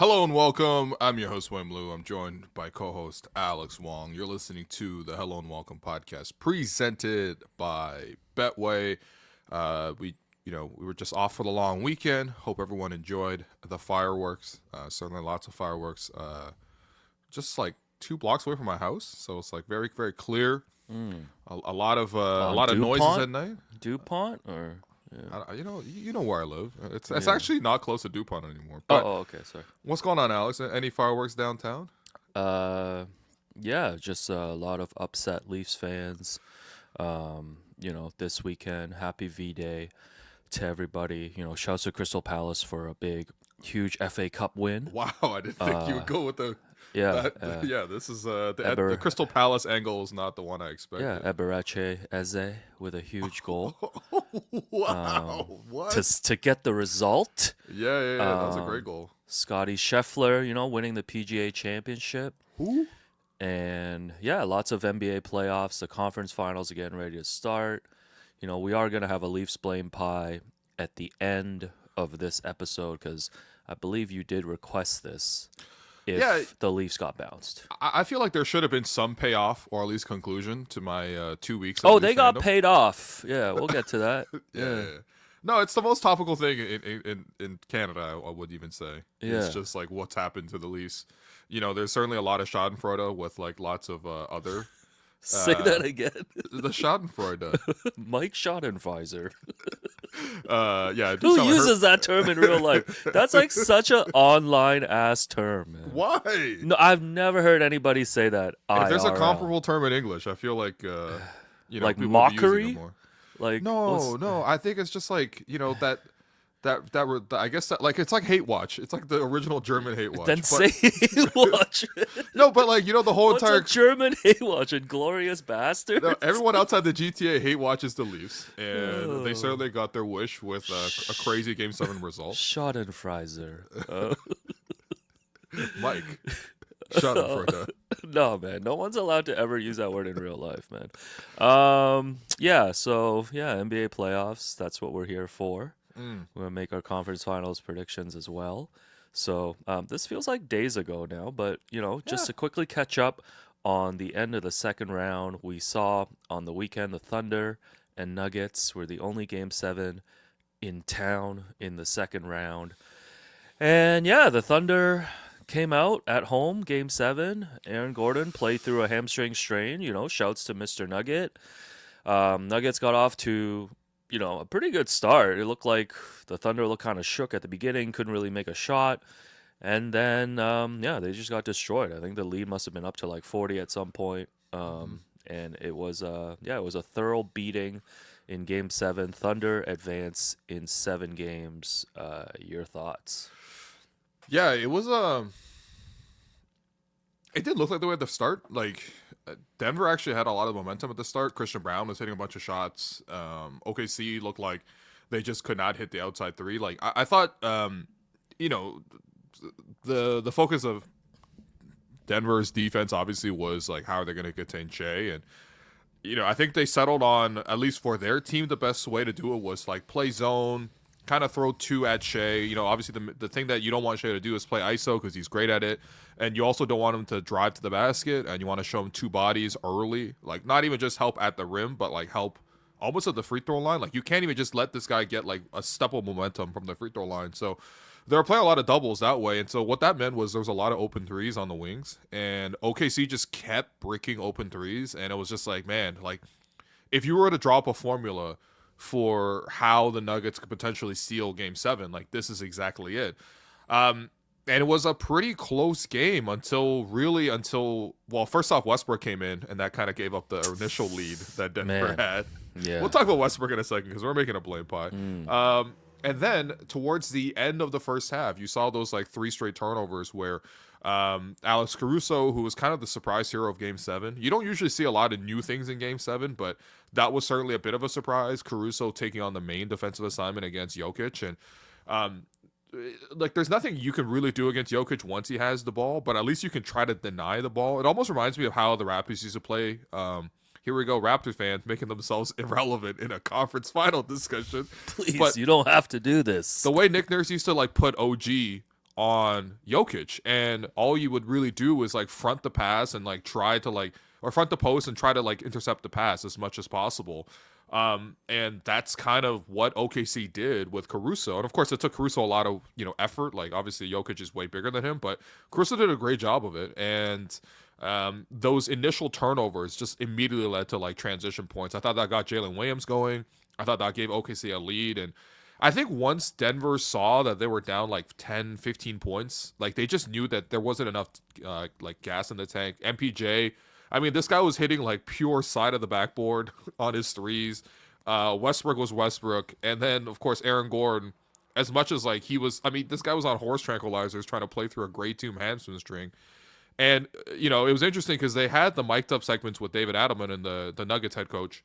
Hello and welcome. I'm your host, Wayne Blue. I'm joined by co-host Alex Wong. You're listening to the Hello and Welcome podcast presented by Betway. We were just off for the long weekend. Hope everyone enjoyed the fireworks. Certainly lots of fireworks. Just like 2 blocks away from my house, so it's like very, very clear. A lot of noises at night. DuPont or You know where I live. It's Yeah. actually not close to DuPont anymore. But okay, sorry. what's going on, Alex? Any fireworks downtown? Yeah, just a lot of upset Leafs fans. This weekend, happy V-Day to everybody. Shouts to Crystal Palace for a huge FA Cup win. Wow, I didn't think you would go with the. Yeah, This is the Crystal Palace angle is not the one I expected. Ebereche Eze with a huge goal. Wow, what? To get the result. Yeah, that was a great goal. Scotty Scheffler, winning the PGA Championship. Who? And yeah, lots of NBA playoffs. The conference finals are getting ready to start. We are going to have a Leafs blame pie at the end of this episode because I believe you did request this if the Leafs got bounced. I feel like there should have been some payoff or at least conclusion to my 2 weeks. Oh, they got paid off. Yeah, we'll get to that. Yeah. No, it's the most topical thing in Canada, I would even say. Yeah. It's just like what's happened to the Leafs. There's certainly a lot of Schadenfreude with like lots of other. Say that again. The Schadenfreude. Mike Schadenfreude. Yeah. Who uses that term in real life? That's like such an online ass term, man. Why? No, I've never heard anybody say that. If there's a IRL. comparable term in English, I feel like Like people mockery? will be using it more. Like No. I think it's just like I guess that like it's like hate watch. It's like the original German hate watch. Then say hate watch. No, but like the whole What's entire a German hate watch? Glorious Bastards? No, everyone outside the GTA hate watches the Leafs, and they certainly got their wish with a crazy Game 7 result. Schadenfreude. Mike, shut up for that. No, man. No one's allowed to ever use that word in real life, man. NBA playoffs. That's what we're here for. We're going to make our conference finals predictions as well. So this feels like days ago now, but, just to quickly catch up on the end of the second round, we saw on the weekend the Thunder and Nuggets were the only Game 7 in town in the second round. And, the Thunder came out at home, Game 7. Aaron Gordon played through a hamstring strain, shouts to Mr. Nugget. Nuggets got off to a pretty good start. It looked like the Thunder looked kind of shook at the beginning, couldn't really make a shot. And then, they just got destroyed. I think the lead must have been up to like 40 at some point. And it was a thorough beating in Game 7. Thunder advance in 7 games. Your thoughts? Yeah, it was it did look like the way at the start. Like Denver actually had a lot of momentum at the start. Christian Brown was hitting a bunch of shots. OKC looked like they just could not hit the outside three. Like I thought, the focus of Denver's defense obviously was like how are they going to contain Shea, and I think they settled on, at least for their team, the best way to do it was like play zone, kind of throw 2 at Shea. Obviously the thing that you don't want Shea to do is play ISO because he's great at it. And you also don't want him to drive to the basket, and you want to show him 2 bodies early. Like, not even just help at the rim, but like help almost at the free throw line. Like, you can't even just let this guy get like a step of momentum from the free throw line. So they were playing a lot of doubles that way. And so what that meant was there was a lot of open threes on the wings, and OKC just kept breaking open threes. And it was just like, man, like if you were to drop a formula for how the Nuggets could potentially steal Game 7, like this is exactly it. And it was a pretty close game until first off, Westbrook came in, and that kind of gave up the initial lead that Denver had. Yeah. We'll talk about Westbrook in a second because we're making a blame pie. And then towards the end of the first half, you saw those like 3 straight turnovers where Alex Caruso, who was kind of the surprise hero of Game 7. You don't usually see a lot of new things in Game 7, but that was certainly a bit of a surprise. Caruso taking on the main defensive assignment against Jokic, and like there's nothing you can really do against Jokic once he has the ball, but at least you can try to deny the ball. It almost reminds me of how the Raptors used to play. Here we go, Raptor fans making themselves irrelevant in a conference final discussion. Please, But you don't have to do this. the way Nick Nurse used to like put OG on Jokic, and all you would really do is like front the pass and like try to like or front the post and try to like intercept the pass as much as possible. And that's kind of what OKC did with Caruso. And of course, it took Caruso a lot of, effort. Like, obviously, Jokic is way bigger than him, but Caruso did a great job of it. And those initial turnovers just immediately led to like transition points. I thought that got Jalen Williams going. I thought that gave OKC a lead. And I think once Denver saw that they were down like 10, 15 points, like they just knew that there wasn't enough like gas in the tank. MPJ, I mean, this guy was hitting like pure side of the backboard on his threes. Westbrook was Westbrook. And then, of course, Aaron Gordon, as much as like he was, I mean, this guy was on horse tranquilizers trying to play through a grade 2 hamstring string. And, it was interesting because they had the mic'd up segments with David Adelman and the Nuggets head coach.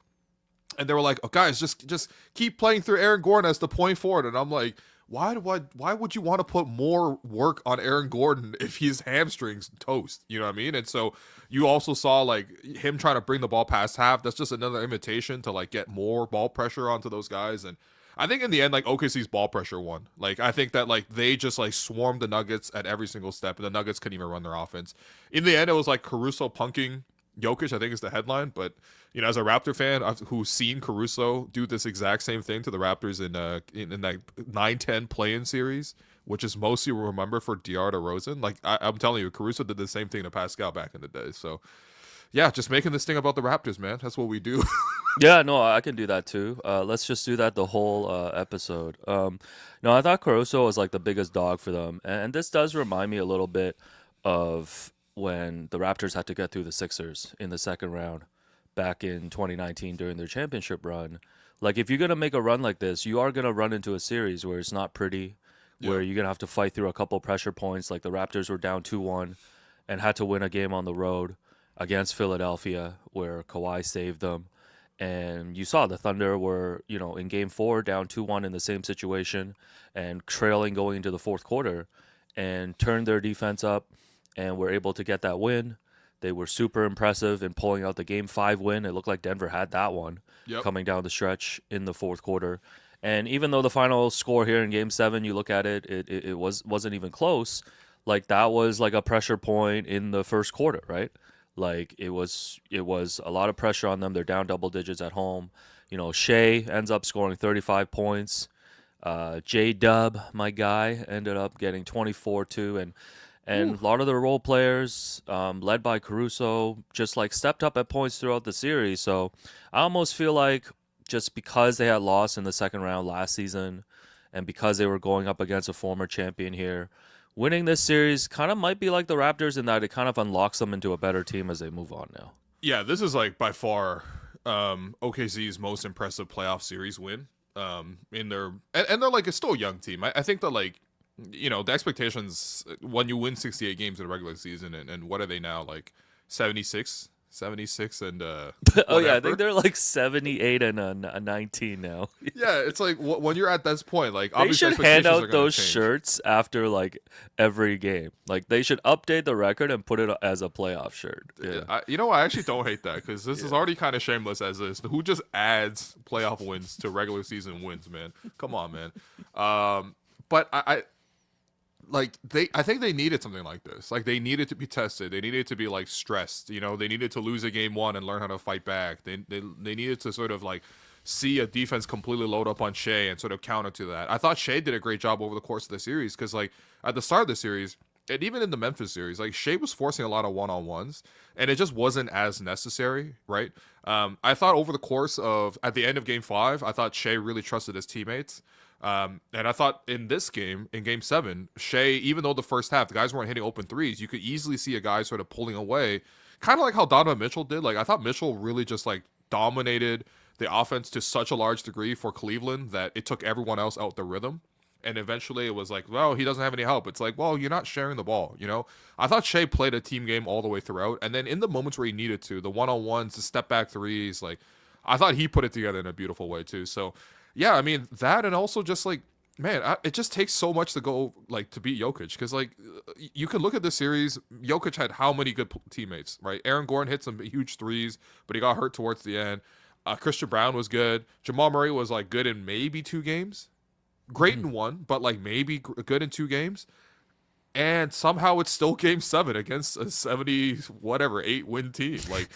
And they were like, "Oh, guys, just keep playing through Aaron Gordon as the point forward." And I'm like, why would you want to put more work on Aaron Gordon if his hamstrings toast? You know what I mean? And so you also saw like him trying to bring the ball past half. That's just another invitation to like get more ball pressure onto those guys. And I think in the end, like OKC's ball pressure won. Like I think that like they just like swarmed the Nuggets at every single step, and the Nuggets couldn't even run their offense. In the end, it was like Caruso punking Jokic, I think, is the headline. But as a Raptor fan who's seen Caruso do this exact same thing to the Raptors in that 9-10 play-in series, which is mostly remember for DeAr DeRozan. Like I'm telling you, Caruso did the same thing to Pascal back in the day. So yeah, just making this thing about the Raptors, man. That's what we do. Yeah, no, I can do that too. Let's just do that the whole episode. No, I thought Caruso was like the biggest dog for them, and this does remind me a little bit of when the Raptors had to get through the Sixers in the second round back in 2019 during their championship run. Like, if you're gonna make a run like this, you are gonna run into a series where it's not pretty, where you're gonna have to fight through a couple pressure points. Like the Raptors were down 2-1 and had to win a game on the road against Philadelphia, where Kawhi saved them. And you saw the Thunder were, in game 4, down 2-1 in the same situation and trailing going into the fourth quarter, and turned their defense up and were able to get that win. They were super impressive in pulling out the game 5 win. It looked like Denver had that one coming down the stretch in the fourth quarter. And even though the final score here in game 7, you look at it, it wasn't even close. Like that was like a pressure point in the first quarter, right? Like it was a lot of pressure on them. They're down double digits at home. Shea ends up scoring 35 points. J-Dub, my guy, ended up getting 24 too. And a lot of the role players, led by Caruso, just like stepped up at points throughout the series. So I almost feel like just because they had lost in the second round last season and because they were going up against a former champion here, winning this series kind of might be like the Raptors in that it kind of unlocks them into a better team as they move on now. Yeah, this is like by far OKC's most impressive playoff series win. In their and they're like it's still a young team. I think that like the expectations when you win 68 games in the regular season and what are they now, like 76 and oh yeah, I think they're like 78 and a 19 now. Yeah, it's like when you're at this point, like they should hand out those shirts after like every game. Like they should update the record and put it as a playoff shirt. Yeah. I actually don't hate that because this is already kind of shameless as is. Who just adds playoff wins to regular season wins, man? Come on, man. But I think they needed something like this. Like they needed to be tested. They needed to be like stressed. They needed to lose a game 1 and learn how to fight back. They needed to sort of like see a defense completely load up on Shea and sort of counter to that. I thought Shea did a great job over the course of the series because like at the start of the series and even in the Memphis series, like Shea was forcing a lot of one-on-ones and it just wasn't as necessary, right? I thought over the course of at the end of game 5, I thought Shea really trusted his teammates. And I thought in this game, in game 7, Shea, even though the first half, the guys weren't hitting open threes, you could easily see a guy sort of pulling away, kind of like how Donovan Mitchell did. Like, I thought Mitchell really just, like, dominated the offense to such a large degree for Cleveland that it took everyone else out the rhythm. And eventually it was like, well, he doesn't have any help. It's like, well, you're not sharing the ball, I thought Shea played a team game all the way throughout. And then in the moments where he needed to, the one-on-ones, the step-back threes, like, I thought he put it together in a beautiful way, too. So, yeah, I mean, that and also just, like, man, it just takes so much to go, like, to beat Jokic. Because, like, you can look at this series. Jokic had how many good teammates, right? Aaron Gordon hit some huge threes, but he got hurt towards the end. Christian Brown was good. Jamal Murray was, like, good in maybe 2 games. Great in 1, but, like, maybe good in 2 games. and somehow it's still Game 7 against a 70 whatever 8-win team. Like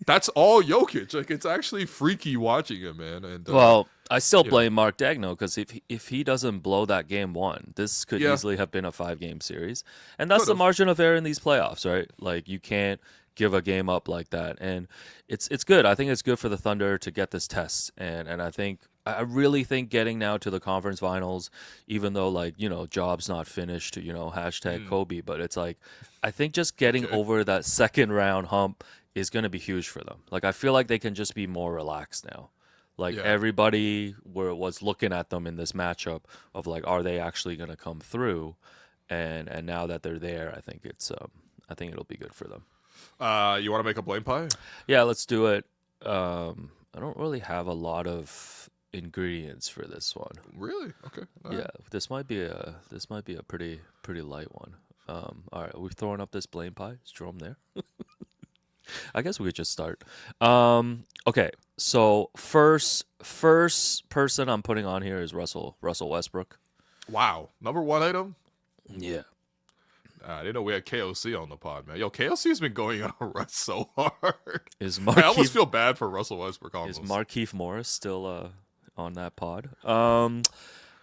that's all Jokic. Like it's actually freaky watching him, man. And Well, I still you know, blame Mark Daigneault because if he doesn't blow that game one, this could yeah, easily have been a 5-game series, and that's could the have. margin of error in these playoffs, right? Like you can't give a game up like that, and it's good. I think it's good for the Thunder to get this test, and I really think getting now to the conference finals, even though like job's not finished, hashtag Kobe, but it's like I think just getting Okay. over that second round hump is going to be huge for them. Like I feel like they can just be more relaxed now. Like Yeah. everybody was looking at them in this matchup of like, are they actually going to come through? And now that they're there, I think it'll be good for them. You want to make a blame pie? Yeah, let's do it. I don't really have a lot of ingredients for this one. Really? Okay. All Yeah, right. this might be a pretty light one. All right, we're throwing up this blame pie. Is Jerome there? I guess we could just start. Okay, so first person I'm putting on here is Russell Westbrook. Wow. Number one item. Yeah. I didn't know we had KOC on the pod, man. Yo, KOC has been going on a run so hard. Is I almost feel bad for Russell Westbrook. Almost. Markieff Morris still on that pod?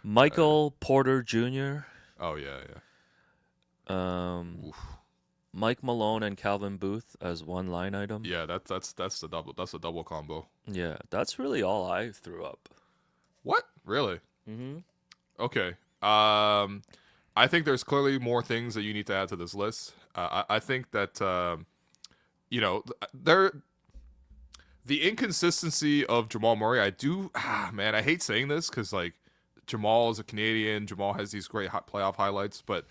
Michael Porter Jr. Oh yeah, Um, Oof. Mike Malone and Calvin Booth as one line item. yeah. That's the double. That's a double combo. Yeah, that's really all I threw up. What? Really? Mm-hmm. Okay. I think there's clearly more things that you need to add to this list. I think that there the inconsistency of Jamal Murray. Man, I hate saying this because like Jamal is a Canadian. Jamal has these great playoff highlights, but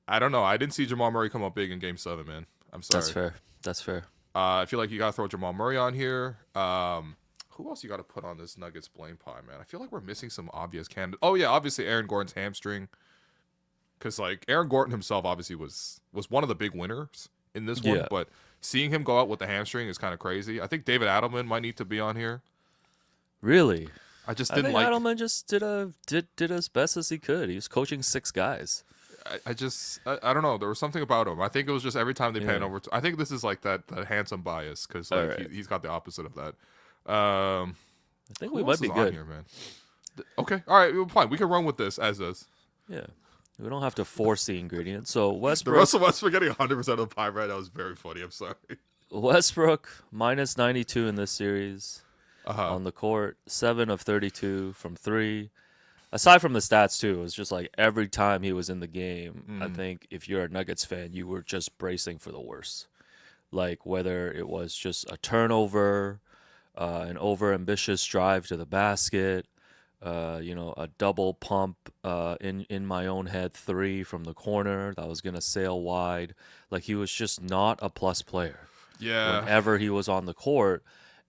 I don't know. I didn't see Jamal Murray come up big in Game 7, man. I'm sorry. That's fair. I feel like you gotta throw Jamal Murray on here. Who else you gotta put on this Nuggets blame pie, man? I feel like we're missing some obvious candidates. Oh yeah, obviously Aaron Gordon's hamstring. Because like Aaron Gordon himself obviously was one of the big winners in this one, Yeah. but seeing him go out with the hamstring is kind of crazy. I think David Adelman might need to be on here. Really? I just I didn't think like. Adelman just did as best as he could. He was coaching 6 guys. I don't know. There was something about him. I think it was just every time they pan Yeah. over. I think this is like that handsome bias because All like right. he's got the opposite of that. I think we Who might else be is on good. here, man? Okay, all right, well, fine. We can run with this as is. Yeah. We don't have to force the ingredients. So The Westbrook Russell Westbrook getting 100% of the pie right. That was very funny. I'm sorry. minus 92 in this series on the court, 7 of 32 from 3. Aside from the stats too, it was just like every time he was in the game, I think if you're a Nuggets fan, you were just bracing for the worst. Like whether it was just a turnover, an overambitious drive to the basket, a double pump in my own head 3 from the corner that was gonna sail wide. Like he was just not a plus player Yeah. whenever he was on the court.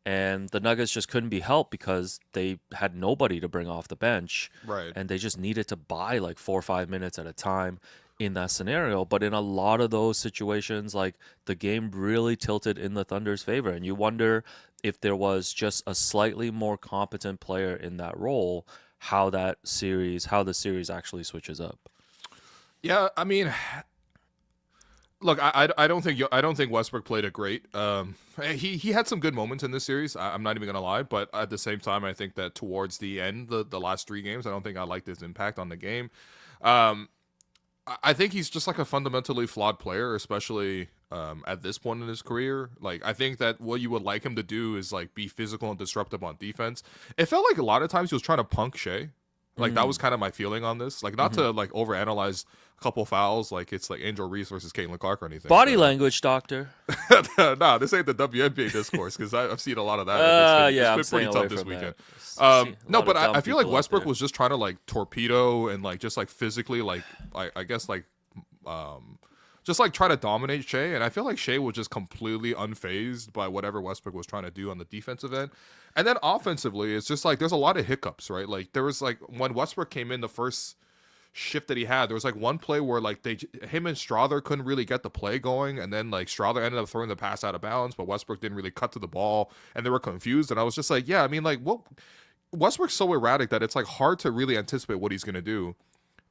And the Nuggets just couldn't be helped because they had nobody to bring off the bench. Right. And they just needed to buy like 4 or 5 minutes at a time in that scenario. But in a lot of those situations, like the game really tilted in the Thunder's favor. And you wonder if there was just a slightly more competent player in that role, how the series actually switches up. Yeah, I mean, look, I don't think Westbrook played it great. He had some good moments in this series. I'm not even gonna lie, but at the same time, I think that towards the end, the last 3 games, I don't think I liked his impact on the game. I think he's just like a fundamentally flawed player, especially at this point in his career. Like, I think that what you would like him to do is like be physical and disruptive on defense. It felt like a lot of times he was trying to punk Shea. Like that was kind of my feeling on this. Like not to like overanalyze a couple fouls, like it's like Angel Reese versus Caitlin Clark or anything. Body language, doctor. Nah, this ain't the WNBA discourse because I've seen a lot of that. Yeah, I'm it's been staying pretty away tough this from weekend. that. No, but I feel like people out Westbrook there. was just trying to like torpedo and like just like physically like I guess like just like try to dominate Shea, and I feel like Shea was just completely unfazed by whatever Westbrook was trying to do on the defensive end. And then offensively, it's just like there's a lot of hiccups, right? Like there was like when Westbrook came in the first shift that he had, there was like one play where like him and Strother couldn't really get the play going, and then like Strother ended up throwing the pass out of bounds, but Westbrook didn't really cut to the ball, and they were confused. And I was just like, yeah, I mean, like what Westbrook's so erratic that it's like hard to really anticipate what he's gonna do.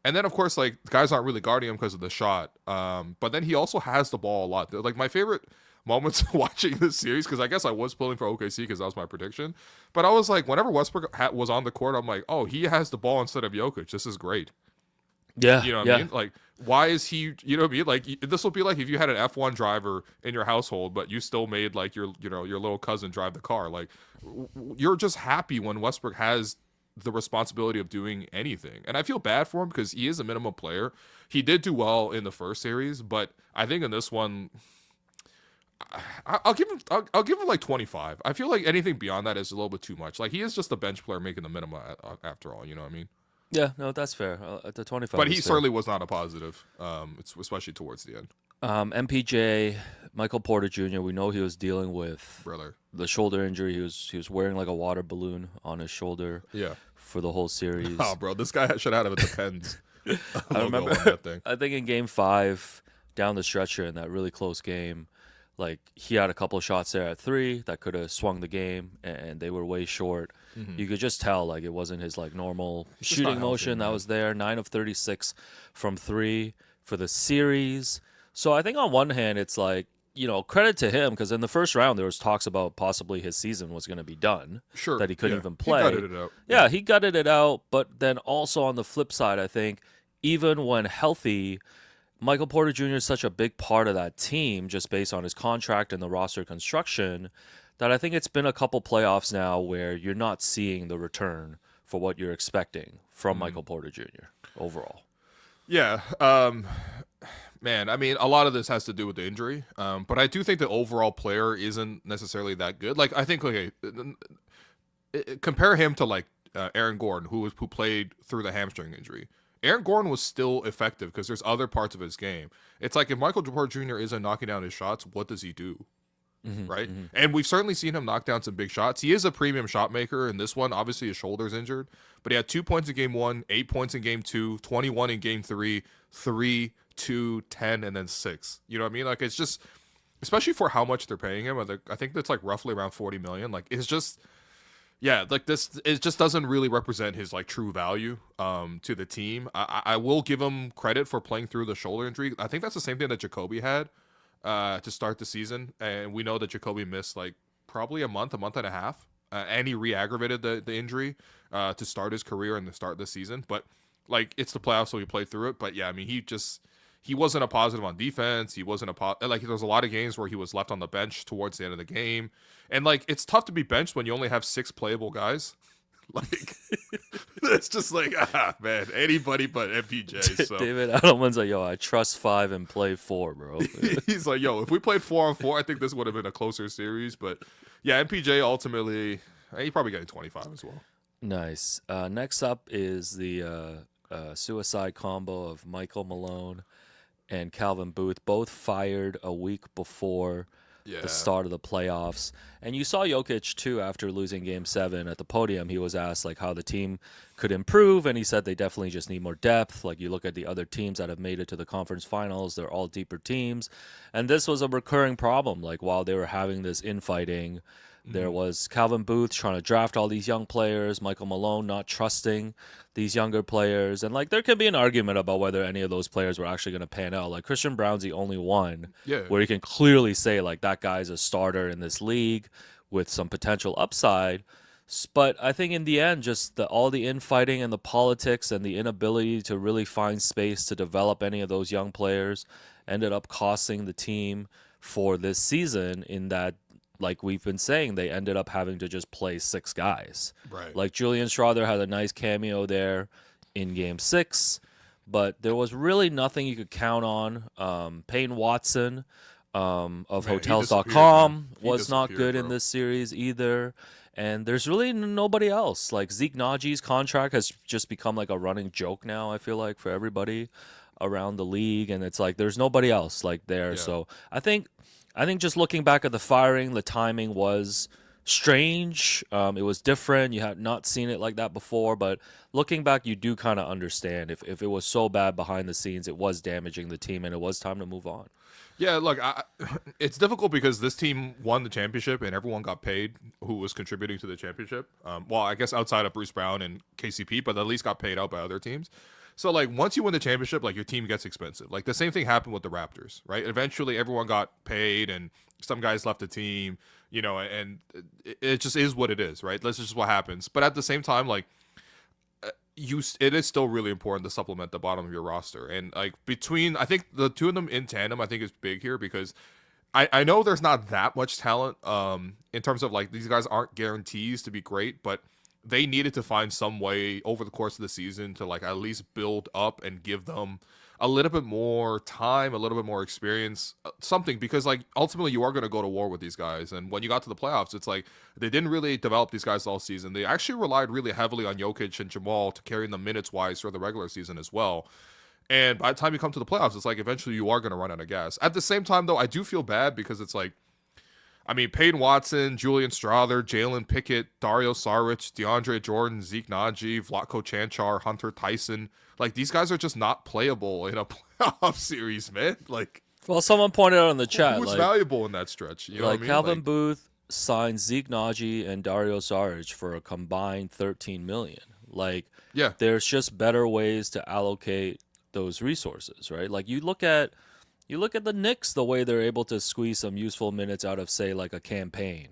And then, of course, like guys aren't really guarding him because of the shot. But then he also has the ball a lot. Like my favorite moments watching this series, because I guess I was pulling for OKC because that was my prediction. But I was like, whenever Westbrook was on the court, I'm like, oh, he has the ball instead of Jokic. This is great. Yeah, You know what yeah. I mean? Like, why is he? You know what I mean? Like, this will be like if you had an F1 driver in your household, but you still made like your your little cousin drive the car. Like, you're just happy when Westbrook has the responsibility of doing anything. And I feel bad for him because he is a minimum player. He did do well in the first series, but I think in this one, I'll give him. I'll give him like 25. I feel like anything beyond that is a little bit too much. Like he is just a bench player making the minimum after all. You know what I mean? Yeah, no, that's fair. At the 25, But he is fair. certainly was not a positive, especially towards the end. MPJ, Michael Porter Jr. We know he was dealing with Brother. the shoulder injury. He was wearing like a water balloon on his shoulder Yeah. for the whole series. Oh, bro, this guy should have it depends. I remember. On that thing. I think in Game 5, down the stretcher in that really close game, like he had a couple of shots there at 3 that could have swung the game, and they were way short. You could just tell like it wasn't his like normal just not shooting healthy, motion that man. was there. 9 of 36 from 3 for the series. So I think on one hand it's like, credit to him, because in the first round there was talks about possibly his season was going to be done, Sure. that he couldn't yeah. even play. He gutted it out. Yeah, he gutted it out. But then also on the flip side, I think even when healthy, Michael Porter Jr. is such a big part of that team just based on his contract and the roster construction that I think it's been a couple playoffs now where you're not seeing the return for what you're expecting from Michael Porter Jr. overall. Yeah. Man, I mean, a lot of this has to do with the injury. But I do think the overall player isn't necessarily that good. Like, I think, okay, compare him to like Aaron Gordon, who played through the hamstring injury. Aaron Gordon was still effective because there's other parts of his game. It's like if Michael Porter Jr. isn't knocking down his shots, what does he do? Right? And we've certainly seen him knock down some big shots. He is a premium shot maker in this one. Obviously, his shoulder's injured, but he had 2 points in game 1, 8 points in game 2, 21 in game 3, 3, 2, 10, and then 6. You know what I mean? Like, it's just, especially for how much they're paying him, I think that's like roughly around 40 million. Like, it's just, yeah, like this, it just doesn't really represent his like true value to the team. I will give him credit for playing through the shoulder injury. I think that's the same thing that Jacoby had to start the season, and we know that Jacoby missed like probably a month and a half, and he re-aggravated the injury to start his career and to start this season. But like, it's the playoffs, so he played through it. But yeah, I mean, he wasn't a positive on defense. He wasn't like, there was a lot of games where he was left on the bench towards the end of the game, and like, it's tough to be benched when you only have 6 playable guys. Like, it's just like, man, anybody but MPJ. So David Adelman's like, yo, I trust 5 and play 4, bro. he's like, yo, if we played 4-on-4, I think this would have been a closer series. But yeah, MPJ ultimately, he probably getting 25 as well. Nice. Next up is the suicide combo of Michael Malone and Calvin Booth, both fired a week before Yeah. the start of the playoffs. And you saw Jokic too after losing game 7 at the podium. He was asked like how the team could improve, and he said they definitely just need more depth. Like, you look at the other teams that have made it to the conference finals, they're all deeper teams. And this was a recurring problem. Like, while they were having this infighting, there was Calvin Booth trying to draft all these young players, Michael Malone not trusting these younger players. And, like, there can be an argument about whether any of those players were actually going to pan out. Like, Christian Brown's the only one where you can clearly say, like, that guy's a starter in this league with some potential upside. But I think in the end, just all the infighting and the politics and the inability to really find space to develop any of those young players ended up costing the team for this season, in that, like we've been saying, they ended up having to just play 6 guys. Right. Like, Julian Strawther had a nice cameo there in Game 6, but there was really nothing you could count on. Payne Watson of Man, he Hotels.com He was not disappeared, good in bro. this series either. And there's really nobody else. Like, Zeke Najee's contract has just become like a running joke now, I feel like, for everybody around the league. And it's like there's nobody else like there. Yeah. So I think just looking back at the firing, the timing was strange. It was different. You had not seen it like that before. But looking back, you do kind of understand. If it was so bad behind the scenes, it was damaging the team, and it was time to move on. Yeah, look, it's difficult because this team won the championship and everyone got paid who was contributing to the championship. Well, I guess outside of Bruce Brown and KCP, but at least got paid out by other teams. So like once you win the championship, like your team gets expensive. Like the same thing happened with the Raptors, right? Eventually everyone got paid and some guys left the team, and it just is what it is, right? That's just what happens. But at the same time, like it is still really important to supplement the bottom of your roster. And like I think the two of them in tandem, I think is big here because I know there's not that much talent in terms of like these guys aren't guarantees to be great, but they needed to find some way over the course of the season to like at least build up and give them a little bit more time, a little bit more experience, something, because like ultimately you are going to go to war with these guys. And when you got to the playoffs, it's like they didn't really develop these guys all season. They actually relied really heavily on Jokic and Jamal to carry them minutes wise for the regular season as well. And by the time you come to the playoffs, it's like eventually you are going to run out of gas. At the same time, though, I do feel bad because it's like, I mean, Peyton Watson, Julian Strawther, Jalen Pickett, Dario Saric, DeAndre Jordan, Zeke Naji, Vlatko Chanchar, Hunter Tyson. Like, these guys are just not playable in a playoff series, man. Like, well, someone pointed out in the chat, who's like, valuable in that stretch? You know what I mean? Calvin Like, Booth signed Zeke Naji and Dario Saric for a combined $13 million. Like, yeah, there's just better ways to allocate those resources, right? Like, you look at the Knicks, the way they're able to squeeze some useful minutes out of, say, like a campaign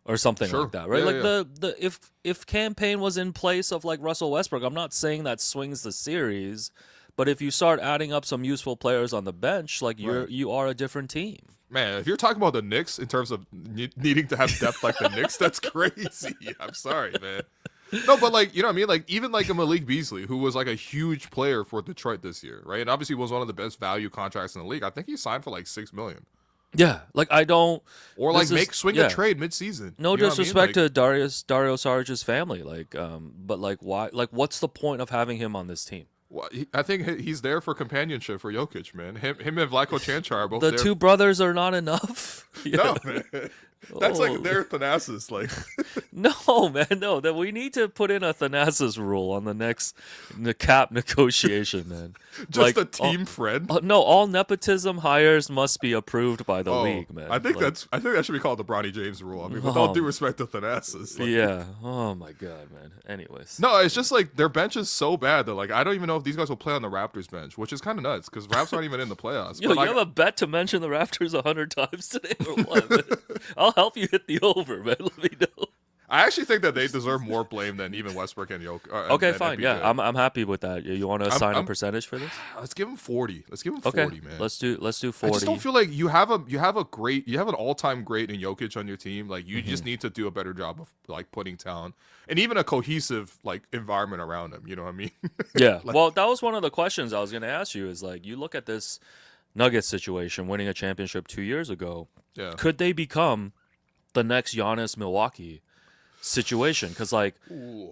or something like that, right? Yeah, like if campaign was in place of like Russell Westbrook, I'm not saying that swings the series, but if you start adding up some useful players on the bench, like you are a different team. Man, if you're talking about the Knicks in terms of needing to have depth like the Knicks, that's crazy. I'm sorry, man. No, but like, you know what I mean? Like even like a Malik Beasley, who was like a huge player for Detroit this year, right? And obviously was one of the best value contracts in the league. I think he signed for like $6 million. Yeah, like I don't Or like swing a trade mid-season. No You know what I mean? disrespect Like, to Dario Saric's family, like but like why, like what's the point of having him on this team? well, I think he's there for companionship for Jokic, man. Him and Vlatko Chanchar are both The there. two brothers are not enough. No, man. That's Oh. like their Thanasis. Like, No, man, no. That we need to put in a Thanasis rule on the cap negotiation, man. just like, a team friend. No, all nepotism hires must be approved by the Oh, league, man. I think Like, that should be called the Bronny James rule. I mean, with all due respect to Thanasis. Like, yeah. Oh my god, man. Anyways. No, it's just like their bench is so bad that like I don't even know if these guys will play on the Raptors bench, which is kind of nuts because Raps aren't even in the playoffs. Yo, But, you like, have a bet to mention the Raptors 100 times today or what? Man? I'll help you hit the over, man. Let me know. I actually think that they deserve more blame than even Westbrook and Jokic. Okay, fine. Yeah, I'm happy with that. You want to assign a percentage for this? Let's give him 40. Let's give him Okay, 40, man. let's do 40. I just don't feel like you have an all-time great in Jokic on your team. Like you just need to do a better job of like putting talent and even a cohesive like environment around him. You know what I mean? Yeah. Well, that was one of the questions I was going to ask you. Is like you look at this Nuggets situation, winning a championship 2 years ago. Yeah. Could they become the next Giannis Milwaukee situation? Because like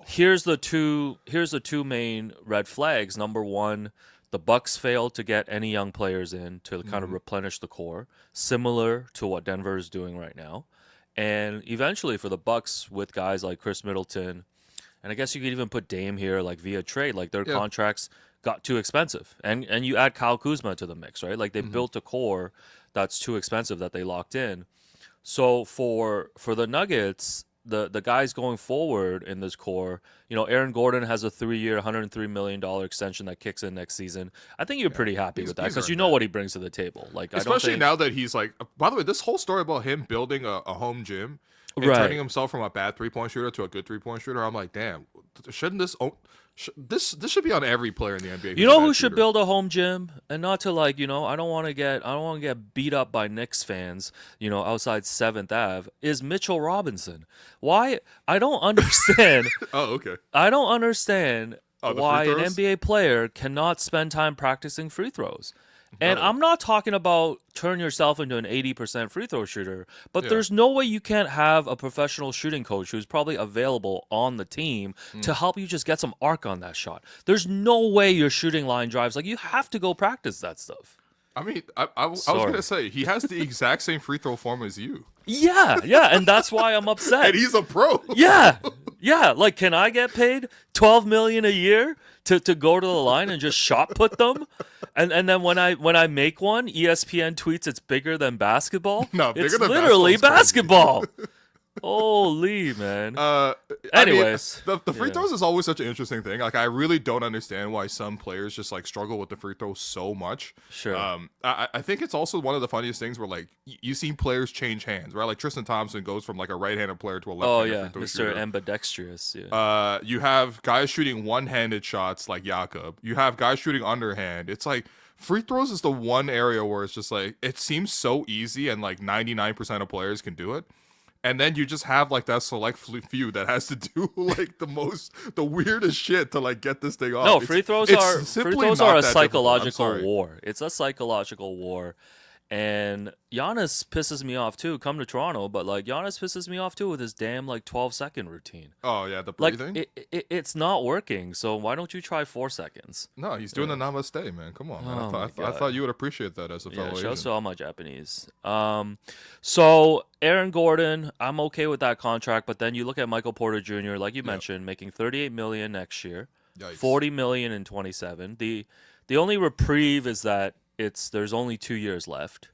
here's the two main red flags. Number one, the Bucks failed to get any young players in to kind of replenish the core, similar to what Denver is doing right now. And eventually for the Bucks with guys like Chris Middleton, and I guess you could even put Dame here like via trade, like their contracts got too expensive. And you add Kyle Kuzma to the mix, right? Like they built a core that's too expensive that they locked in. So for the Nuggets, the guys going forward in this core, Aaron Gordon has a 3-year, $103 million extension that kicks in next season. I think you're pretty happy with that because you know what he brings to the table. Like, especially now that he's like. By the way, this whole story about him building a home gym and turning himself from a bad 3-point shooter to a good 3-point shooter, I'm like, damn, shouldn't this? This should be on every player in the NBA. You know who should build a home gym? And not to like, I don't want to get beat up by Knicks fans, outside 7th Ave, is Mitchell Robinson. Why? I don't understand. Oh, okay. I don't understand why an throws? NBA player cannot spend time practicing free throws. And I'm not talking about turn yourself into an 80% free throw shooter, but there's no way you can't have a professional shooting coach who's probably available on the team to help you just get some arc on that shot. There's no way your shooting line drives. Like, you have to go practice that stuff. I mean, I was going to say, he has the exact same free throw form as you. Yeah, and that's why I'm upset. And he's a pro. Yeah. Like, can I get paid $12 million a year to go to the line and just shot put them? And then when I make one, ESPN tweets it's bigger than basketball. No, bigger it's than literally basketball is crazy. basketball. Holy man. I mean, Anyways, the free yeah, throws is always such an interesting thing. Like, I really don't understand why some players just like struggle with the free throws so much. sure. I think it's also one of the funniest things where like you see players change hands, right? Like Tristan Thompson goes from like a right-handed player to a Oh left-handed yeah, free throw Mr. shooter. Ambidextrous. Yeah. You have guys shooting one-handed shots like Jakob. You have guys shooting underhand. It's like free throws is the one area where it's just like it seems so easy and like 99% of players can do it. And then you just have like that select few that has to do like the weirdest shit to like get this thing off. No, It's- free throws it's are simply a not that difficult. I'm psychological sorry. war. It's a psychological war. And Giannis pisses me off too. Come to Toronto, but like Giannis pisses me off too with his damn like 12-second routine. Oh yeah, the Like breathing. it's not working. So why don't you try 4 seconds? No, he's doing the namaste, man. Come on, man. Oh my I God. thought you would appreciate that as a Yeah, fellow shouts to Asian. all my Japanese. So Aaron Gordon, I'm okay with that contract, but then you look at Michael Porter Jr., like you mentioned, making $38 million next year, Yikes. $40 million in 27. The only reprieve is that there's only 2 years left.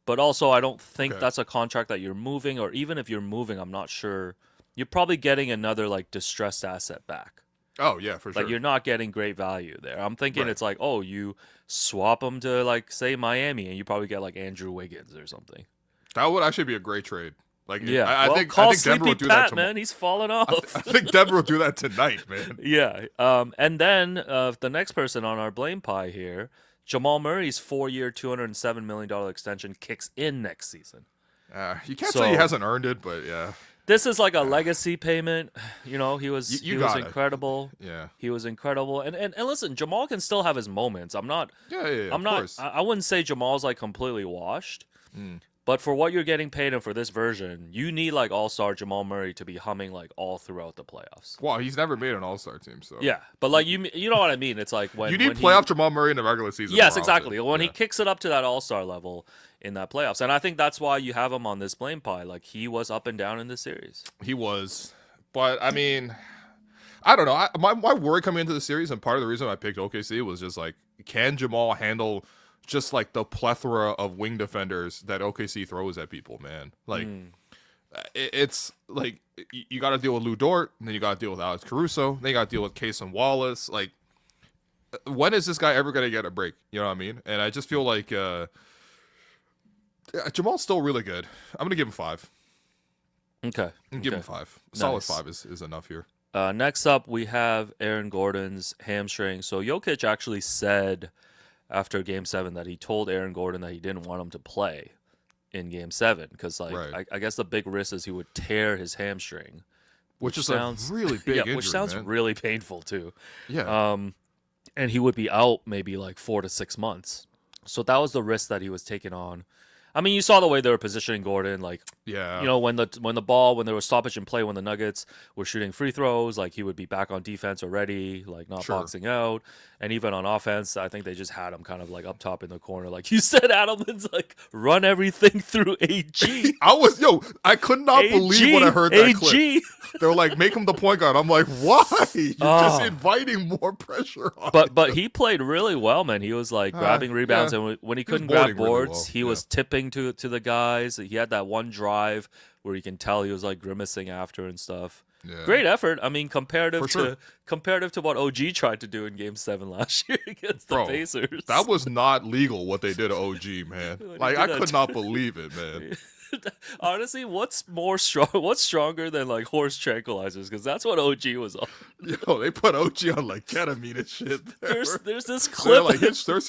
But also, I don't think Okay. that's a contract that you're moving, or even if you're moving, I'm not sure. You're probably getting another like distressed asset back. Oh yeah, for sure. Like you're not getting great value there. I'm thinking Right. it's like, oh, you swap them to like say Miami, and you probably get like Andrew Wiggins or something. That would actually be a great trade. Like, Yeah, I well, think call Denver Sleepy would do that Pat, tomorrow. man. He's falling off. I think Denver will do that tonight, man. Yeah. And then the next person on our blame pie here, Jamal Murray's 4-year, $207 million extension kicks in next season. You can't So- say he hasn't earned it, but yeah, This is like a legacy payment. You know, he was You he was got it. incredible. yeah, He was incredible. And listen, Jamal can still have his moments. I'm not yeah. I'm of not course. I wouldn't say Jamal's like completely washed. But for what you're getting paid and for this version, you need like all-star Jamal Murray to be humming like all throughout the playoffs. Well, he's never made an All-Star team, so Yeah, but like you know what I mean? It's like when you need when he- playoff Jamal Murray in the regular season. Yes, more exactly. often. When he Yeah. kicks it up to that all-star level in that playoffs. And I think that's why you have him on this blame pie. Like he was up and down in this series. He was, but I mean, I don't know. My worry coming into the series, and part of the reason I picked OKC was just like, can Jamal handle just like the plethora of wing defenders that OKC throws at people, man? Like, it's like you got to deal with Lou Dort, and then you got to deal with Alex Caruso, then you got to deal with Cason Wallace. Like, when is this guy ever going to get a break? You know what I mean? And I just feel like Jamal's still really good. I'm going to give him 5. Okay. Give him okay. 5. Solid Nice. 5 is enough here. Next up, we have Aaron Gordon's hamstring. So Jokic actually said after Game 7 that he told Aaron Gordon that he didn't want him to play in Game 7 because, like, Right. I guess the big risk is he would tear his hamstring, Which is sounds a really big yeah, injury, which sounds man. really painful too. Yeah. And he would be out maybe like 4 to 6 months. So that was the risk that he was taking on. I mean, you saw the way they were positioning Gordon, like, yeah. you know, when there was stoppage in play, when the Nuggets were shooting free throws, like he would be back on defense already, like not Sure. boxing out. And even on offense, I think they just had him kind of like up top in the corner. Like you said, Adelman's like run everything through AG. I could not believe when I heard that clip. AG. They were like, make him the point guard. I'm like, why? You're just Oh. inviting more pressure on But he played really well, man. He was like grabbing rebounds, yeah. and when he He was couldn't grab boarding really boards, well, he yeah. was tipping to the guys. He had that one drive where you can tell he was like grimacing after and stuff. Yeah. Great effort. I mean, comparative For sure. to what OG tried to do in Game 7 last year against the Bro, Pacers. That was not legal what they did to OG, man. When he Like, did I that could to- not believe it, man. Honestly, what's stronger than like horse tranquilizers? Because that's what OG was on. Yo, they put OG on like ketamine and shit. There's this They're clip. like, here's some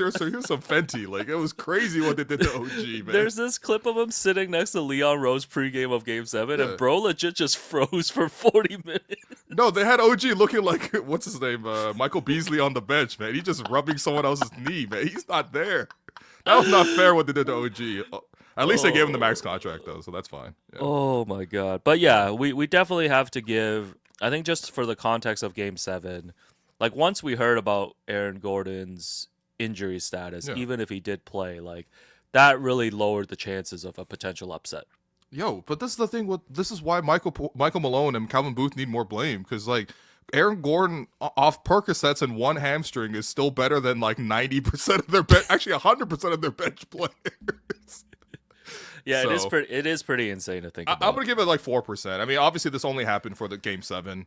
Fenty. Like, it was crazy what they did to OG, man. There's this clip of him sitting next to Leon Rose pregame of Game 7, Yeah. and bro legit just froze for 40 minutes. No, they had OG looking like, what's his name? Michael Beasley on the bench, man. He's just rubbing someone else's knee, man. He's not there. That was not fair what they did to OG. At least they gave him the max contract, though, so that's fine. Yeah. Oh my god. But yeah, we definitely have to give, I think just for the context of Game 7, like once we heard about Aaron Gordon's injury status, Yeah. even if he did play, like that really lowered the chances of a potential upset. Yo, but this is the thing. This is why Michael Malone and Calvin Booth need more blame, because like Aaron Gordon off Percocets and one hamstring is still better than like 90% of their bench, actually 100% of their bench players. Yeah, So it is pretty insane to think I'm about. gonna give it like 4%. I mean, obviously this only happened for the game 7,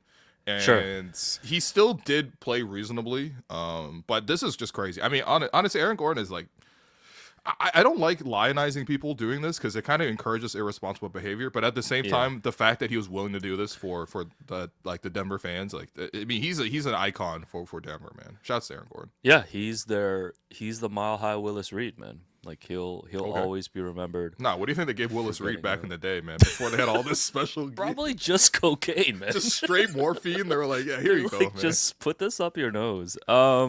Sure. and he still did play reasonably. But this is just crazy. I mean, honestly, Aaron Gordon is like, I don't like lionizing people doing this because it kind of encourages irresponsible behavior. But at the same Yeah. time, the fact that he was willing to do this for the Denver fans, like, I mean, he's an icon for Denver, man. Shouts to Aaron Gordon. Yeah, he's the mile high Willis Reed, man. Like he'll Okay. always be remembered. Nah, what do you think they gave Willis for Reed getting back out. in the day, man? Before they had all this special, Probably just cocaine, man. just straight morphine. They were like, yeah, here you go, Like, man. just put this up your nose. Yeah,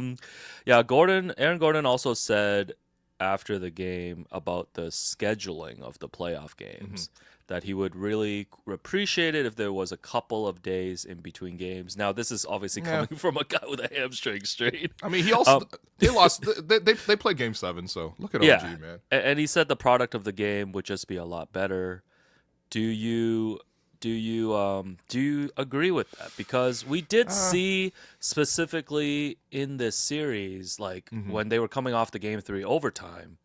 Aaron Gordon also said after the game about the scheduling of the playoff games that he would really appreciate it if there was a couple of days in between games. Now, this is obviously Yeah. coming from a guy with a hamstring strain. I mean, he also they lost. They played game 7, so look at OG, Yeah, man. and he said the product of the game would just be a lot better. Do you agree with that? Because we did see specifically in this series, like when they were coming off the game 3 overtime,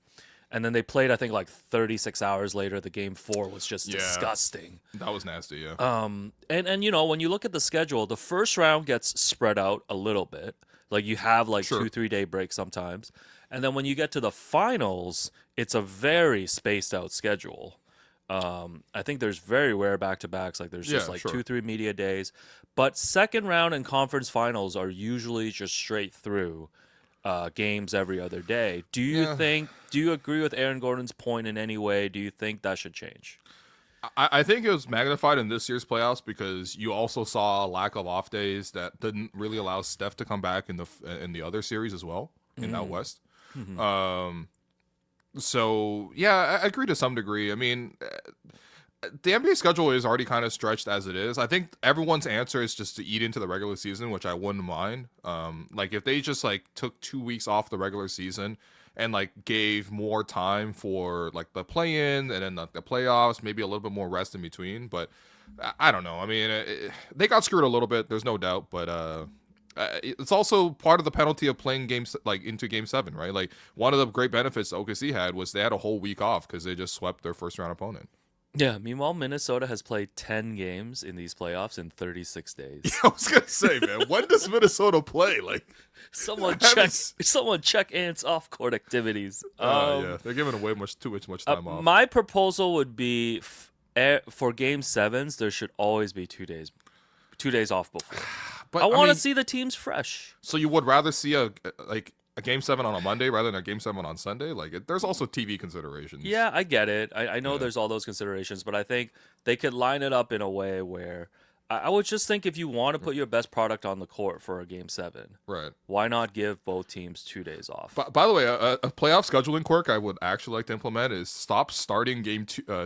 and then they played, I think, like 36 hours later, the game 4 was just Yeah. disgusting. That was nasty, yeah. And you know, when you look at the schedule, the first round gets spread out a little bit. Like you have like Sure. 2-3 day breaks sometimes. And then when you get to the finals, it's a very spaced out schedule. I think there's very rare back-to-backs. Like there's just Yeah, like sure. 2-3 media days. But second round and conference finals are usually just straight through games every other day. Do you agree with Aaron Gordon's point in any way? Do you think that should change? I think it was magnified in this year's playoffs because you also saw a lack of off days that didn't really allow Steph to come back in the other series as well in that West. So yeah, I agree to some degree. I mean, the NBA schedule is already kind of stretched as it is. I think everyone's answer is just to eat into the regular season, which I wouldn't mind. Like if they just like took 2 weeks off the regular season and like gave more time for like the play-in and then like the playoffs, maybe a little bit more rest in between. But I don't know. I mean, they got screwed a little bit. There's no doubt, but it's also part of the penalty of playing games like into game 7, right? Like one of the great benefits OKC had was they had a whole week off because they just swept their first round opponent. Yeah, meanwhile, Minnesota has played 10 games in these playoffs in 36 days. I was gonna say, man, when does Minnesota play? Like, Someone haven't check Ant's off-court activities. yeah, they're giving away too much time off. My proposal would be for game 7s, there should always be 2 days off before. But I want to mean, see the teams fresh. So you would rather see a game 7 on a Monday rather than a game 7 on Sunday? Like, there's also TV considerations. Yeah, I get it. I know there's all those considerations, but I think they could line it up in a way where I would just think if you want to put your best product on the court for a game 7, Right. why not give both teams 2 days off? By the way, a playoff scheduling quirk I would actually like to implement is stop starting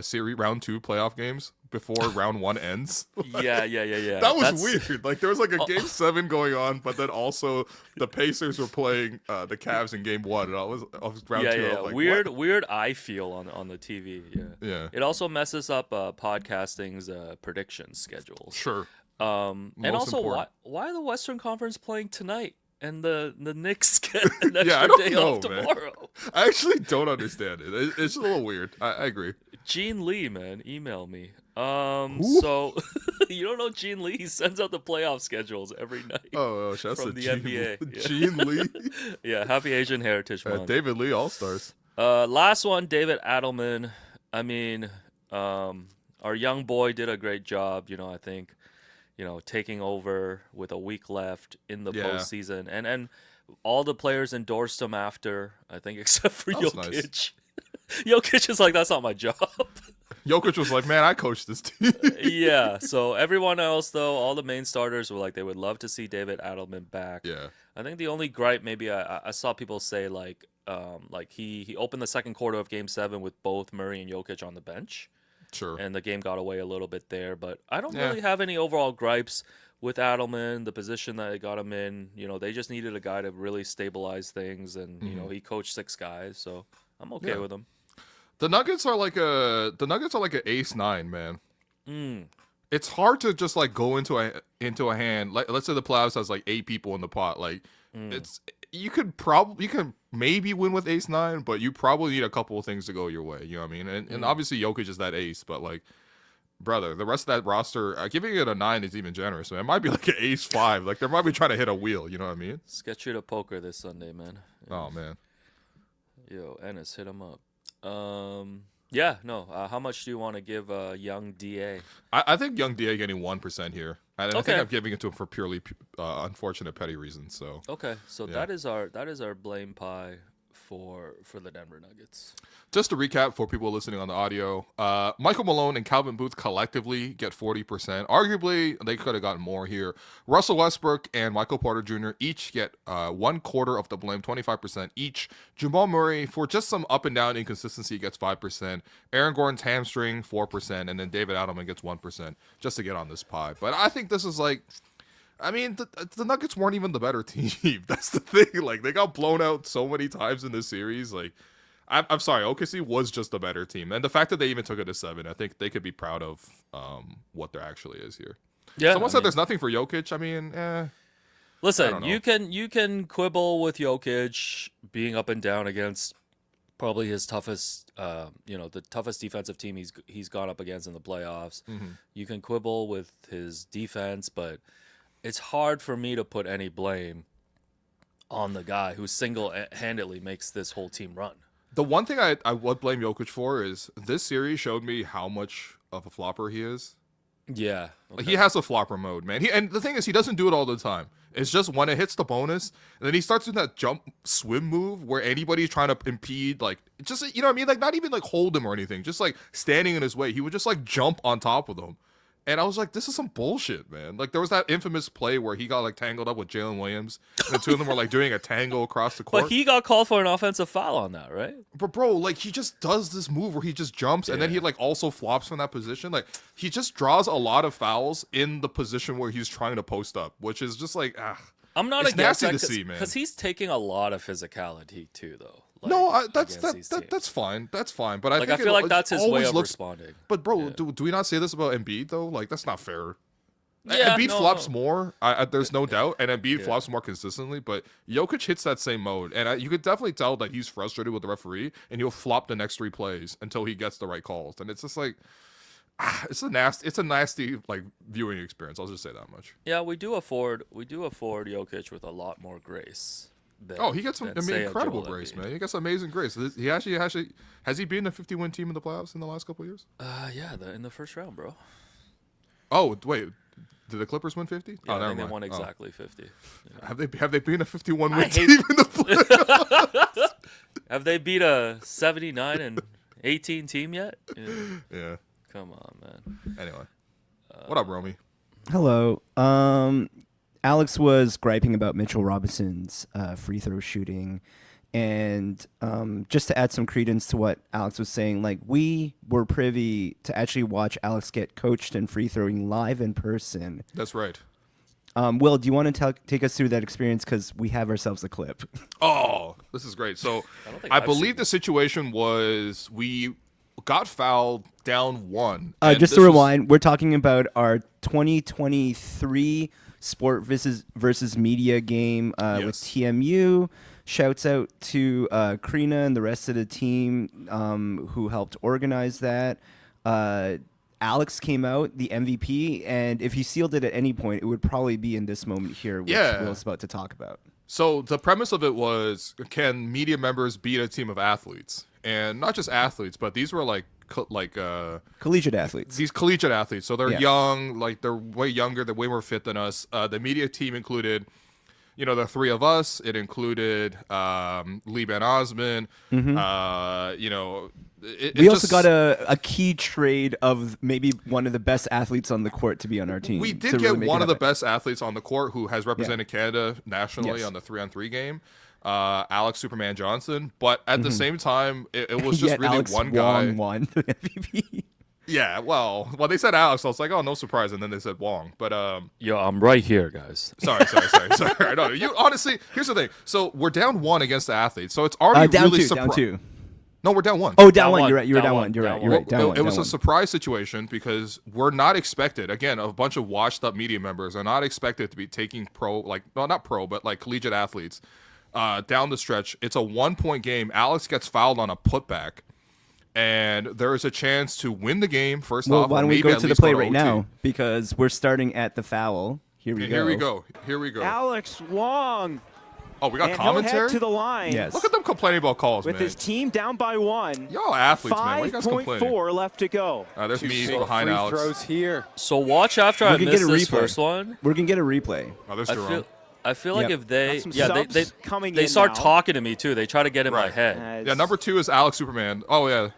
series round 2 playoff games before round 1 ends. Yeah. That was That's- weird. Like there was like a game 7 going on, but then also the Pacers were playing the Cavs in game 1, and I was round 2. I was like, weird, what? weird eye feel on the TV. Yeah. Yeah. It also messes up podcasting's prediction schedules. Sure. And Most also, important. why the Western Conference playing tonight and the Knicks get an extra I don't day know, off man. tomorrow? I actually don't understand it. It's a little weird. I agree. Gene Lee, man, email me. Who? So you don't know Gene Lee? He sends out the playoff schedules every night. Oh, shouts From to the Gene, NBA, yeah. Gene Lee. Yeah, happy Asian Heritage Month. David Lee All-Stars. Last one, David Adelman. I mean, our young boy did a great job. You know, I think, taking over with a week left in the Yeah. postseason, and all the players endorsed him after. I think, except for That was Jokic. nice. Jokic is like, that's not my job. Jokic was like, man, I coached this team. Yeah. So everyone else, though, all the main starters were like, they would love to see David Adelman back. Yeah. I think the only gripe maybe I saw people say like he opened the second quarter of Game 7 with both Murray and Jokic on the bench, Sure. and the game got away a little bit there. But I don't Yeah. really have any overall gripes with Adelman, the position that they got him in. They just needed a guy to really stabilize things, and he coached 6 guys, so I'm okay Yeah. with him. The Nuggets are like a ace 9, man. it's hard to just like go into a hand. Like, let's say the playoffs has like 8 people in the pot. Like, it's you can maybe win with ace 9, but you probably need a couple of things to go your way. You know what I mean? And obviously Jokic is that ace, but like, brother, the rest of that roster, giving it a 9 is even generous, man. It might be like an ace 5. Like, they might be trying to hit a wheel. You know what I mean? Let's get you to poker this Sunday, man. Oh man. Yo, Ennis, hit him up. Yeah, no. How much do you want to give young DA? I think young DA getting 1% here. I think Okay. I'm giving it to him for purely unfortunate petty reasons. So Okay, so Yeah. that is our blame pie for the Denver Nuggets. just to recap for people listening on the audio, Michael Malone and Calvin Booth collectively get 40%. Arguably, they could have gotten more here. Russell Westbrook and Michael Porter Jr. each get 1/4 of the blame, 25% each. Jamal Murray, for just some up and down inconsistency, gets 5%. Aaron Gordon's hamstring, 4%. And then David Adelman gets 1% just to get on this pie. But I think this is like, I mean, the Nuggets weren't even the better team. That's the thing. Like, they got blown out so many times in this series. Like, I'm sorry, OKC was just a better team, and the fact that they even took it to 7, I think they could be proud of what there actually is here. Yeah. Someone said there's nothing for Jokic. I mean, I Listen, don't know. you can quibble with Jokic being up and down against probably his toughest, the toughest defensive team he's gone up against in the playoffs. You can quibble with his defense, but it's hard for me to put any blame on the guy who single-handedly makes this whole team run. The one thing I would blame Jokic for is this series showed me how much of a flopper he is. Yeah. Like, he has a flopper mode, man. And the thing is, he doesn't do it all the time. It's just when it hits the bonus, and then he starts doing that jump swim move where anybody's trying to impede, like, just, you know what I mean? Like, not even like hold him or anything, just like standing in his way. He would just like jump on top of them. And I was like, this is some bullshit, man. Like, there was that infamous play where he got like tangled up with Jalen Williams, and the two of them were like doing a tango across the court. But he got called for an offensive foul on that, right? But bro, like, he just does this move where he just jumps and then he like also flops from that position. Like, he just draws a lot of fouls in the position where he's trying to post up, which is just like, I'm not it's against nasty that to see, man. because he's taking a lot of physicality too, though. Like, No, against these teams. that's fine. That's fine. But I Like, think I feel like it that's his way always of looks. responding. But bro, Yeah. do we not say this about Embiid though? Like, that's not fair. Yeah, Embiid no, flops no. more. There's no doubt, and Embiid flops more consistently. But Jokic hits that same mode, and you could definitely tell that he's frustrated with the referee, and he'll flop the next 3 plays until he gets the right calls. And it's just like, it's a nasty like viewing experience. I'll just say that much. Yeah, we do afford Jokic with a lot more grace. Than, He gets some than, say, a incredible Joel grace, Embiid. man. He gets amazing grace. He actually has he been a 50-win team in the playoffs in the last couple of years? Yeah, in the first round, bro. Oh wait, did the Clippers win 50? Yeah, oh, I never think they mind. won Oh. exactly 50. Yeah. Have they been a 51 I win hate- team in the playoffs? Have they beat a 79 and 18 team yet? Yeah. Yeah. Come on, man. Anyway, what up, Romy? Hello. Alex was griping about Mitchell Robinson's free throw shooting. And just to add some credence to what Alex was saying, like, we were privy to actually watch Alex get coached in free throwing live in person. That's right. Will, do you want to take us through that experience? Because we have ourselves a clip. Oh, this is great. So, don't think I I've believe seen the situation was we got fouled down 1. Just this to was- rewind, we're talking about our 2023 Sport versus Media game with Yes. TMU. Shouts out to Krina and the rest of the team who helped organize that. Alex came out, the MVP, and if he sealed it at any point, it would probably be in this moment here, which Yeah. Will's about to talk about. So the premise of it was, can media members beat a team of athletes? And not just athletes, but these were like Collegiate athletes. these collegiate athletes. So they're Yeah. young, like they're way younger, they're way more fit than us. The media team included, the 3 of us. It included Lee Ben Osman. We also got a key trade of maybe one of the best athletes on the court to be on our team. We did to get really make one it of the happen. best athletes on the court who has represented Canada nationally Yes. on the 3-on-3 game, Alex Superman Johnson. But at the same time, it was just Yet really Alex one guy. Wong won the MVP. Yeah, well, when they said Alex, I was like, oh, no surprise. And then they said Wong. But Yo, I'm right here, guys. sorry. No, you honestly, here's the thing. So we're down 1 against the athletes. So it's already Down really two. No, No, we're down 1. Oh, Down down one. one, You're right. You're down down one, one. You're down right. You're one. right. Down one. It was down a surprise situation because we're not expected. Again, a bunch of washed-up media members are not expected to be taking not pro, but like collegiate athletes down the stretch. It's a 1-point game. Alex gets fouled on a putback, and there is a chance to win the game first Well, off. why or don't we maybe go at to the least play go to right OT. now because we're starting at the foul. Here we Okay, go. Here we go. Here we go. Alex Wong. Oh, we got And he'll commentary. head to the line Yes. Look at them complaining about calls, with man. his team down by 1. Y'all athletes, man. Why are you guys complaining? 5.4 left to go. There's me Big behind free Alex. throws here. So watch after I We can miss get a this replay. first one. We're gonna get a replay. Oh, there's I Jerome. feel I feel like Yep. if they Got some yeah they subs coming they in start now. talking to me too. They try to get in my Right. head. As Yeah, number 2 is Alex Superman. Oh yeah.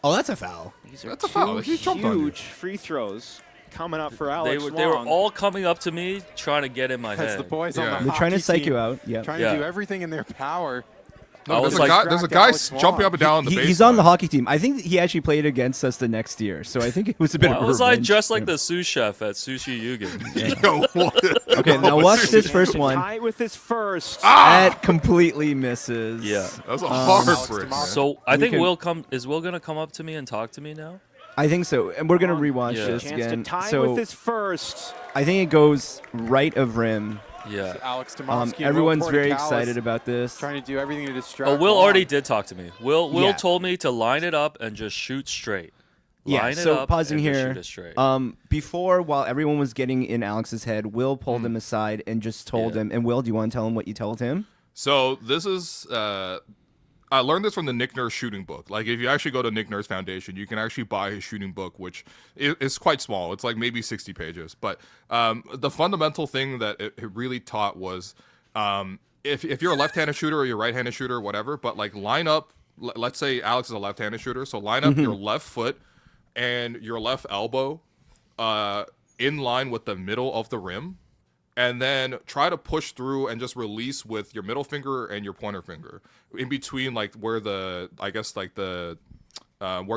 Oh, that's a foul. These are That's a foul. two He jumped on you. huge free throws coming up for They Alex were Wong. they were all coming up to me trying to get in my As head. the boys Yeah. on the They're trying to hockey psych team you out. Yeah. trying Yeah. to do everything in their power. I was There's like, a Distract guy Alex jumping Wong. up and down on the baseline. He's on the hockey team. I think he actually played against us the next year, so I think it was a bit Why of a was I revenge. dressed like Yeah. the sous chef at Sushi Yugen? Yo, what? Okay, now watch this first one. Tight with his first. That completely misses. Yeah. That's a hard Alex break. Demar- So I think can- Will gonna come up to me and talk to me now? I think so. And we're gonna rewatch Yeah. this Chance again. to tie So with his first. I think it goes right of rim. Yeah. Alex Demofsky, Will Everyone's very Portakalis excited about this. trying to do everything to distract. Oh, Will Wong. already did talk to me. Will Yeah. told me to line it up and just shoot straight. Yeah, Line it so up pausing and just here. shoot it straight. Before, while everyone was getting in Alex's head, Will pulled him aside and just told Yeah. him. And Will, do you want to tell him what you told him? So this is I learned this from the Nick Nurse shooting book. Like if you actually go to Nick Nurse Foundation, you can actually buy his shooting book, which is quite small. It's like maybe 60 pages. But the fundamental thing that it really taught was if you're a left-handed shooter or you're a right-handed shooter or whatever, but like line up. Let's say Alex is a left-handed shooter, so line up your left foot and your left elbow in line with the middle of the rim. And then try to push through and just release with your middle finger and your pointer finger in between, like where where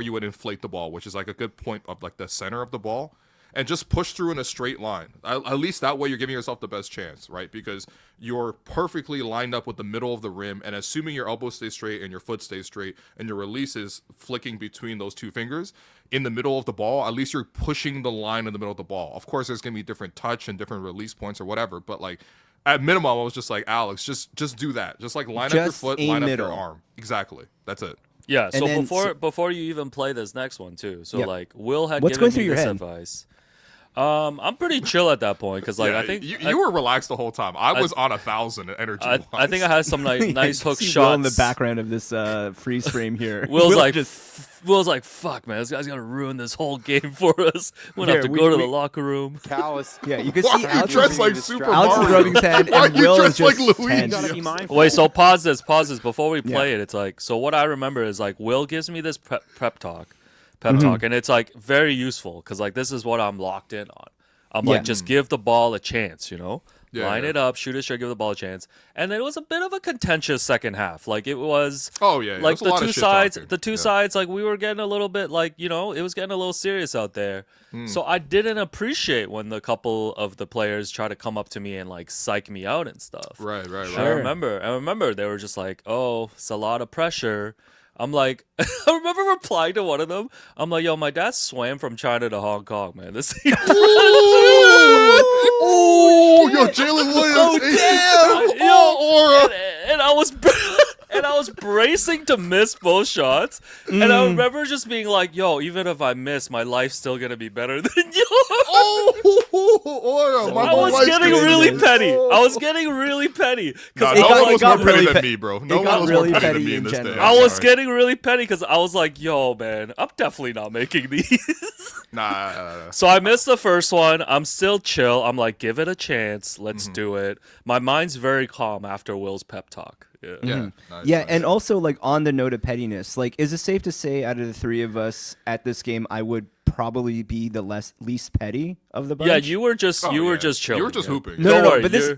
you would inflate the ball, which is like a good point of like the center of the ball, and just push through in a straight line. At least that way you're giving yourself the best chance, right? Because you're perfectly lined up with the middle of the rim, and assuming your elbow stays straight and your foot stays straight and your release is flicking between those two fingers in the middle of the ball, at least you're pushing the line in the middle of the ball. Of course, there's going to be different touch and different release points or whatever, but like at minimum, I was just like, Alex, just do that. Just like line up your Just foot, a line up middle. your arm. Exactly. That's it. Yeah, so then- before you even play this next one too. So Yep. like Will had What's given going through me your this head? advice. I'm pretty chill at that point because like Yeah, I think you were relaxed the whole time. I was on 1,000 energy. I think I had some like nice hook See shots Will in the background of this freeze frame here. Will's Will like, just Will's like, fuck, man, this guy's gonna ruin this whole game for us. We're gonna have Here, to go to we- the locker room. Callous. yeah, you can Why see are you Alex, dressed is like being Super distracted. Alex is Mario? rubbing his hand, Why are and you Will is dressed like just Luigi? tense. Gotta be mindful. Wait, so pause this before we play Yeah. it. It's like, so what I remember is like Will gives me this pep talk, Mm-hmm. and it's like very useful because like this is what I'm locked in on. I'm Yeah. like, just give the ball a chance, you know? Yeah, Line yeah. it up, shoot it straight, give the ball a chance. And then it was a bit of a contentious second half. Like it was Oh yeah, like there's a the lot two of shit sides talking. the two Yeah. sides, like we were getting a little bit like, you know, it was getting a little serious out there. Hmm. So I didn't appreciate when the couple of the players try to come up to me and like psych me out and stuff. Right. I Sure. remember they were just like, oh, it's a lot of pressure. I'm like, I remember replying to one of them. I'm like, yo, my dad swam from China to Hong Kong, man. This Oh, yo, Jalen Williams. Yo, and I was and I was bracing to miss both shots, and I remember just being like, "Yo, even if I miss, my life's still gonna be better than yours." Oh, my I whole was life's getting crazy. really petty. I was getting really petty Nah, because no got- one it was got more petty really than pe- me, bro. it No got one was really more petty petty than me in in this general. day. I I'm was sorry. getting really petty because I was like, "Yo, man, I'm definitely not making these." Nah. So I missed the first one. I'm still chill. I'm like, give it a chance. Mm-hmm. Let's do it. My mind's very calm after Will's pep talk. Yeah. Yeah. Mhm. Nice, Yeah, nice. and also like on the note of pettiness, like is it safe to say out of the three of us at this game, I would probably be the least petty of the bunch. Yeah, you were just Oh, yeah. just chilling. You were just yeah. hooping. No, Don't no, worry, but you're-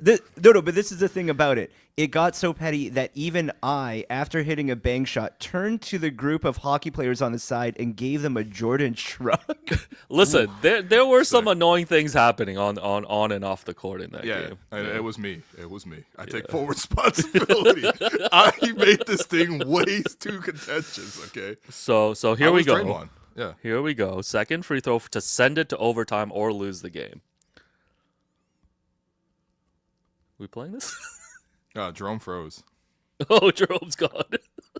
but this is the thing about it. It got so petty that even I, after hitting a bang shot, turned to the group of hockey players on the side and gave them a Jordan shrug. Listen, there were some annoying things happening on and off the court in that Yeah, game. and it was me. It was me. I take full responsibility. I made this thing way too contentious. Okay. So here I we was go. Draymond. Yeah. Here we go. Second free throw to send it to overtime or lose the game. We playing this? Jerome froze. Oh, Jerome's gone.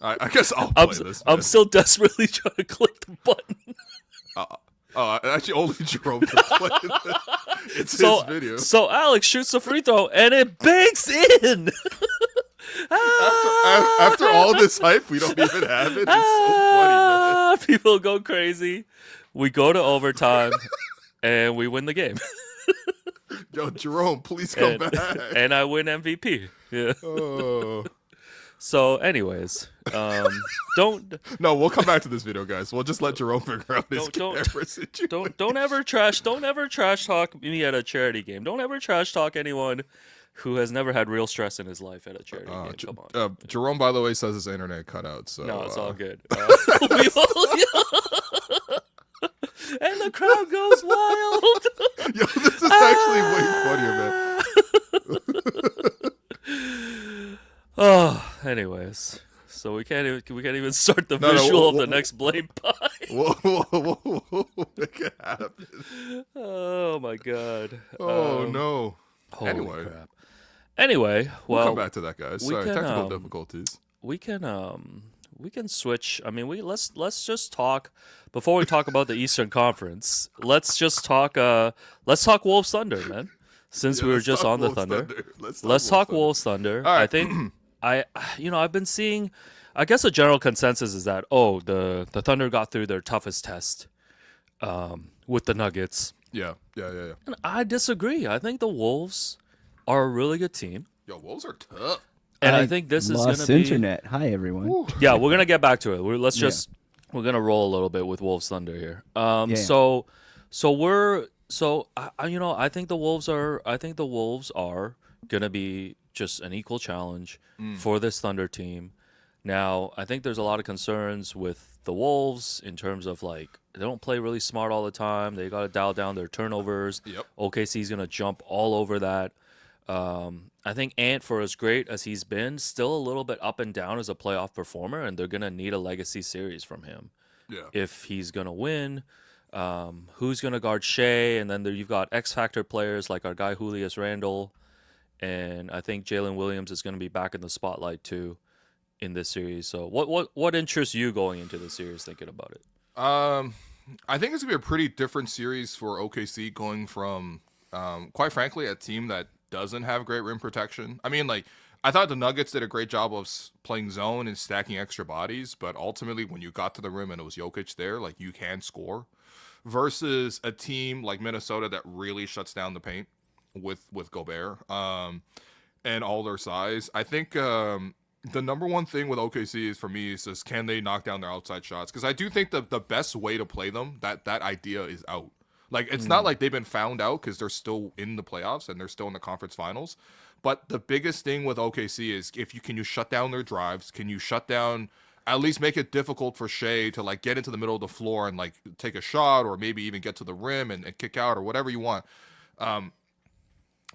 I guess I'll play this. I'm man. still desperately trying to click the button. Actually, only Jerome can play this. It's So, his video. so Alex shoots a free throw and it banks in. After all this hype, we don't even have it. It's so funny, man. People go crazy. We go to overtime and we win the game. Yo, Jerome, please come back. And I win MVP. Yeah. Oh. So, anyways, don't No, we'll come back to this video, guys. We'll just let Jerome figure out his Don't- camera situation. don't ever trash talk me at a charity game. Don't ever trash talk anyone who has never had real stress in his life at a charity game. Come on. Jerome, by the way, says his internet cut out. So No, it's all good. And the crowd goes wild. Yo, this is actually way funnier, man. Oh, anyways, so we can't even start the No, visual of we'll- the next blame pie. Whoa, make it happen. Oh my god. Oh no. Holy Anyway. crap. Anyway, We'll well, come back to that, guys. we Sorry, can, technical difficulties. we can switch. I mean, let's just talk before we talk about the Eastern Conference. Let's just talk. Let's talk Wolves Thunder, man. Since we were let's just talk on the Wolves Thunder, Let's talk Thunder. Wolves Thunder. All right. I think I've been seeing. I guess a general consensus is that the Thunder got through their toughest test with the Nuggets, Yeah. and I disagree. I think the Wolves are a really good team, Yo, Wolves are tough. and I think this is going lost to be. internet. Hi, everyone. Yeah, we're gonna get back to it. We're gonna roll a little bit with Wolves Thunder here. Yeah. I think the Wolves are gonna be just an equal challenge for this Thunder team. Now, I think there's a lot of concerns with the Wolves in terms of like they don't play really smart all the time. They got to dial down their turnovers. Yep. OKC's gonna jump all over that. I think Ant, for as great as he's been, still a little bit up and down as a playoff performer, and they're gonna need a legacy series from him Yeah. if he's gonna win. Who's gonna guard Shea? And then you've got X Factor players like our guy Julius Randle, and I think Jalen Williams is gonna be back in the spotlight too in this series. So what interests you going into the series thinking about it? I think it's gonna be a pretty different series for OKC going from, quite frankly, a team that doesn't have great rim protection. I mean, like, I thought the Nuggets did a great job of playing zone and stacking extra bodies, but ultimately, when you got to the rim and it was Jokic there, like, you can score. Versus a team like Minnesota that really shuts down the paint with Gobert and all their size. I think the number one thing with OKC is for me is just can they knock down their outside shots? Because I do think the best way to play them, that idea is out. Like, it's not like they've been found out because they're still in the playoffs and they're still in the conference finals. But the biggest thing with OKC is can you shut down their drives? Can you shut down, at least make it difficult for Shea to like get into the middle of the floor and like take a shot or maybe even get to the rim and kick out or whatever you want.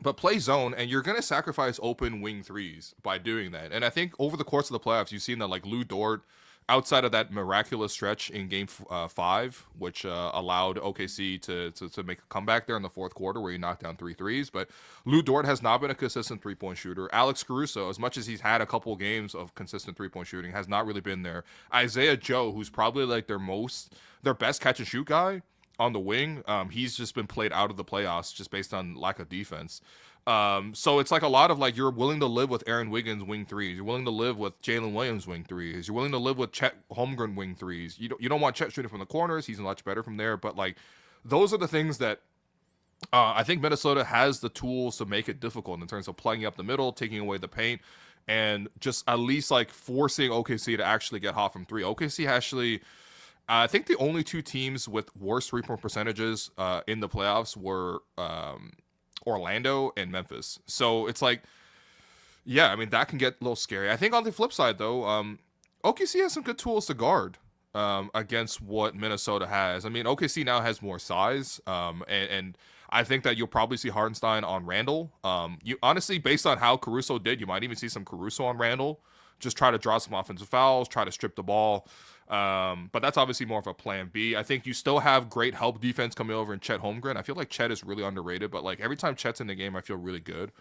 But play zone, and you're going to sacrifice open wing threes by doing that. And I think over the course of the playoffs, you've seen that like Lou Dort, outside of that miraculous stretch in Game 5, which allowed OKC to make a comeback there in the fourth quarter where he knocked down 3 threes. But Lou Dort has not been a consistent three-point shooter. Alex Caruso, as much as he's had a couple games of consistent three-point shooting, has not really been there. Isaiah Joe, who's probably like their best catch-and-shoot guy on the wing, he's just been played out of the playoffs just based on lack of defense. So it's like a lot of like you're willing to live with Aaron Wiggins wing threes. You're willing to live with Jalen Williams wing threes. You're willing to live with Chet Holmgren wing threes. You don't want Chet shooting from the corners. He's much better from there. But like those are the things that I think Minnesota has the tools to make it difficult in terms of plugging up the middle, taking away the paint, and just at least like forcing OKC to actually get hot from three. OKC actually I think the only two teams with worse 3-point percentages in the playoffs were Orlando and Memphis. So it's like, yeah, I mean, that can get a little scary. I think on the flip side, though, OKC has some good tools to guard against what Minnesota has. I mean, OKC now has more size, and I think that you'll probably see Hartenstein on Randall. You honestly, based on how Caruso did, you might even see some Caruso on Randall. Just try to draw some offensive fouls, try to strip the ball. But that's obviously more of a plan B. I think you still have great help defense coming over in Chet Holmgren. I feel like Chet is really underrated, but like every time Chet's in the game, I feel really good.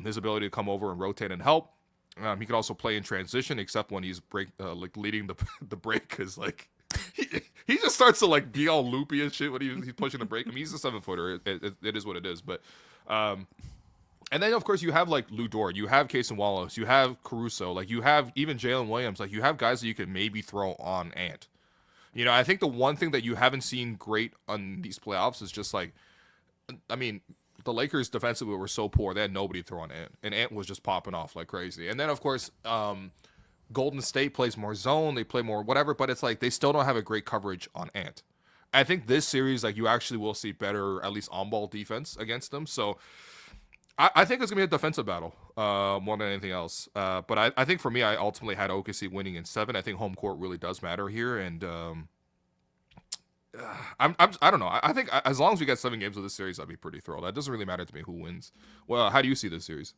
His ability to come over and rotate and help. He could also play in transition, except when he's leading the break, because like he just starts to like be all loopy and shit when he's pushing the break. I mean, he's a 7-footer. It is what it is. But and then of course you have like Lou Dort, you have Casey Wallace, you have Caruso, like you have even Jalen Williams. Like you have guys that you could maybe throw on Ant. You know, I think the one thing that you haven't seen great on these playoffs is just like, I mean, the Lakers defensively were so poor, they had nobody to throw on Ant. And Ant was just popping off like crazy. And then, of course, Golden State plays more zone. They play more whatever. But it's like they still don't have a great coverage on Ant. I think this series, like you actually will see better, at least on-ball defense against them. So I think it's going to be a defensive battle more than anything else. But I think for me, I ultimately had OKC winning in 7. I think home court really does matter here. And I don't know. I think as long as we get 7 games of this series, I'd be pretty thrilled. That doesn't really matter to me who wins. Well, how do you see this series?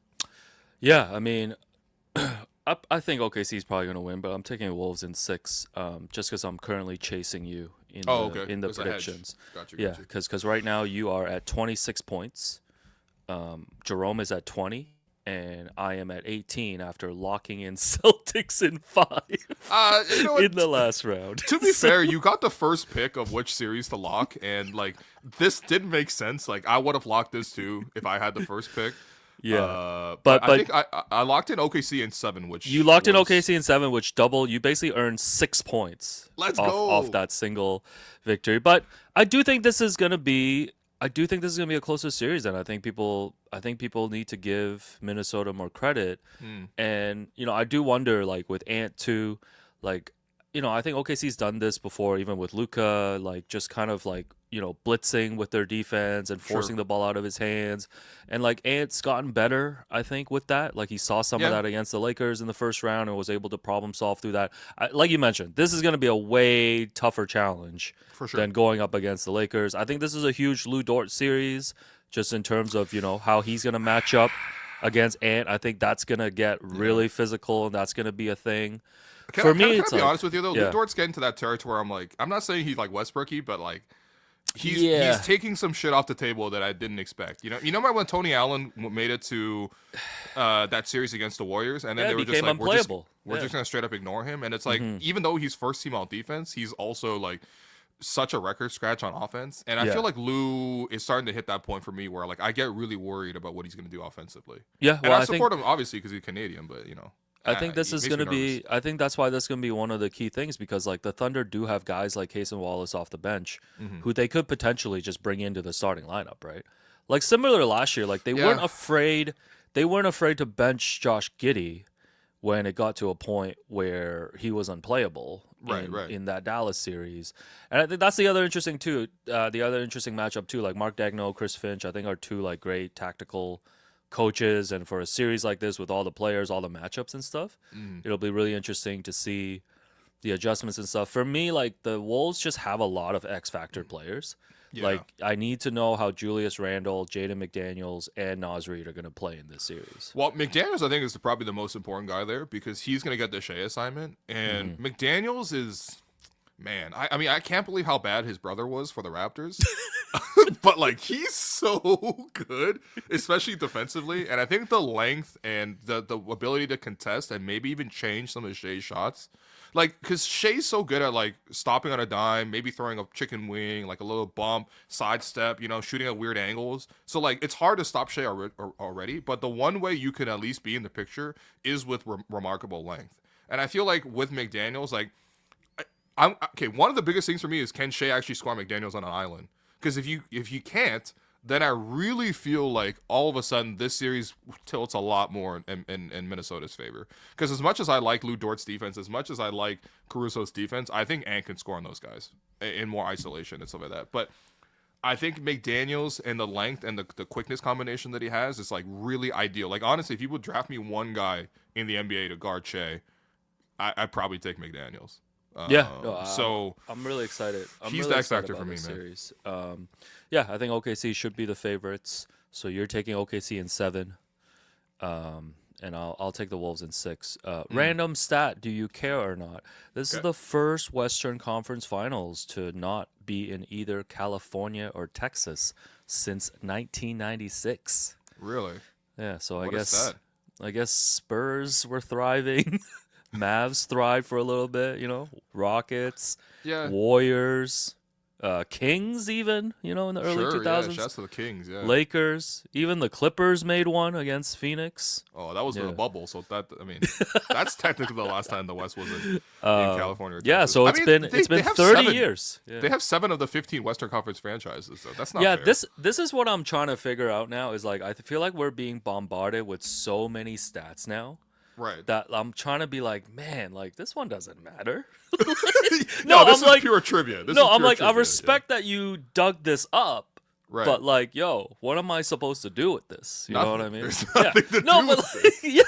Yeah, I mean, I think OKC is probably going to win, but I'm taking Wolves in 6, just because I'm currently chasing you in the predictions. Gotcha. Yeah, because right now you are at 26 points. Jerome is at 20. And I am at 18 after locking in Celtics in 5 you know what? in the last round. To be fair, you got the first pick of which series to lock, and like this didn't make sense. Like I would have locked this too if I had the first pick. Yeah, but I think I locked in OKC in 7, which you locked in OKC in 7, which you basically earned 6 points. Let's go off that single victory. But I do think this is gonna be a closer series, and I think people need to give Minnesota more credit. And you know, I do wonder, like with Ant too, like, you know, I think OKC's done this before, even with Luka, like just kind of like, you know, blitzing with their defense and forcing the ball out of his hands. And like Ant's gotten better, I think, with that. Like he saw some of that against the Lakers in the first round and was able to problem solve through that. Like you mentioned, this is going to be a way tougher challenge than going up against the Lakers. I think this is a huge Lou Dort series, just in terms of, you know, how he's going to match up against Ant. I think that's going to get really physical, and that's going to be a thing. Can I be honest with you though? Lou Dort's getting to that territory where I'm like, I'm not saying he's like Westbrooky, but like he's taking some shit off the table that I didn't expect. You know, remember when Tony Allen made it to that series against the Warriors, and then they were just like, unplayable. We're just gonna straight up ignore him. And it's like, even though he's first team all defense, he's also like such a record scratch on offense. And I feel like Lou is starting to hit that point for me where like I get really worried about what he's gonna do offensively. Yeah, and I support him obviously because he's Canadian, but you know. I think this is going to be. I think that's why this is going to be one of the key things, because like the Thunder do have guys like Casey Wallace off the bench, who they could potentially just bring into the starting lineup, right? Like similar to last year, like they weren't afraid. They weren't afraid to bench Josh Giddey when it got to a point where he was unplayable in that Dallas series. And I think that's the other interesting too. The other interesting matchup too, like Mark Daigneault, Chris Finch, I think are two like great tactical coaches, and for a series like this with all the players, all the matchups and stuff, it'll be really interesting to see the adjustments and stuff. For me, like the Wolves just have a lot of X factor players. Like I need to know how Julius Randle, Jaden McDaniels, and Naz Reid are going to play in this series. Well, McDaniels I think is probably the most important guy there, because he's going to get the Shea assignment, and McDaniels is. Man, I mean, I can't believe how bad his brother was for the Raptors. But, like, he's so good, especially defensively. And I think the length and the ability to contest and maybe even change some of Shea's shots. Like, because Shea's so good at, like, stopping on a dime, maybe throwing a chicken wing, like a little bump, sidestep, you know, shooting at weird angles. So, like, it's hard to stop Shea already. But the one way you can at least be in the picture is with remarkable length. And I feel like with McDaniels, like, one of the biggest things for me is, can Shea actually score McDaniels on an island? Because if you can't, then I really feel like all of a sudden this series tilts a lot more in Minnesota's favor. Because as much as I like Lou Dort's defense, as much as I like Caruso's defense, I think Ant can score on those guys in more isolation and stuff like that. But I think McDaniels and the length and the quickness combination that he has is like really ideal. Like honestly, if you would draft me one guy in the NBA to guard Shea, I'd probably take McDaniels. So I'm really excited. He's really the X excited factor for about me, this man. series. Yeah, I think OKC should be the favorites. So you're taking OKC in 7, and I'll take the Wolves in 6. Random stat: do you care or not? This is Okay. the first Western Conference Finals to not be in either California or Texas since 1996. really, Yeah, so What is that? I guess Spurs were thriving. Mavs thrived for a little bit, Rockets, yeah, Warriors, Kings even, in the early sure, 2000s. yeah. Shouts to the Kings, yeah. Lakers, even the Clippers made one against Phoenix. Oh, that was Yeah. the bubble. So that's technically the last time the West wasn't in California. Or Yeah, Texas. so I it's mean, been they- it's they been have 30 7 years. Yeah. They have 7 of the 15 Western Conference franchises, though. That's not Yeah, fair. this is what I'm trying to figure out now is like I feel like we're being bombarded with so many stats now right. that I'm trying to be like, man, like this one doesn't matter. no, this I'm is like- pure trivia. This No, is I'm pure like, I trivia, respect that you dug this up, yeah. Right. but like, yo, what am I supposed to do with this? You know what I Nothing. mean? There's Yeah. nothing to No, do but with like, yeah,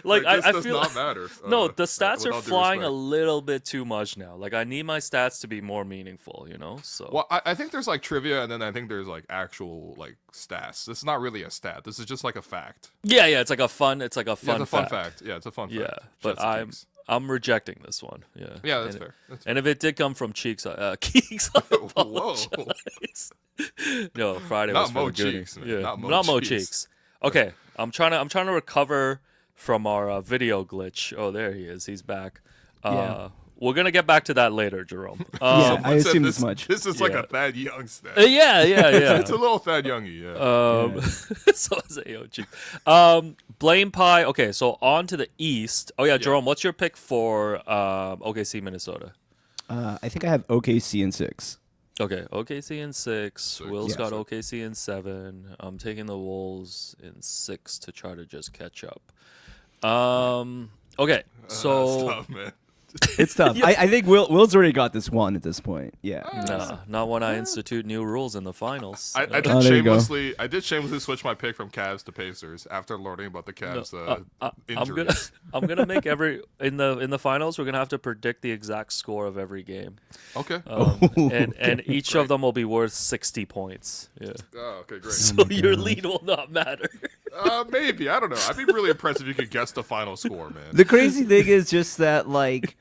like this I does feel not matter. no, the stats are without due flying a respect. little bit too much now. Like I need my stats to be more meaningful, So Well, I think there's like trivia, and then I think there's like actual like stats. This is not really a stat. This is just like a fact. yeah, it's like a fun Yeah, it's a fun fact. Yeah, it's a fun fact. Yeah, but Shouts to Kings. I'm rejecting this one. Yeah, Yeah, that's and, fair. That's And if it did come from Cheeks, Keeks, I Whoa. apologize. No, Friday Not was for Mo the Goonies. Cheeks, man. Yeah, Not Mo Mo Cheeks. Cheeks. Okay, I'm trying to recover from our video glitch. Oh, there he is. He's back. Yeah. We're gonna get back to that later, Jerome. Yeah, Someone I said assume this as much. This is like Yeah. a Thad Young stat. Yeah. It's a little Thad Youngy, yeah. So is AOG. Blame pie. Okay, so on to the East. Oh yeah, Jerome, what's your pick for OKC Minnesota? I think I have OKC in 6. Okay, OKC in 6. Will's Yeah. got OKC in 7. I'm taking the Wolves in 6 to try to just catch up. Okay, so That's tough, man. It's tough. I think Will's already got this one at this point. Yeah. nah, not when I institute new rules in the finals. I Oh, did there you go. shamelessly switch my pick from Cavs to Pacers after learning about the Cavs I'm injuries. gonna make every in the finals. We're gonna have to predict the exact score of every game, Okay. and each of them will be worth 60 points. Yeah, Oh, okay, great. so your lead will not matter. Maybe, I don't know. I'd be really impressed if you could guess the final score, man. The crazy thing is just that, like,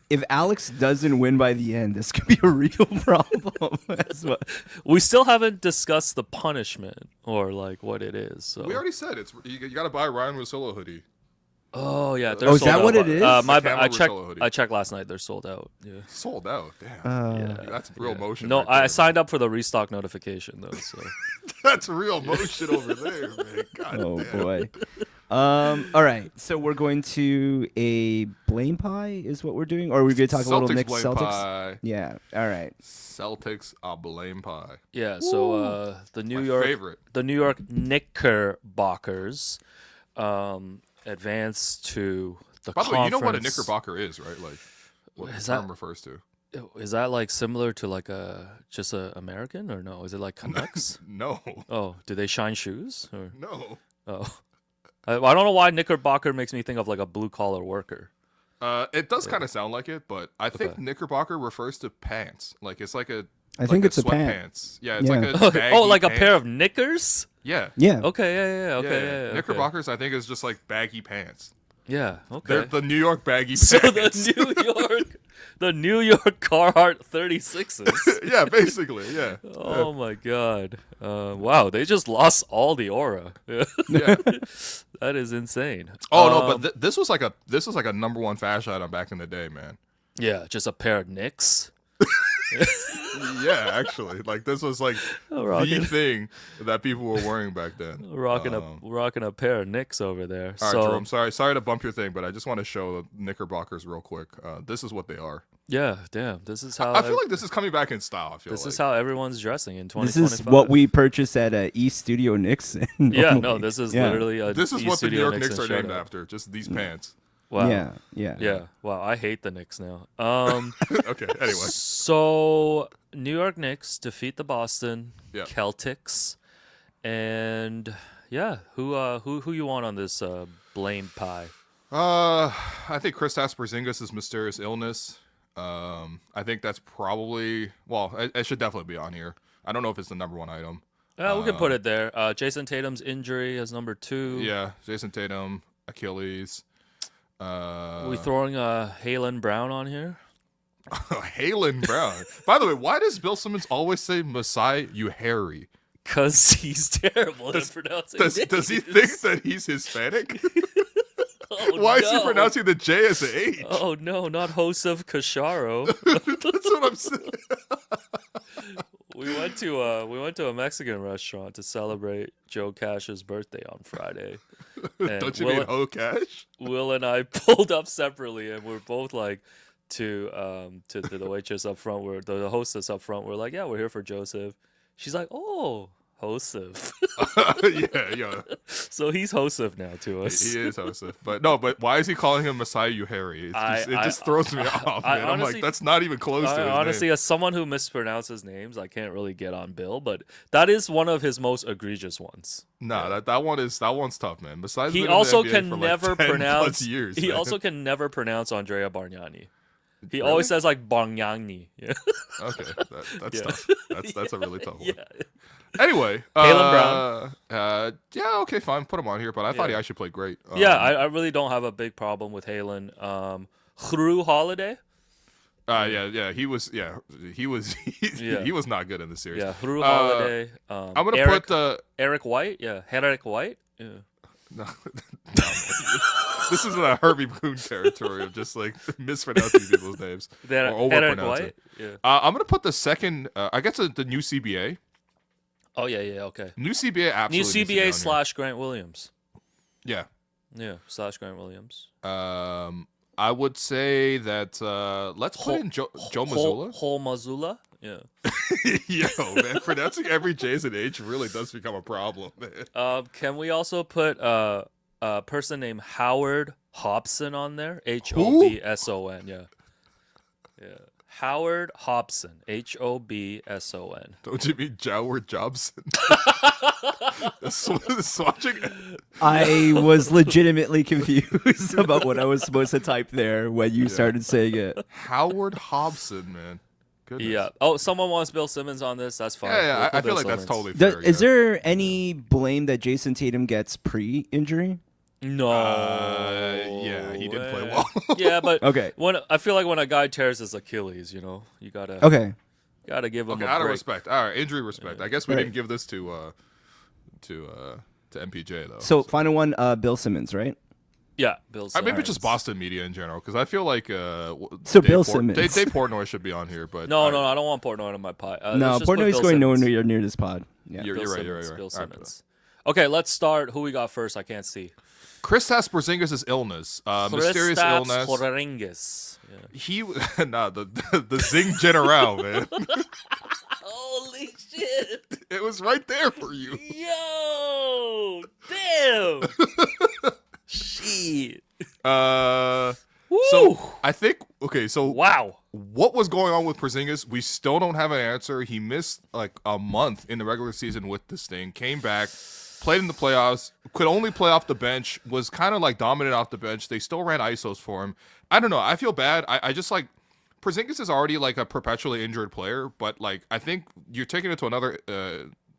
if Alex doesn't win by the end, this could be a real problem. That's what. We still haven't discussed the punishment or like what it is. So. We already said it's you got to buy Ryan Russillo hoodie. Oh yeah, they're Oh, is sold that out. what it is? My The bad. Camel Russillo hoodie. I checked last night. They're sold out. Yeah. Sold out. Damn. Yeah. That's real motion. No, right I there, signed up for the restock notification though. So. man. That's real motion over there, man. God Oh damn. boy. All right. So we're going to a blame pie, is what we're doing, or are we going to talk a little Celtics Knicks blame Celtics? pie. Yeah. All right. Celtics a blame pie. Yeah. So the New My York favorite. Knickerbockers advance to the By the way, you know what a conference. Knickerbocker is, right? Like what the Is term that- refers to. Is that like similar to like just a American or no? Is it like Canucks? No. Oh, do they shine shoes? Or? No. Oh, I don't know why Knickerbocker makes me think of like a blue collar worker. It does kind of sound like it, but I think Okay. Knickerbocker refers to pants. Like it's like a. I think it's a sweatpants. Yeah, it's Yeah. like a. Baggy Oh, like a pant. pair of knickers? Yeah. Yeah. Okay, yeah, okay, yeah. Okay. Knickerbockers, I think, is just like baggy pants. Yeah, They're okay. the New York baggy So pants. the New York Carhartt 36s. Yeah, basically, yeah. Oh my god! Wow, they just lost all the aura. Yeah. Yeah. That is insane. Oh no, but this was like a #1 fashion item back in the day, man. Yeah, just a pair of Knicks. Yeah, actually, like this was like the Rocking, thing that people were wearing back then. rocking a pair of Knicks over there. All right, So Jerome. Sorry to bump your thing, but I just want to show Knickerbockers real quick. This is what they are. yeah, damn. This is how I feel like this is coming back in style. I feel this like. is how everyone's dressing in 2025. This is what we purchased at East Studio Nixon. Yeah, no, this is literally a This is East what the New Studio York Knicks Knicks are shirt named out. after. Just these pants. Wow. Yeah. Wow, I hate the Knicks now. Okay. Anyway. So New York Knicks defeat the Boston Yeah. Celtics, and yeah, who you want on this blame pie? I think Kristaps Porzingis' mysterious illness. I think that's probably it should definitely be on here. I don't know if it's the number one item. We can put it there. Jason Tatum's injury as number 2. Yeah, Jason Tatum, Achilles. We throwing Halen Brown on here? Halen Brown. By the way, why does Bill Simmons always say Masai Ujiri? Because he's terrible at pronouncing Does he names. think that he's Hispanic? Oh, Why is he no. pronouncing the J as an H? Oh no, not Josef Casharo. That's what I'm saying. We went to a Mexican restaurant to celebrate Joe Cash's birthday on Friday. And Don't you mean Ho Cash? Will and I pulled up separately, and we're both like to the waitress up front. We're the hostess up front. We're like, yeah, we're here for Joseph. She's like, oh, Joseph. Yeah. So he's Joseph now to us. He is Joseph. But why is he calling him Masai Ujiri? It just throws me off, man. I'm honestly- like, that's not even close to his Honestly, name. as someone who mispronounces names, I can't really get on Bill, but that is one of his most egregious ones. No, that one's tough, man. Besides, He been in the also NBA can for like never 10 pronounce. plus years, He man. also can never pronounce Andrea Bargnani. He Really? always says like Bargnani. Yeah. Okay, that's Yeah. tough. That's a really tough one. Yeah. Anyway, Halen Brown. Yeah, okay, fine. Put him on here, but I thought he Yeah. actually played great. Yeah, I really don't have a big problem with Halen. Jrue Holiday. Yeah. He was Yeah. he was not good in the series. Yeah, Jrue Holiday. I'm gonna Eric, put the Eric White. Yeah, Eric White. Yeah. no, man. This isn't a Herbie Boone territory of just like mispronouncing people's names or Eric overpronouncing. White. Yeah. I'm gonna put the second. I guess the new CBA. Oh yeah. Okay. New CBA absolutely. New needs to be on CBA here. / Grant Williams. Yeah. Yeah, / Grant Williams. I would say that let's put in Joe Mazzulla. Hol Mazzulla. Yeah. Yo, man, pronouncing every J as an H really does become a problem, man. Can we also put a person named Howard Hobson on there? Hobson. Yeah. Yeah. Howard Hobson. Hobson. Don't you mean Joward Jobson? Swatching. I was legitimately confused about what I was supposed to type there when you started saying it. Howard Hobson, man. Goodness. Yeah. Oh, someone wants Bill Simmons on this. That's fine. Yeah, We'll put I feel Bill like that's Simmons. totally fair. Is there any blame that Jason Tatum gets pre-injury? No. Yeah, he didn't play way. well. Yeah, but Okay. I feel like when a guy tears his Achilles, you gotta Okay. give him Okay, a out of break. respect. All right, injury respect. I guess we Right. didn't give this to MPJ though. So final one, Bill Simmons, right? Yeah, Bill Simmons. Maybe just Boston media in general, because I feel like So Bill Simmons. Dave Portnoy should be on here, but No, I don't want Portnoy on my pie. No, let's just put Portnoy's Bill going Simmons. nowhere near this pod. Yeah. You're Bill right. Simmons, You're right. Bill All right, Simmons. Okay, let's start. Who we got first? I can't see. Kristaps Porzingis' illness, mysterious illness. Porzingis. Yeah. He the Zing General, man. Holy shit! It was right there for you. Yo, damn. Shit. So I think So Wow. what was going on with Porzingis? We still don't have an answer. He missed like a month in the regular season with this thing. Came back, played in the playoffs. Could only play off the bench. Was kind of like dominant off the bench. They still ran ISOs for him. I don't know. I feel bad. I just like Porzingis is already like a perpetually injured player, but like I think you're taking it to another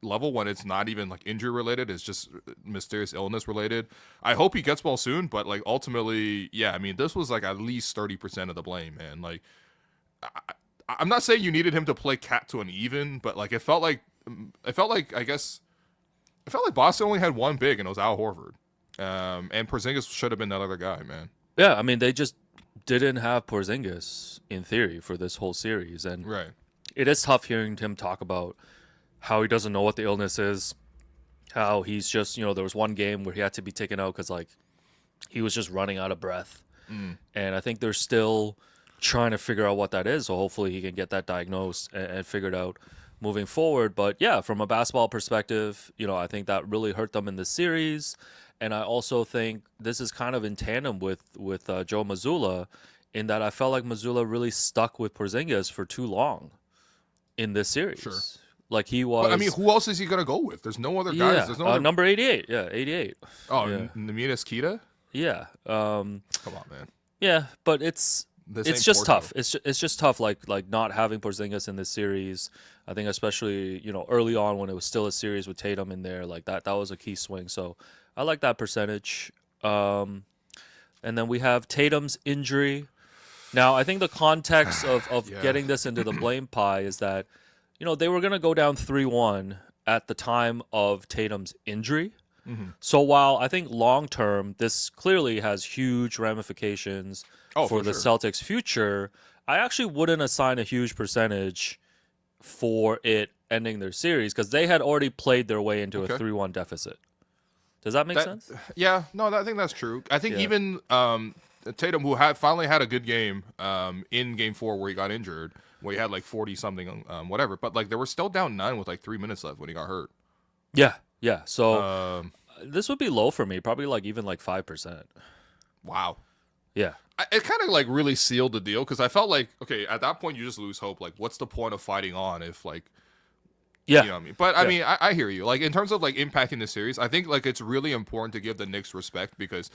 level when it's not even like injury related. It's just mysterious illness related. I hope he gets well soon, but like ultimately, yeah, I mean, this was like at least 30% of the blame, man. Like I'm not saying you needed him to play cat to an even, but like it felt like Boston only had one big, and it was Al Horford. And Porzingis should have been that other guy, man. Yeah, I mean they just didn't have Porzingis in theory for this whole series, and Right. it is tough hearing him talk about how he doesn't know what the illness is, how he's just, there was one game where he had to be taken out because, like, he was just running out of breath. And I think they're still trying to figure out what that is. So hopefully he can get that diagnosed and figured out moving forward. But yeah, from a basketball perspective, I think that really hurt them in this series. And I also think this is kind of in tandem with Joe Mazzulla, in that I felt like Mazzulla really stuck with Porzingis for too long in this series. Sure. Like he was. But, I mean, who else is he gonna go with? There's no other guys. Yeah, There's no other... number 88. Yeah, 88. Oh, yeah. Naminas Kita? Yeah. Come on, man. Yeah, but it's This ain't just Porto. tough. It's just tough. Like not having Porzingis in this series. I think especially early on when it was still a series with Tatum in there, like that was a key swing. So I like that percentage. And then we have Tatum's injury. Now I think the context of Yeah. getting this into the blame pie is that they were gonna go down 3-1 at the time of Tatum's injury. So while I think long term this clearly has huge ramifications for the sure. Celtics' future, I actually wouldn't assign a huge percentage for it ending their series because they had already played their way into a 3-1 deficit. Does that make sense? Yeah, no, I think that's true. I think Yeah. even Tatum, who finally had a good game in Game 4 where he got injured, where he had like 40 something, whatever. But like they were still down 9 with like 3 minutes left when he got hurt. Yeah. So this would be low for me, probably even 5%. Wow. Yeah. It kind of like really sealed the deal because I felt like, okay, at that point you just lose hope. Like, what's the point of fighting on if like, Yeah. you know what I mean? But I mean, I hear you. Like in terms of like impacting the series, I think like it's really important to give the Knicks respect because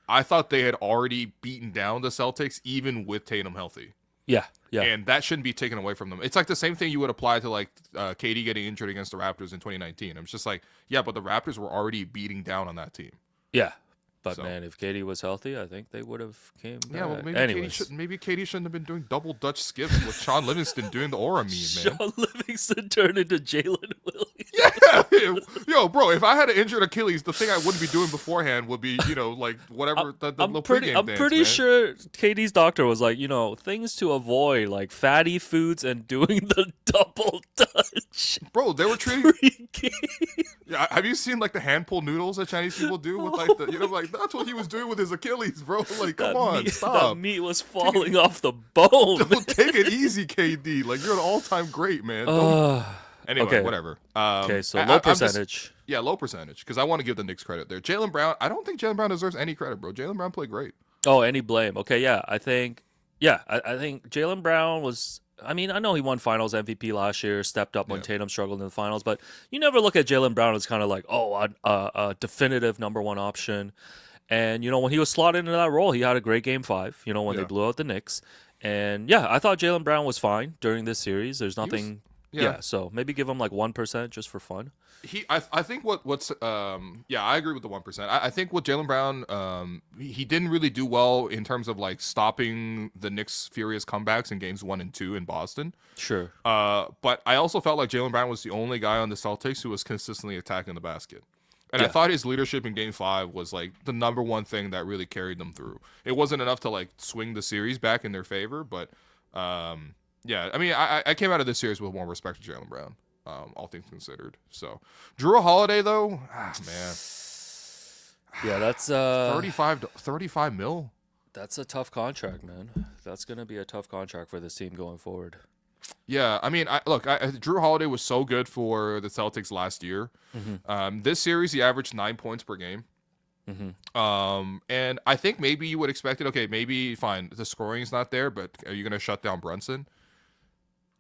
I thought they had already beaten down the Celtics even with Tatum healthy. Yeah. And that shouldn't be taken away from them. It's like the same thing you would apply to like KD getting injured against the Raptors in 2019. I'm just like, yeah, but the Raptors were already beating down on that team. Yeah. But So- man, if Katie was healthy, I think they would have came back. Yeah, well, maybe Anyways. KD shouldn't have been doing double Dutch skips with Sean Livingston doing the aura meme, man. Sean Livingston turned into Jalen Williams. Yeah, yo, bro. If I had an injured Achilles, the thing I wouldn't be doing beforehand would be, like whatever the I'm little pretty, pregame I'm dance, pretty man. sure Katie's doctor was like, things to avoid, like fatty foods and doing the double Dutch Bro, they were treating. pre-game. Yeah, have you seen like the hand pull noodles that Chinese people do with like the, like that's what he was doing with his Achilles, bro. Like, come on, That stop. meat was falling off the bone. Don't take it easy, KD. Like you're an all-time great, man. Don't- Anyway, okay. whatever. Okay, so I- low I'm just- percentage. Yeah, low percentage. Because I want to give the Knicks credit there. Jaylen Brown, I don't think Jaylen Brown deserves any credit, bro. Jaylen Brown played great. Oh, any blame? Okay, yeah, I think Jaylen Brown was. I mean, I know he won Finals MVP last year, stepped up when Yeah. Tatum struggled in the finals, but you never look at Jaylen Brown as kind of like, a definitive number one option. And when he was slotted into that role, he had a great Game 5. When they Yeah. blew out the Knicks, and yeah, I thought Jaylen Brown was fine during this series. There's nothing. yeah. So maybe give him like 1% just for fun. I think what's I agree with the 1%. I think with Jaylen Brown, he didn't really do well in terms of like stopping the Knicks' furious comebacks in games 1 and 2 in Boston. Sure. But I also felt like Jaylen Brown was the only guy on the Celtics who was consistently attacking the basket. And I Yeah. thought his leadership in Game 5 was like the number one thing that really carried them through. It wasn't enough to like swing the series back in their favor, but yeah, I mean, I came out of this series with more respect to Jaylen Brown, all things considered. So, Drew Holiday though, man, Yeah, that's 35 mil. That's a tough contract, man. That's gonna be a tough contract for this team going forward. Yeah, I mean, Drew Holiday was so good for the Celtics last year. This series, he averaged 9 points per game. And I think maybe you would expect it. Okay, maybe fine. The scoring's not there, but are you going to shut down Brunson?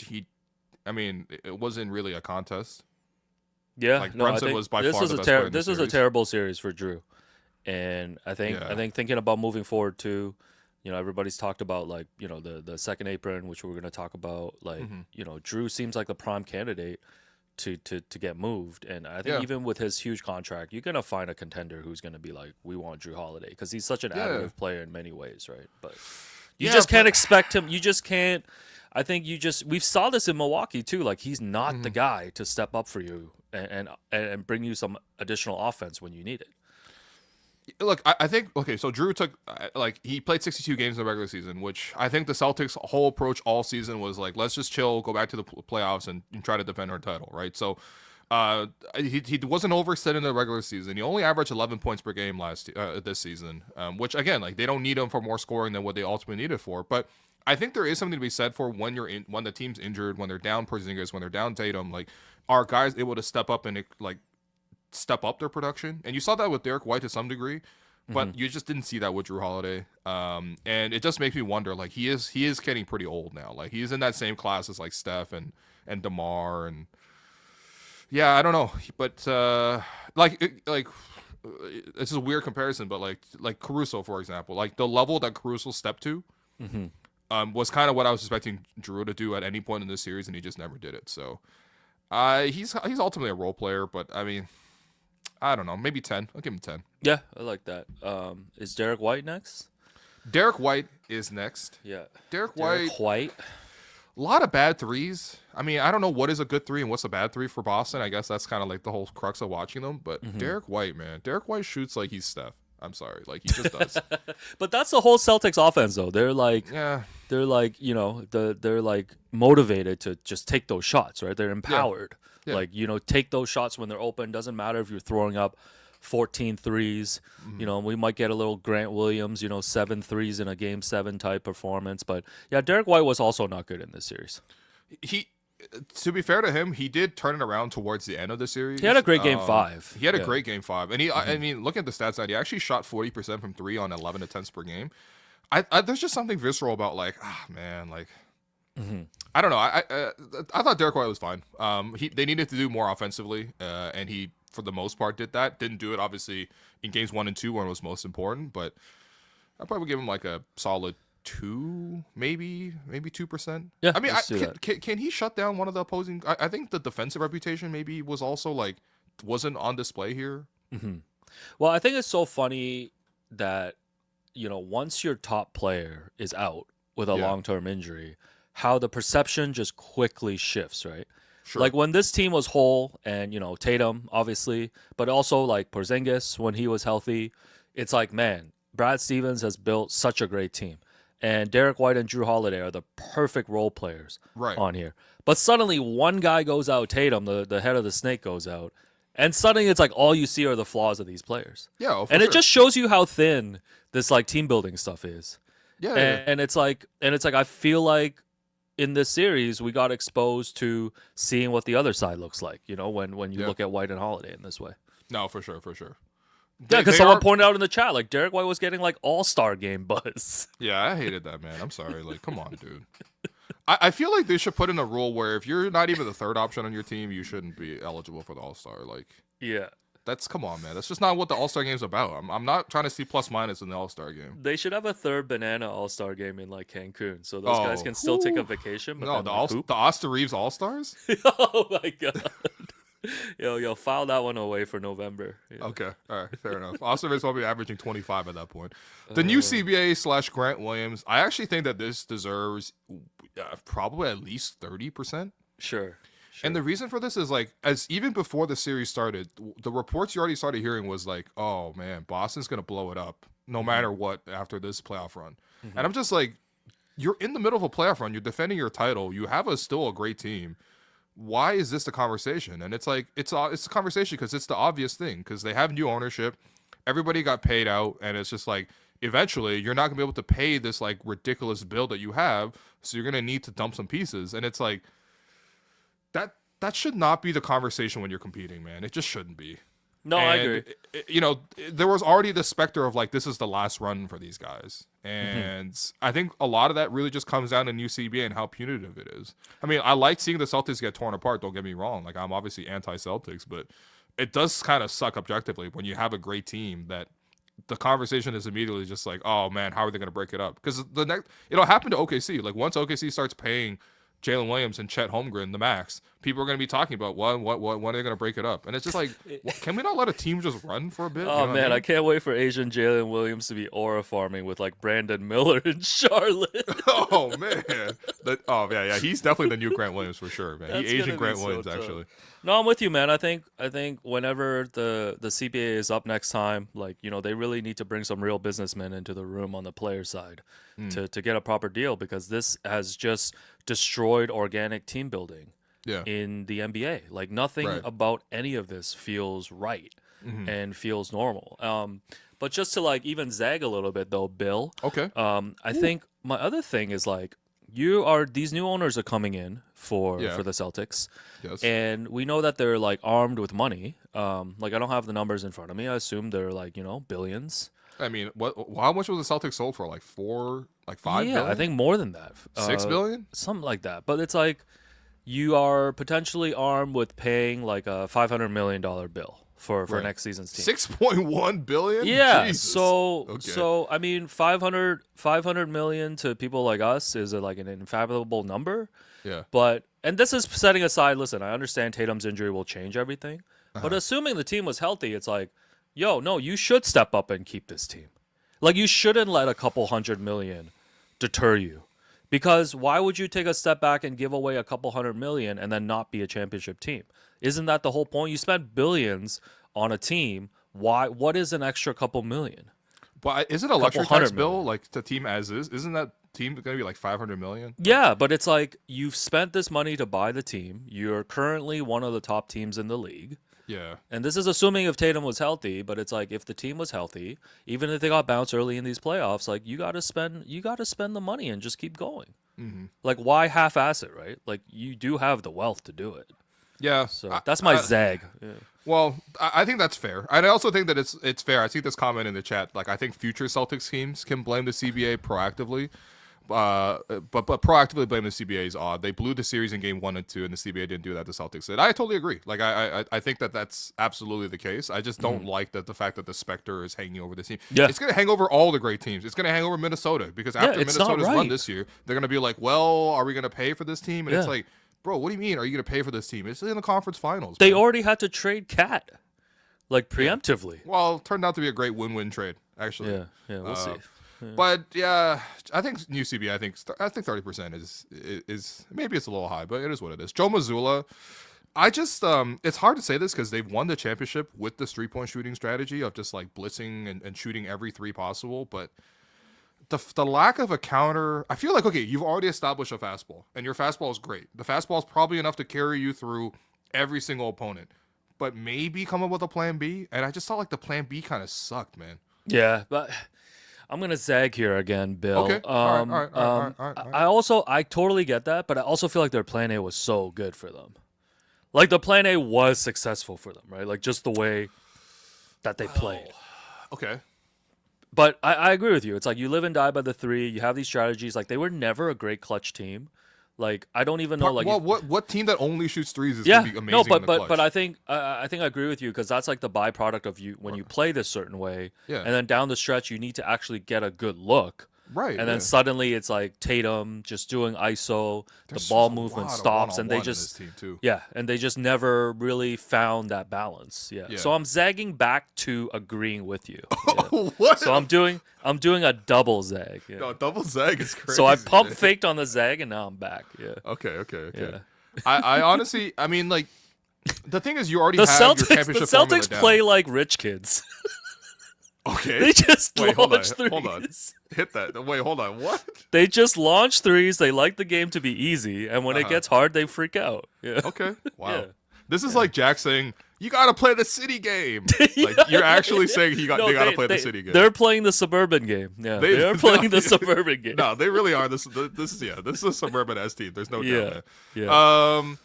It wasn't really a contest. Yeah, Like, no, I Brunson think was by this far was the a best player in the this was a series. terrible series for Drew, and I think Yeah. thinking about moving forward too, everybody's talked about like the second apron, which we're gonna talk about. Like Drew seems like the prime candidate to get moved, and I think Yeah. even with his huge contract, you're gonna find a contender who's gonna be like, we want Drew Holiday because he's such an Yeah. additive player in many ways, right? But you Yeah, just can't but- expect him. You just can't. I think we saw this in Milwaukee too. Like he's not the guy to step up for you and bring you some additional offense when you need it. Look, I think okay. So Drew took he played 62 games in the regular season, which I think the Celtics' whole approach all season was like, let's just chill, go back to the playoffs, and try to defend our title, right? So, he wasn't overset in the regular season. He only averaged 11 points per game this season, which again, like they don't need him for more scoring than what they ultimately needed for. But I think there is something to be said for when when the team's injured, when they're down Porzingis, when they're down Tatum, like are guys able to step up and like step up their production? And you saw that with Derek White to some degree, but you just didn't see that with Drew Holiday. And it just makes me wonder, like he is getting pretty old now. Like he's in that same class as like Steph and DeMar and yeah, I don't know, but it's a weird comparison, but like Caruso, for example, like the level that Caruso stepped to was kind of what I was expecting Drew to do at any point in this series, and he just never did it. So he's ultimately a role player, but I mean, I don't know, maybe 10. I'll give him 10. Yeah, I like that. Is Derek White next? Derek White is next. Yeah. Derek Derek White. A lot of bad threes. I mean, I don't know what is a good three and what's a bad three for Boston. I guess that's kind of like the whole crux of watching them. But Derek White, man. Derek White shoots like he's Steph. I'm sorry. Like, he just does. But that's the whole Celtics offense, though. They're like, Yeah. they're like, they're like motivated to just take those shots, right? They're empowered. Yeah. Like, take those shots when they're open. Doesn't matter if you're throwing up 14 threes. We might get a little Grant Williams, 7 threes in a game 7 type performance. But yeah, Derek White was also not good in this series. To be fair to him, he did turn it around towards the end of the series. He had a great game 5. He had a great game 5. And I mean, look at the stats side. He actually shot 40% from 3 on 11 attempts per game. There's just something visceral about like, man, like, I don't know. I thought Derek White was fine. They needed to do more offensively, and he, for the most part, did that. Didn't do it, obviously, in games 1 and 2 when it was most important, but I'd probably give him like a solid 2, maybe 2%. Yeah, I mean, let's do that. can he shut down one of the opposing? I think the defensive reputation maybe was also like wasn't on display here. Well, I think it's so funny that, once your top player is out with a long-term injury, how the perception just quickly shifts, right? Sure. Like when this team was whole and, Tatum, obviously, but also like Porzingis when he was healthy, it's like, man, Brad Stevens has built such a great team. And Derek White and Drew Holiday are the perfect role players on here. But suddenly one guy goes out, Tatum, the head of the snake goes out, and suddenly it's like all you see are the flaws of these players. Yeah, and it just shows you how thin this like team building stuff is. Yeah, and it's like I feel like in this series we got exposed to seeing what the other side looks like, when you look at White and Holiday in this way. No, for sure. Yeah, because someone pointed out in the chat, like, Derek White was getting, like, all-star game buzz. Yeah, I hated that, man. I'm sorry. Like, come on, dude. I feel like they should put in a rule where if you're not even the third option on your team, you shouldn't be eligible for the All-Star. Like, Yeah. come on, man. That's just not what the All-Star game's about. I'm not trying to see plus-minus in the All-Star game. They should have a third banana all-star game in, like, Cancun, so those guys can still take a vacation. But No, then, the Austin Reeves All-Stars? Oh, my God. Yo, file that one away for November. Yeah. Okay, all right, fair enough. Austin Reeves will be averaging 25 at that point. The new CBA / Grant Williams, I actually think that this deserves probably at least 30%. Sure. And the reason for this is like, as even before the series started, the reports you already started hearing was like, oh man, Boston's going to blow it up no matter what after this playoff run. And I'm just like, you're in the middle of a playoff run. You're defending your title. You have still a great team. Why is this the conversation? And it's like, it's a conversation because it's the obvious thing, because they have new ownership. Everybody got paid out. And it's just like, eventually you're not going to be able to pay this like ridiculous bill that you have. So you're going to need to dump some pieces. And it's like, that should not be the conversation when you're competing, man. It just shouldn't be. No, I agree. There was already the specter of like, this is the last run for these guys. And I think a lot of that really just comes down to new CBA and how punitive it is. I mean, I like seeing the Celtics get torn apart. Don't get me wrong. Like, I'm obviously anti-Celtics, but it does kind of suck objectively when you have a great team that the conversation is immediately just like, oh man, how are they going to break it up? Because it'll happen to OKC. Like, once OKC starts paying Jalen Williams and Chet Holmgren the max, people are going to be talking about when are they going to break it up? And it's just like, can we not let a team just run for a bit? Oh You know man, what I can't wait for Asian Jalen Williams to be aura farming with like Brandon Miller in Charlotte. Oh man, yeah, he's definitely the new Grant Williams for sure, man. That's He gonna Asian be Grant so Williams tough. actually. No, I'm with you, man. I think whenever the CBA is up next time, like, you know, they really need to bring some real businessmen into the room on the player side to get a proper deal, because this has just destroyed organic team building Yeah, in the NBA. Like nothing Right. about any of this feels right and feels normal. But just to like even zag a little bit though, Bill. okay, I think my other thing is like these new owners are coming in for the Celtics. yes. And we know that they're like armed with money. Like I don't have the numbers in front of me. I assume they're like, you know, billions. I mean, how much was the Celtics sold for? Like 5 yeah, billion? I think more than that. 6 billion? Something like that. But it's like you are potentially armed with paying like a $500 million bill for Right. next season's team. 6.1 billion? Yeah. Jesus. So Okay. I mean 500 million to people like us is like an infathomable number. Yeah. But and this is setting aside, listen, I understand Tatum's injury will change everything. Uh-huh. But assuming the team was healthy, it's like, yo, no, you should step up and keep this team. Like you shouldn't let a couple $100 million deter you. Because why would you take a step back and give away a couple $100 million and then not be a championship team? Isn't that the whole point? You spent billions on a team. What is an extra couple million? But isn't a luxury $200 tax bill million. like the team as is? Isn't that team going to be like 500 million? Yeah, but it's like you've spent this money to buy the team. You're currently one of the top teams in the league. Yeah. And this is assuming if Tatum was healthy, but it's like if the team was healthy, even if they got bounced early in these playoffs, like you got to spend the money and just keep going. Mm-hmm. Like why half-ass it, right? Like you do have the wealth to do it. Yeah. So that's my zag. Yeah. Well, I think that's fair. And I also think that it's fair. I see this comment in the chat. Like, I think future Celtics teams can blame the CBA proactively. But proactively blame the CBA is odd. They blew the series in game 1 and 2, and the CBA didn't do that. The Celtics did. I totally agree. Like I think that that's absolutely the case. I just don't like the fact that the specter is hanging over this team. Yeah. It's going to hang over all the great teams. It's going to hang over Minnesota because after it's not Minnesota's run right. this year, they're going to be like, well, are we going to pay for this team? And it's Yeah. like, bro, what do you mean? Are you going to pay for this team? It's in the conference finals. They man. already had to trade Cat, like preemptively. Well, it turned out to be a great win-win trade, actually. Yeah, we'll see. But yeah, I think new CBA. I think 30% is maybe it's a little high, but it is what it is. Joe Mazzulla, I just it's hard to say this because they've won the championship with this 3-point shooting strategy of just like blitzing and shooting every three possible, but the lack of a counter, I feel like, okay, you've already established a fastball, and your fastball is great. The fastball is probably enough to carry you through every single opponent, but maybe come up with a plan B, and I just felt like the plan B kind of sucked, man. Yeah, but I'm gonna zag here again, Bill. Okay. All right. I totally get that, but I also feel like their plan A was so good for them. Like the plan A was successful for them, right? Like just the way that they played. Okay. But I agree with you. It's like you live and die by the three. You have these strategies. Like they were never a great clutch team. Like I don't even know. Like well, what team that only shoots threes is yeah, gonna be amazing? no, in the clutch? but I think I agree with you because that's like the byproduct of you when you play this certain way. Yeah. And then down the stretch, you need to actually get a good look. right, And then suddenly it's like Tatum just doing ISO, There's the ball just a movement lot of stops, and they one-on-one in just this team too. yeah, and they just never really found that balance. Yeah. Yeah. So I'm zagging back to agreeing with you. Yeah. What? So I'm doing a double zag. Yeah. No, double zag is crazy. So I pump man. faked on the zag and now I'm back. Yeah. Okay. Yeah. I honestly, I mean, like, the thing is, you already The have your Celtics championship formula down. play like rich kids. Okay. They just Wait, hold on. launch threes. Hold on. Hit that. Wait, hold on. What? They just launch threes. They like the game to be easy, and when it Uh-huh. gets hard, they freak out. Yeah. Okay. Wow. Yeah. This is like Jack saying, "You got to play the city game." Like you're actually saying they got to play the city game. They're playing the suburban game. Yeah, They- they are playing the suburban game. No, they really are. This is a suburban S team. There's no doubt. Yeah, man.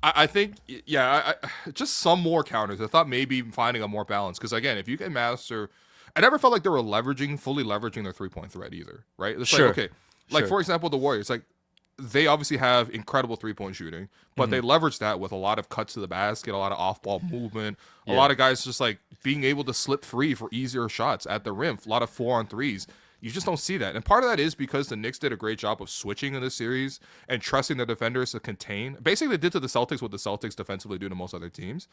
I think I just some more counters. I thought maybe finding a more balance because again, if you can master, I never felt like they were fully leveraging their 3-point threat either. Right? It's Sure. like okay, like Sure. for example, the Warriors, like they obviously have incredible 3-point shooting, but they leverage that with a lot of cuts to the basket, a lot of off-ball movement, a lot of guys just like being able to slip free for easier shots at the rim, a lot of 4-on-3s. You just don't see that. And part of that is because the Knicks did a great job of switching in this series and trusting their defenders to contain. Basically, they did to the Celtics what the Celtics defensively do to most other teams.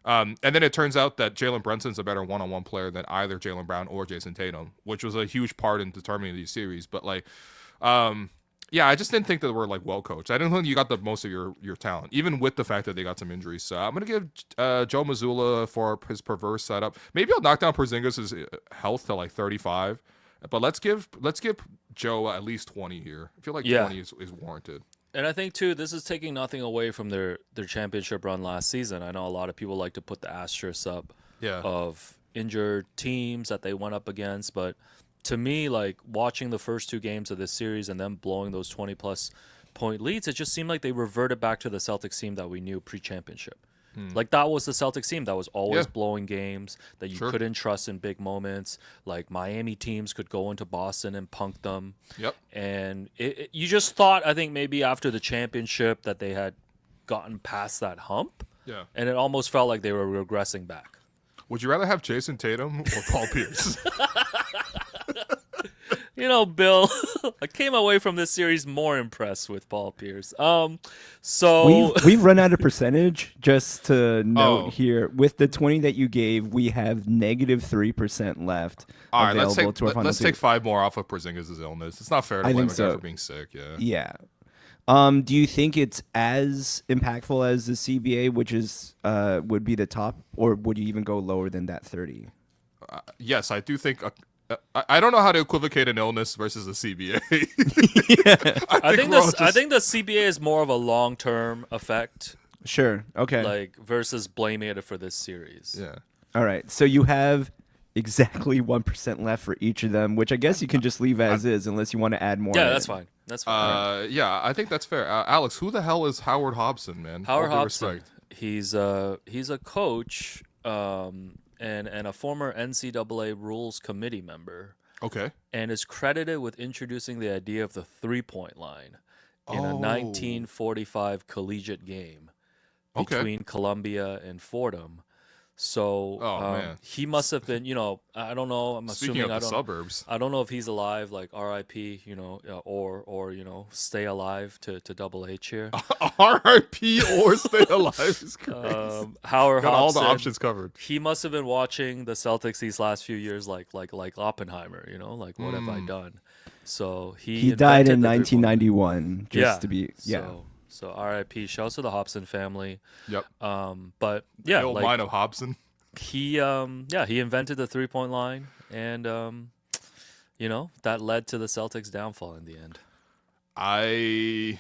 And then it turns out that Jalen Brunson's a better one-on-one player than either Jaylen Brown or Jason Tatum, which was a huge part in determining these series. But like, yeah, I just didn't think that they were like well coached. I didn't think you got the most of your talent, even with the fact that they got some injuries. So I'm gonna give Joe Mazzulla for his perverse setup. Maybe I'll knock down Porzingis' health to like 35, but let's give Joe at least 20 here. I feel like 20 is warranted. And I think too, this is taking nothing away from their championship run last season. I know a lot of people like to put the asterisks up of injured teams that they went up against, but to me, like watching the first 2 games of this series and then blowing those 20-plus point leads, it just seemed like they reverted back to the Celtics team that we knew pre-championship. Like that was the Celtics team that was always blowing games, that you couldn't trust in big moments. Like Miami teams could go into Boston and punk them. Yep. And you just thought, I think maybe after the championship that they had gotten past that hump. Yeah. And it almost felt like they were regressing back. Would you rather have Jason Tatum or Paul Pierce? You know, Bill, I came away from this series more impressed with Paul Pierce. So we've run out of percentage. Just to note here, with the 20 that you gave, we have -3% left. All right, let's take 5 more off of Porzingis' illness. It's not fair to blame a guy for being sick. Yeah. Do you think it's as impactful as the CBA, which is would be the top, or would you even go lower than that 30? Yes, I do think. I don't know how to equivocate an illness versus a CBA. I think the CBA is more of a long-term effect. Sure. Okay. Like versus blaming it for this series. Yeah. All right. So you have exactly 1% left for each of them, which I guess you can just leave as is, unless you want to add more. Yeah, that's fine. That's fine. Yeah, I think that's fair. Alex, who the hell is Howard Hobson, man? Howard All due Hobson. respect. He's a coach. And a former NCAA rules committee member. Okay. And is credited with introducing the idea of the 3-point line in a 1945 collegiate game between Columbia and Fordham. So man. he must have been, I don't know. I'm Speaking assuming of the suburbs. I don't know if he's alive, like R.I.P. Or stay alive to Double H here. R.I.P. or stay alive is crazy. Howard Got all Hobson, the options covered. He must have been watching the Celtics these last few years, like Oppenheimer. Like what have I done? So he died invented in the 1991. Just to be So R.I.P. Shouts to the Hobson family. Yep. But yeah, the old mind of Hobson. He invented the 3-point line, and that led to the Celtics' downfall in the end. I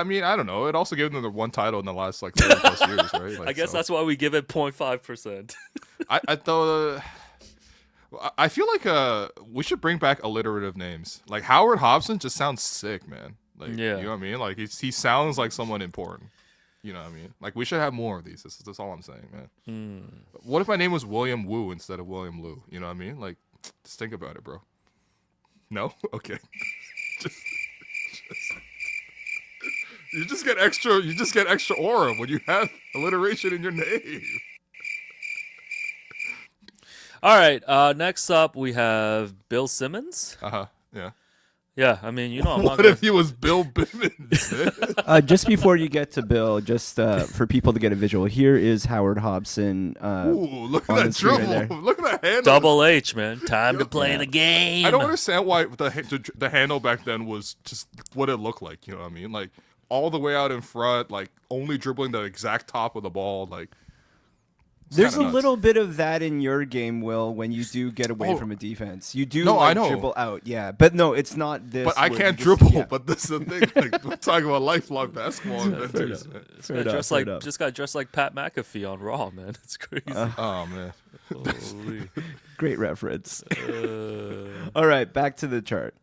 mean, I don't know. It also gave them the one title in the last 30+ years, right? I guess that's why we give it 0.5%. I feel like we should bring back alliterative names. Like Howard Hobson just sounds sick, man. Like, you know what I mean? Like he sounds like someone important. You know what I mean? Like we should have more of these. That's all I'm saying, man. What if my name was William Wu instead of William Liu? You know what I mean? Like, just think about it, bro. No? Okay. You just get extra aura when you have alliteration in your name. All right. Next up, we have Bill Simmons. Yeah. Yeah, I mean, I'm not What if he was Bill Bimmons? Just before you get to Bill, just for people to get a visual, here is Howard Hobson. Ooh, look at that dribble. Look at that handle. Double H, man. Time to play the game. I don't understand why the handle back then was just what it looked like. You know what I mean? Like all the way out in front, like only dribbling the exact top of the ball. Like there's a little bit of that in your game, Will, when you do get away from a defense. You do I know. dribble out, yeah. But no, it's not this. But I can't dribble. But this is the thing. Like, we're talking about lifelong basketball inventors. Just got dressed like Pat McAfee on Raw, man. It's crazy. Oh man. Holy. Great reference. All right, back to the chart.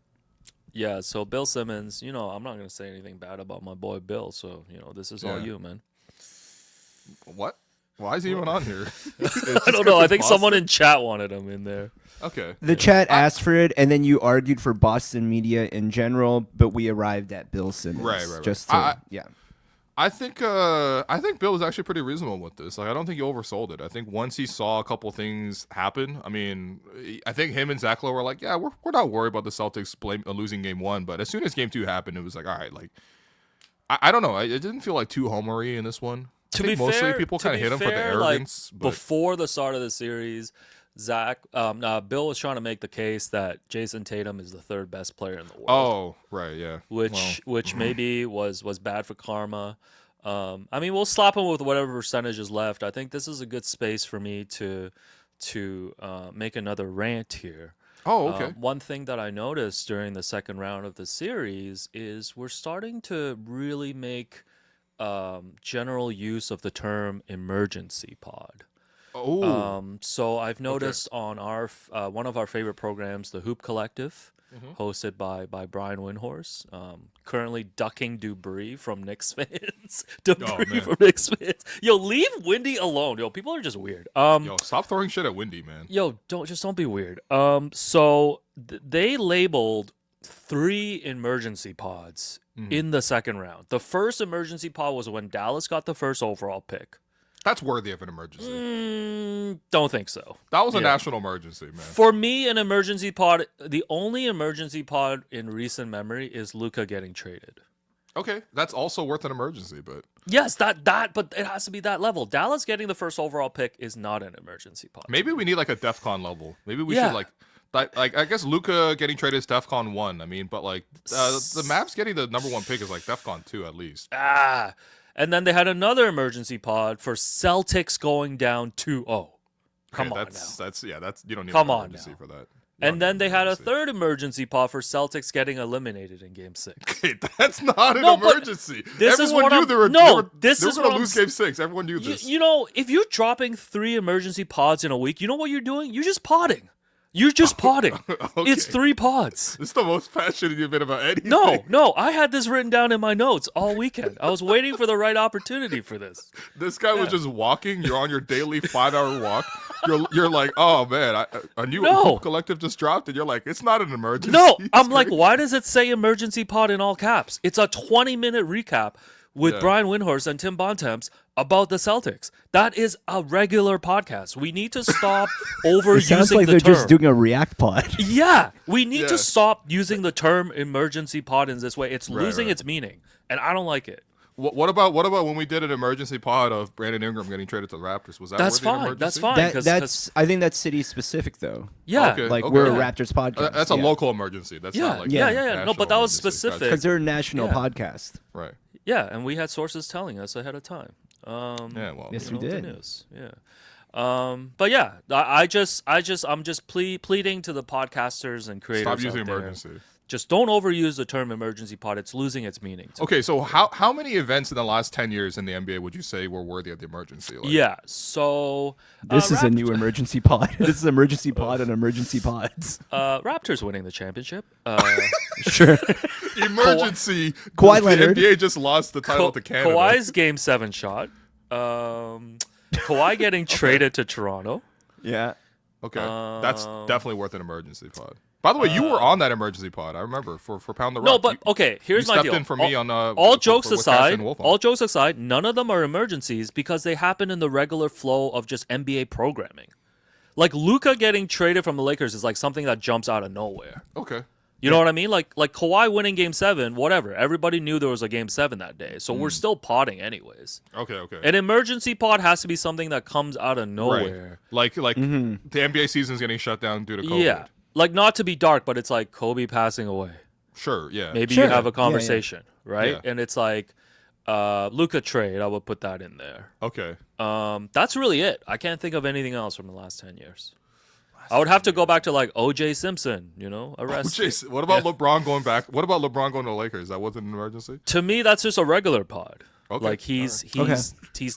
Yeah, so Bill Simmons, I'm not going to say anything bad about my boy Bill, so, this is all you, man. What? Why is he even on here? I don't know. I think someone in chat wanted him in there. Okay. The chat asked for it, and then you argued for Boston media in general, but we arrived at Bill Simmons. Right. Just to, I think Bill was actually pretty reasonable with this. Like, I don't think he oversold it. I think once he saw a couple things happen, I mean, I think him and Zach Lowe were like, yeah, we're not worried about the Celtics losing game 1. But as soon as game 2 happened, it was like, all right, like, I don't know. It didn't feel like too homery in this one. I think mostly people kind of hit him for the arrogance. Like, but before the start of the series, Bill was trying to make the case that Jason Tatum is the 3rd best player in the world. Oh, right, yeah. Which maybe was bad for karma. I mean, we'll slap him with whatever percentage is left. I think this is a good space for me to make another rant here. Oh, okay. One thing that I noticed during the second round of the series is we're starting to really make general use of the term emergency pod. Oh. So I've noticed on our one of our favorite programs, the Hoop Collective, hosted by Brian Windhorse, currently ducking debris from Knicks fans. From Knicks fans. Yo, leave Windy alone. Yo, people are just weird. Yo, stop throwing shit at Windy, man. Yo, don't be weird. So they labeled 3 emergency pods in the second round. The first emergency pod was when Dallas got the first overall pick. That's worthy of an emergency. Don't think so. That was a national emergency, man. For me, an emergency pod, the only emergency pod in recent memory is Luka getting traded. Okay, that's also worth an emergency, but yes, that, but it has to be that level. Dallas getting the first overall pick is not an emergency pod. Maybe we need like a DEFCON level. Maybe we should like I guess Luka getting traded is DEFCON 1. I mean, but like the Mavs getting the number 1 pick is like DEFCON 2 at least. And then they had another emergency pod for Celtics going down 2-0. Come on now. That's you don't need an emergency for that. And then they had a third emergency pod for Celtics getting eliminated in Game 6. Okay, that's not an emergency. Everyone knew they were going to lose Game 6. Everyone knew this. You know, if you're dropping 3 emergency pods in a week, you know what you're doing? You're just podding. You're just podding. Okay. It's 3 pods. This is the most passionate you've been about anything. No, I had this written down in my notes all weekend. I was waiting for the right opportunity for this. This guy was just walking. You're on your daily 5-hour walk. You're like, oh man, a new Hoop Collective just dropped, and you're like, it's not an emergency. No, I'm like, why does it say emergency pod in all caps? It's a 20-minute recap with Brian Windhorse and Tim Bontemps about the Celtics. That is a regular podcast. We need to stop overusing it sounds like the they're term. just doing a React pod. Yeah, we need to stop using the term emergency pod in this way. It's losing its meaning, and I don't like it. What about when we did an emergency pod of Brandon Ingram getting traded to the Raptors? Was that that's worthy of fine? emergency? That's fine. I think that's city specific though. Yeah, we're a Raptors podcast. That's a local emergency. That's not like No, but that was specific because they're a national podcast. Right. Yeah, and we had sources telling us ahead of time. Yes, we did. The news. Yeah. But yeah, I'm just pleading to the podcasters and creators. Stop using out there. emergency. Just don't overuse the term emergency pod. It's losing its meaning. Okay, so how many events in the last 10 years in the NBA would you say were worthy of the emergency? Like, yeah, so this is a new emergency pod. This is emergency pod and emergency pods. Raptors winning the championship. Sure. Emergency. Kawhi Leonard. The NBA just lost the title to Canada. Kawhi's Game 7 shot. Kawhi getting traded to Toronto. Yeah. Okay, that's definitely worth an emergency pod. By the way, you were on that emergency pod. I remember for Pound the Rock. No, but okay, here's my deal. You stepped in for me on all jokes aside, none of them are emergencies because they happen in the regular flow of just NBA programming. Like Luka getting traded from the Lakers is like something that jumps out of nowhere. Okay. You know what I mean? Like Kawhi winning Game 7, whatever. Everybody knew there was a Game 7 that day, so we're still podding anyways. Okay. An emergency pod has to be something that comes out of nowhere. Right. Like the NBA season's getting shut down due to COVID. Yeah. Like, not to be dark, but it's like Kobe passing away. Sure, yeah. Maybe you have a conversation, right? Yeah. And it's like Luka trade. I would put that in there. Okay. That's really it. I can't think of anything else from the last 10 years. I would have to go back to like O.J. Simpson, arrest. What about LeBron going back? What about LeBron going to the Lakers? That wasn't an emergency? To me, that's just a regular pod. Okay. Like he's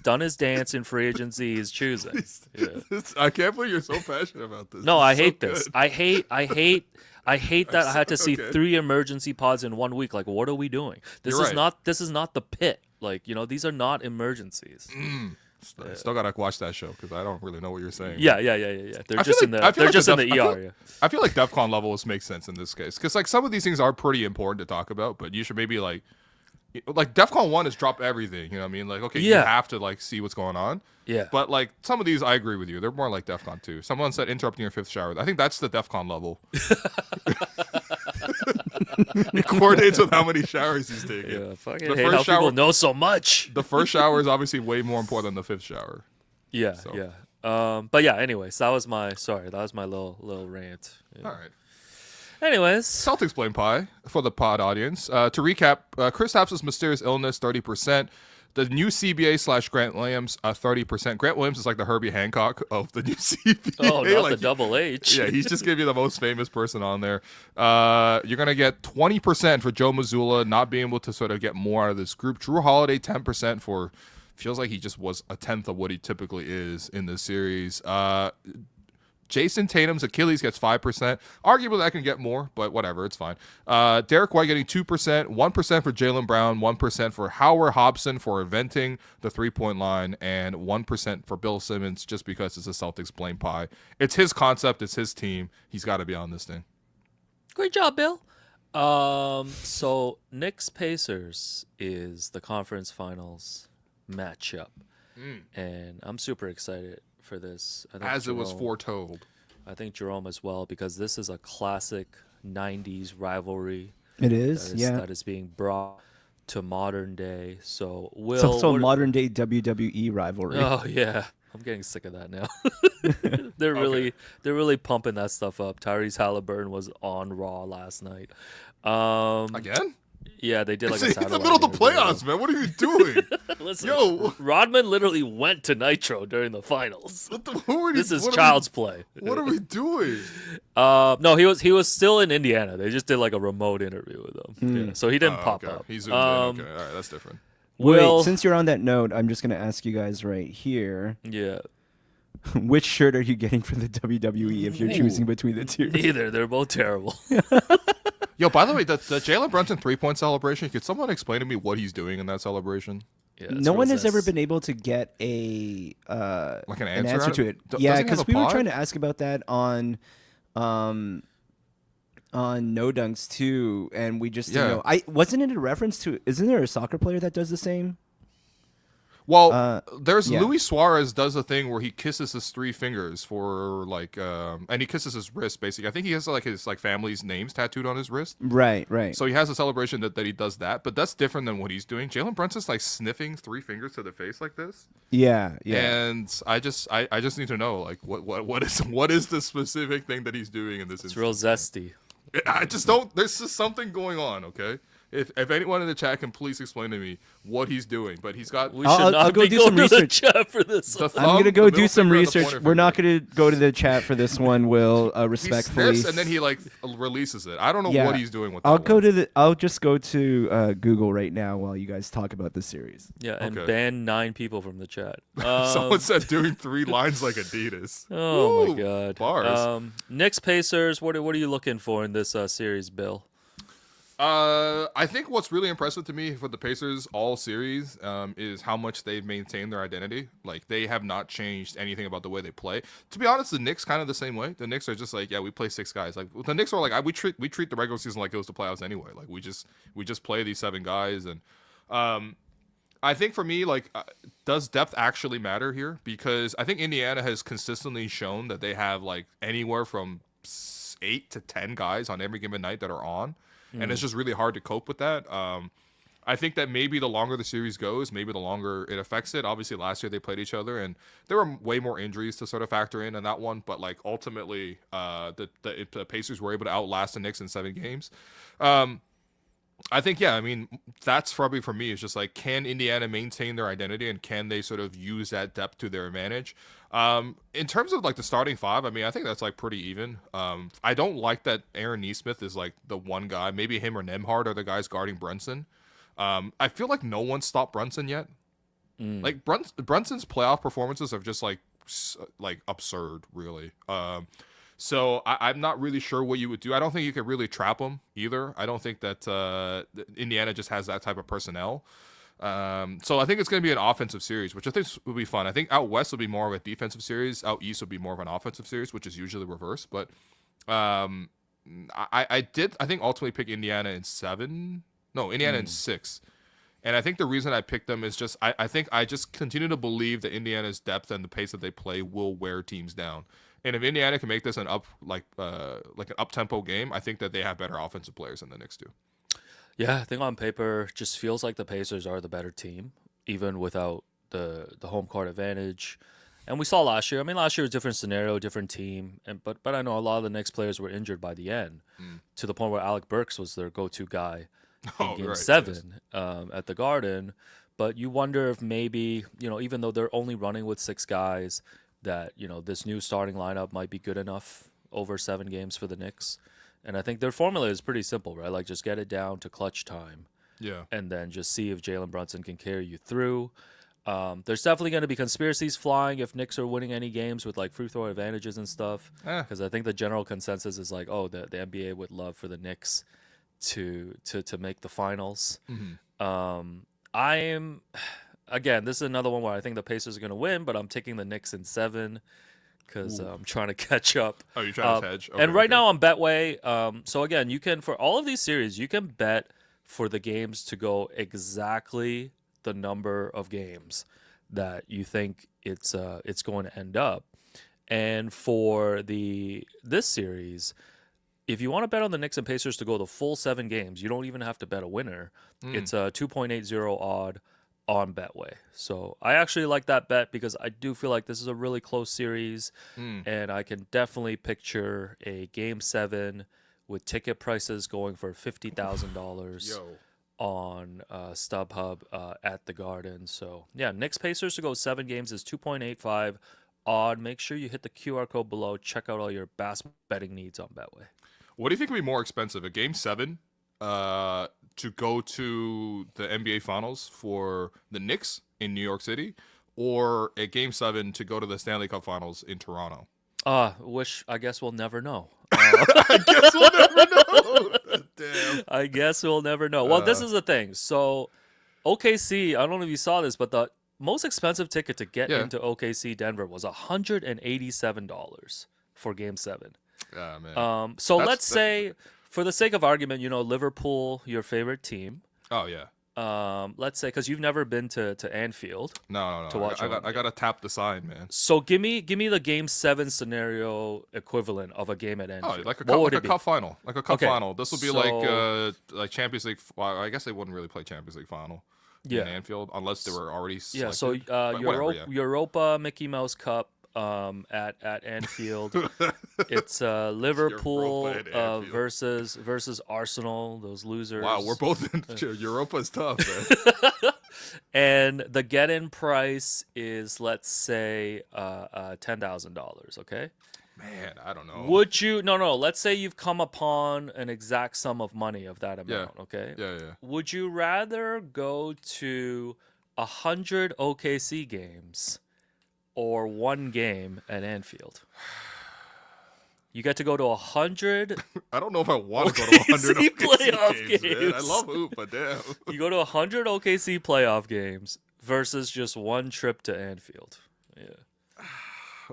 done his dance in free agency. He's choosing. I can't believe you're so passionate about this. No, I hate this. I hate that I had to see 3 emergency pods in 1 week. Like, what are we doing? This is not the pit. Like, these are not emergencies. Still gotta watch that show because I don't really know what you're saying. Yeah. They're just in the ER. I feel like DEFCON levels make sense in this case because like some of these things are pretty important to talk about, but you should maybe like like DEFCON 1 is drop everything. You know what I mean? Like, okay, you Yeah. have to like see what's going on. Yeah. But like some of these, I agree with you. They're more like DEFCON 2. Someone said interrupting your fifth shower. I think that's the DEFCON level. It coordinates with how many showers he's taking. Yeah, fucking The hate first how shower- people know so much. The first shower is obviously way more important than the fifth shower. Yeah, So. yeah. But yeah, anyways, that was my little rant. Yeah. All right. Anyways, Celtics blame pie for the pod audience. To recap, Kristaps' mysterious illness, 30%. The new CBA / Grant Williams, 30%. Grant Williams is like the Herbie Hancock of the new CBA. oh, not like, the double H. Yeah, he's just going to be the most famous person on there. You're going to get 20% for Joe Mazzulla not being able to sort of get more out of this group. Drew Holiday, 10% for feels like he just was a tenth of what he typically is in this series. Jason Tatum's Achilles gets 5%. Arguably, I can get more, but whatever, it's fine. Derek White getting 2%, 1% for Jaylen Brown, 1% for Howard Hobson for inventing the three-point line, and 1% for Bill Simmons just because it's a Celtics blame pie. It's his concept, it's his team. He's got to be on this thing. Great job, Bill. So Knicks Pacers is the conference finals matchup, and I'm super excited for this. I think As it was Jerome- foretold. I think Jerome as well, because this is a classic '90s rivalry. It is, yeah. That is being brought to modern day. So Will, It's also a what- modern day WWE rivalry. Oh yeah, I'm getting sick of that now. they're really pumping that stuff up. Tyrese Halliburton was on Raw last night. Again? Yeah, they did like It's a the satellite middle of the interview. playoffs, man. What are you doing? Listen, Yo. Rodman literally went to Nitro during the finals. Who are you, This is what are child's play. What are we doing? No, he was still in Indiana. They just did like a remote interview with him. Yeah, so he didn't pop Okay. up. He zoomed in. Okay, all right, that's different. Will, Wait, since you're on that note, I'm just going to ask you guys right here. yeah, Which shirt are you getting for the WWE if you're choosing between the two? neither. They're both terrible. Yo, by the way, the Jalen Brunson 3-point celebration, could someone explain to me what he's doing in that celebration? Yeah, it's No one has real ever zest. been able to get a Like an answer out to of- it. doesn't Yeah, he have because a we were pod? trying to ask about that on No Dunks too, and we just didn't Yeah. know. Wasn't it a reference to? Isn't there a soccer player that does the same? Well, there's yeah. Luis Suarez does a thing where he kisses his three fingers for like, and he kisses his wrist basically. I think he has like his like family's names tattooed on his wrist. Right. So he has a celebration that he does that, but that's different than what he's doing. Jalen Brunson's like sniffing three fingers to the face like this. Yeah. And I just need to know like what is the specific thing that he's doing in this It's instance. real zesty. I just don't. There's just something going on. Okay, if anyone in the chat can please explain to me what he's doing, but he's got. We I'll- should I'll not go be do going some to the research. chat for this. The I'm gonna thumb, go the do middle some finger, and the research. pointer We're not finger. gonna go to the chat for this one. Will He respectfully. sniffs and then he like releases it. I don't know Yeah. what he's doing with. I'll that go one. to the. I'll just go to Google right now while you guys talk about the series. Yeah, and Okay. ban 9 people from the chat. Someone said doing 3 lines like Adidas. Oh Woo, my god. bars. Knicks Pacers. What are you looking for in this series, Bill? I think what's really impressive to me for the Pacers all series is how much they've maintained their identity. Like they have not changed anything about the way they play. To be honest, the Knicks kind of the same way. The Knicks are just like, yeah, we play 6 guys. Like the Knicks are like, we treat the regular season like it was the playoffs anyway. Like we just play these 7 guys, and I think for me, like, does depth actually matter here? Because I think Indiana has consistently shown that they have like anywhere from 8 to 10 guys on every given night that are on. And it's just really hard to cope with that. I think that maybe the longer the series goes, maybe the longer it affects it. Obviously, last year they played each other, and there were way more injuries to sort of factor in that one. But like ultimately, the Pacers were able to outlast the Knicks in 7 games. I think, yeah, I mean, that's probably for me. It's just like, can Indiana maintain their identity, and can they sort of use that depth to their advantage? In terms of like the starting 5, I mean, I think that's like pretty even. I don't like that Aaron Nesmith is like the one guy. Maybe him or Nembhard are the guys guarding Brunson. I feel like no one stopped Brunson yet. Like Brunson's playoff performances are just like absurd, really. So I'm not really sure what you would do. I don't think you could really trap him either. I don't think that Indiana just has that type of personnel. So I think it's going to be an offensive series, which I think will be fun. I think out west will be more of a defensive series. Out east will be more of an offensive series, which is usually reverse. But I think ultimately pick Indiana in 7. No, Indiana in 6. And I think the reason I picked them is just I think I just continue to believe that Indiana's depth and the pace that they play will wear teams down. And if Indiana can make this an an up-tempo game, I think that they have better offensive players than the Knicks do. Yeah, I think on paper just feels like the Pacers are the better team, even without the home court advantage. And we saw last year. I mean, last year was a different scenario, different team. But I know a lot of the Knicks players were injured by the end, to the point where Alec Burks was their go-to guy in Game 7 at the Garden. But you wonder if maybe, even though they're only running with 6 guys, that, this new starting lineup might be good enough over 7 games for the Knicks. And I think their formula is pretty simple, right? Like, just get it down to clutch time. Yeah. And then just see if Jalen Brunson can carry you through. There's definitely going to be conspiracies flying if Knicks are winning any games with, like, free throw advantages and stuff. Because I think the general consensus is, like, the NBA would love for the Knicks to make the finals. Again, this is another one where I think the Pacers are going to win, but I'm taking the Knicks in 7 because I'm trying to catch up. Oh, you're trying to hedge? Okay, and right now on Betway, so again, you can, for all of these series, you can bet for the games to go exactly the number of games that you think it's going to end up. And for this series, if you want to bet on the Knicks and Pacers to go the full 7 games, you don't even have to bet a winner. It's a 2.80 odd on Betway. So I actually like that bet because I do feel like this is a really close series, and I can definitely picture a Game 7 with ticket prices going for $50,000 on StubHub at the Garden. So yeah, Knicks Pacers to go 7 games is 2.85 odd. Make sure you hit the QR code below. Check out all your bass betting needs on Betway. What do you think would be more expensive, a Game 7 to go to the NBA Finals for the Knicks in New York City, or a Game 7 to go to the Stanley Cup Finals in Toronto? I guess we'll never know. I guess we'll never know. Damn. I guess we'll never know. Well, this is the thing. So OKC, I don't know if you saw this, but the most expensive ticket to get into OKC Denver was $187 for Game 7. Yeah, man. So let's say, for the sake of argument, Liverpool, your favorite team. Oh, yeah. Let's say, because you've never been to Anfield. No. To watch I gotta tap the sign, man. So give me the Game 7 scenario equivalent of a game at Anfield. Oh, like a cup final. Like a cup final. This would be like Champions League. Well, I guess they wouldn't really play Champions League final in Anfield unless they were already selected. So Europa Mickey Mouse Cup at Anfield. It's Liverpool versus Arsenal, those losers. Wow, we're both in Europa's tough, man. And the get-in price is, let's say, $10,000. Okay. Man, I don't know. Would you? No. Let's say you've come upon an exact sum of money of that amount. Okay. Yeah. Would you rather go to 100 OKC games or 1 game at Anfield? You get to go to 100. I don't know if I want to go to 100 OKC playoff games. Man. I love hoop, but damn. You go to 100 OKC playoff games versus just 1 trip to Anfield. Yeah.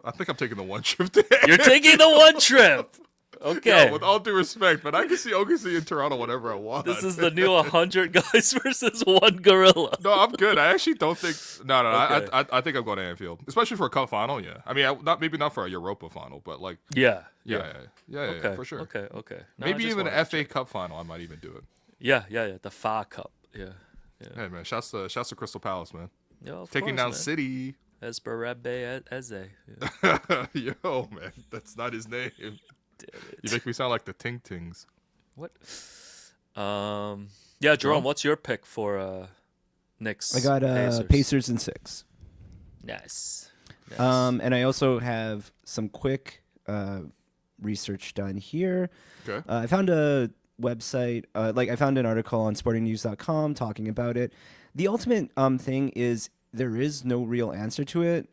I think I'm taking the 1 trip to Anfield. You're taking the 1 trip. Okay. Yeah, with all due respect, but I can see OKC in Toronto whenever I want. This is the new 100 guys versus 1 gorilla. No, I'm good. I actually don't think. No. Okay. I think I'm going to Anfield, especially for a cup final. Yeah. I mean, maybe not for a Europa final, but like. Yeah, for sure. Okay. No, maybe even an FA Cup final. I might even do it. Yeah. The FA Cup. Yeah. Hey man, shouts to Crystal Palace, man. Yo, taking down man. City. Esperebe Eze. Yeah. Yo, man, that's not his name. Damn it. You make me sound like the Ting Tings. What? Yeah, Jerome, what's your pick for Knicks? I got Pacers in 6. Nice. And I also have some quick research done here. Okay. I found a website, I found an article on sportingnews.com talking about it. The ultimate thing is there is no real answer to it.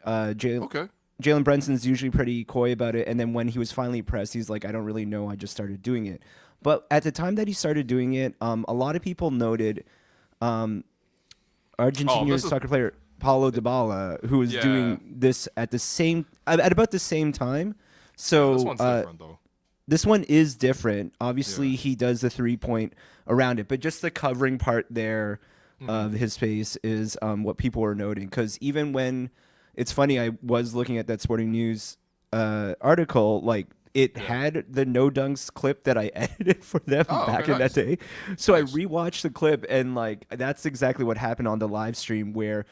Jalen Brunson's usually pretty coy about it, and then when he was finally pressed, he's like, I don't really know, I just started doing it. But at the time that he started doing it, a lot of people noted Argentinian soccer player Paulo Dybala, who was doing this at about the same time. So this one's different, though. This one is different. Obviously, he does the 3-point around it, but just the covering part there of his pace is what people were noting. Because even when it's funny, I was looking at that Sporting News article, like it had the no dunks clip that I edited for them back in that day. So I rewatched the clip, and like that's exactly what happened on the live stream where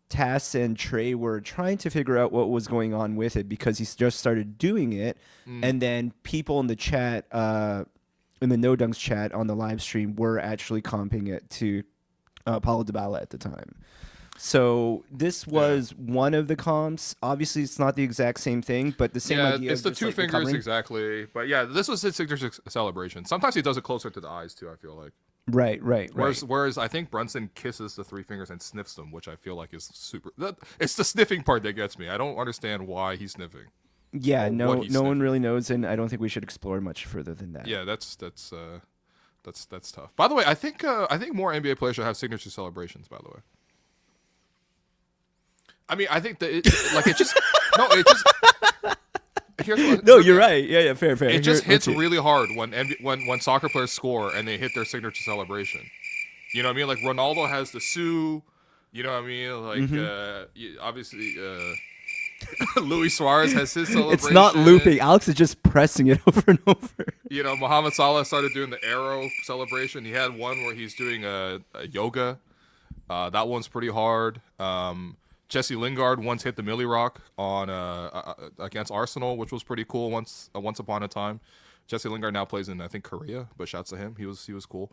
Tass and Trey were trying to figure out what was going on with it because he just started doing it, and then people in the chat, in the no dunks chat on the live stream, were actually comping it to Paulo Dybala at the time. So this was one of the comps. Obviously, it's not the exact same thing, but the same idea. It's the just, two like, fingers recovering. exactly. But yeah, this was his signature celebration. Sometimes he does it closer to the eyes too. I feel like. Right. Whereas I think Brunson kisses the three fingers and sniffs them, which I feel like is super. It's the sniffing part that gets me. I don't understand why he's sniffing. Yeah, or no what he's one sniffing. really knows, and I don't think we should explore much further than that. Yeah, that's tough. By the way, I think more NBA players should have signature celebrations. By the way. I mean, I think that it just here's what, No, you're right. Yeah, fair. It just hits Okay. really hard when soccer players score and they hit their signature celebration. You know what I mean? Like Ronaldo has the Sue. You know what I mean? Like obviously, Luis Suarez has his celebration. It's not looping. Alex is just pressing it over and over. You know, Mohamed Salah started doing the arrow celebration. He had one where he's doing a yoga. That one's pretty hard. Jesse Lingard once hit the Millie Rock on against Arsenal, which was pretty cool once upon a time. Jesse Lingard now plays in, I think, Korea, but shouts to him. He was cool.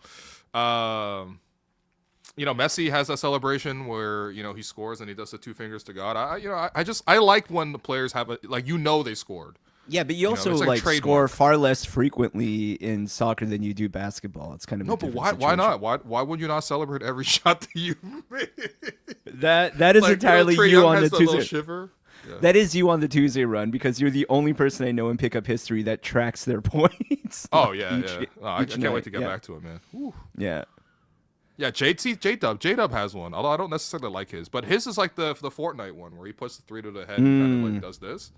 You know, Messi has that celebration where, you know, he scores and he does the two fingers to God. I like when the players have they scored. Yeah, but you also it's like trademark. score far less frequently in soccer than you do basketball. It's kind of a But different why not? situation. Why would you not celebrate every shot that you make? That is entirely Trae you Young on the has little Tuesday. shiver. Yeah. That is you on the Tuesday run because you're the only person I know in pickup history that tracks their points. Oh yeah, each- yeah. Oh, I each can't night. wait to get Yeah. back to it, man. Whew. Yeah. Yeah, J-Dub has one. Although I don't necessarily like his, but his is like the Fortnite one where he puts the three to the head and kind of like does this.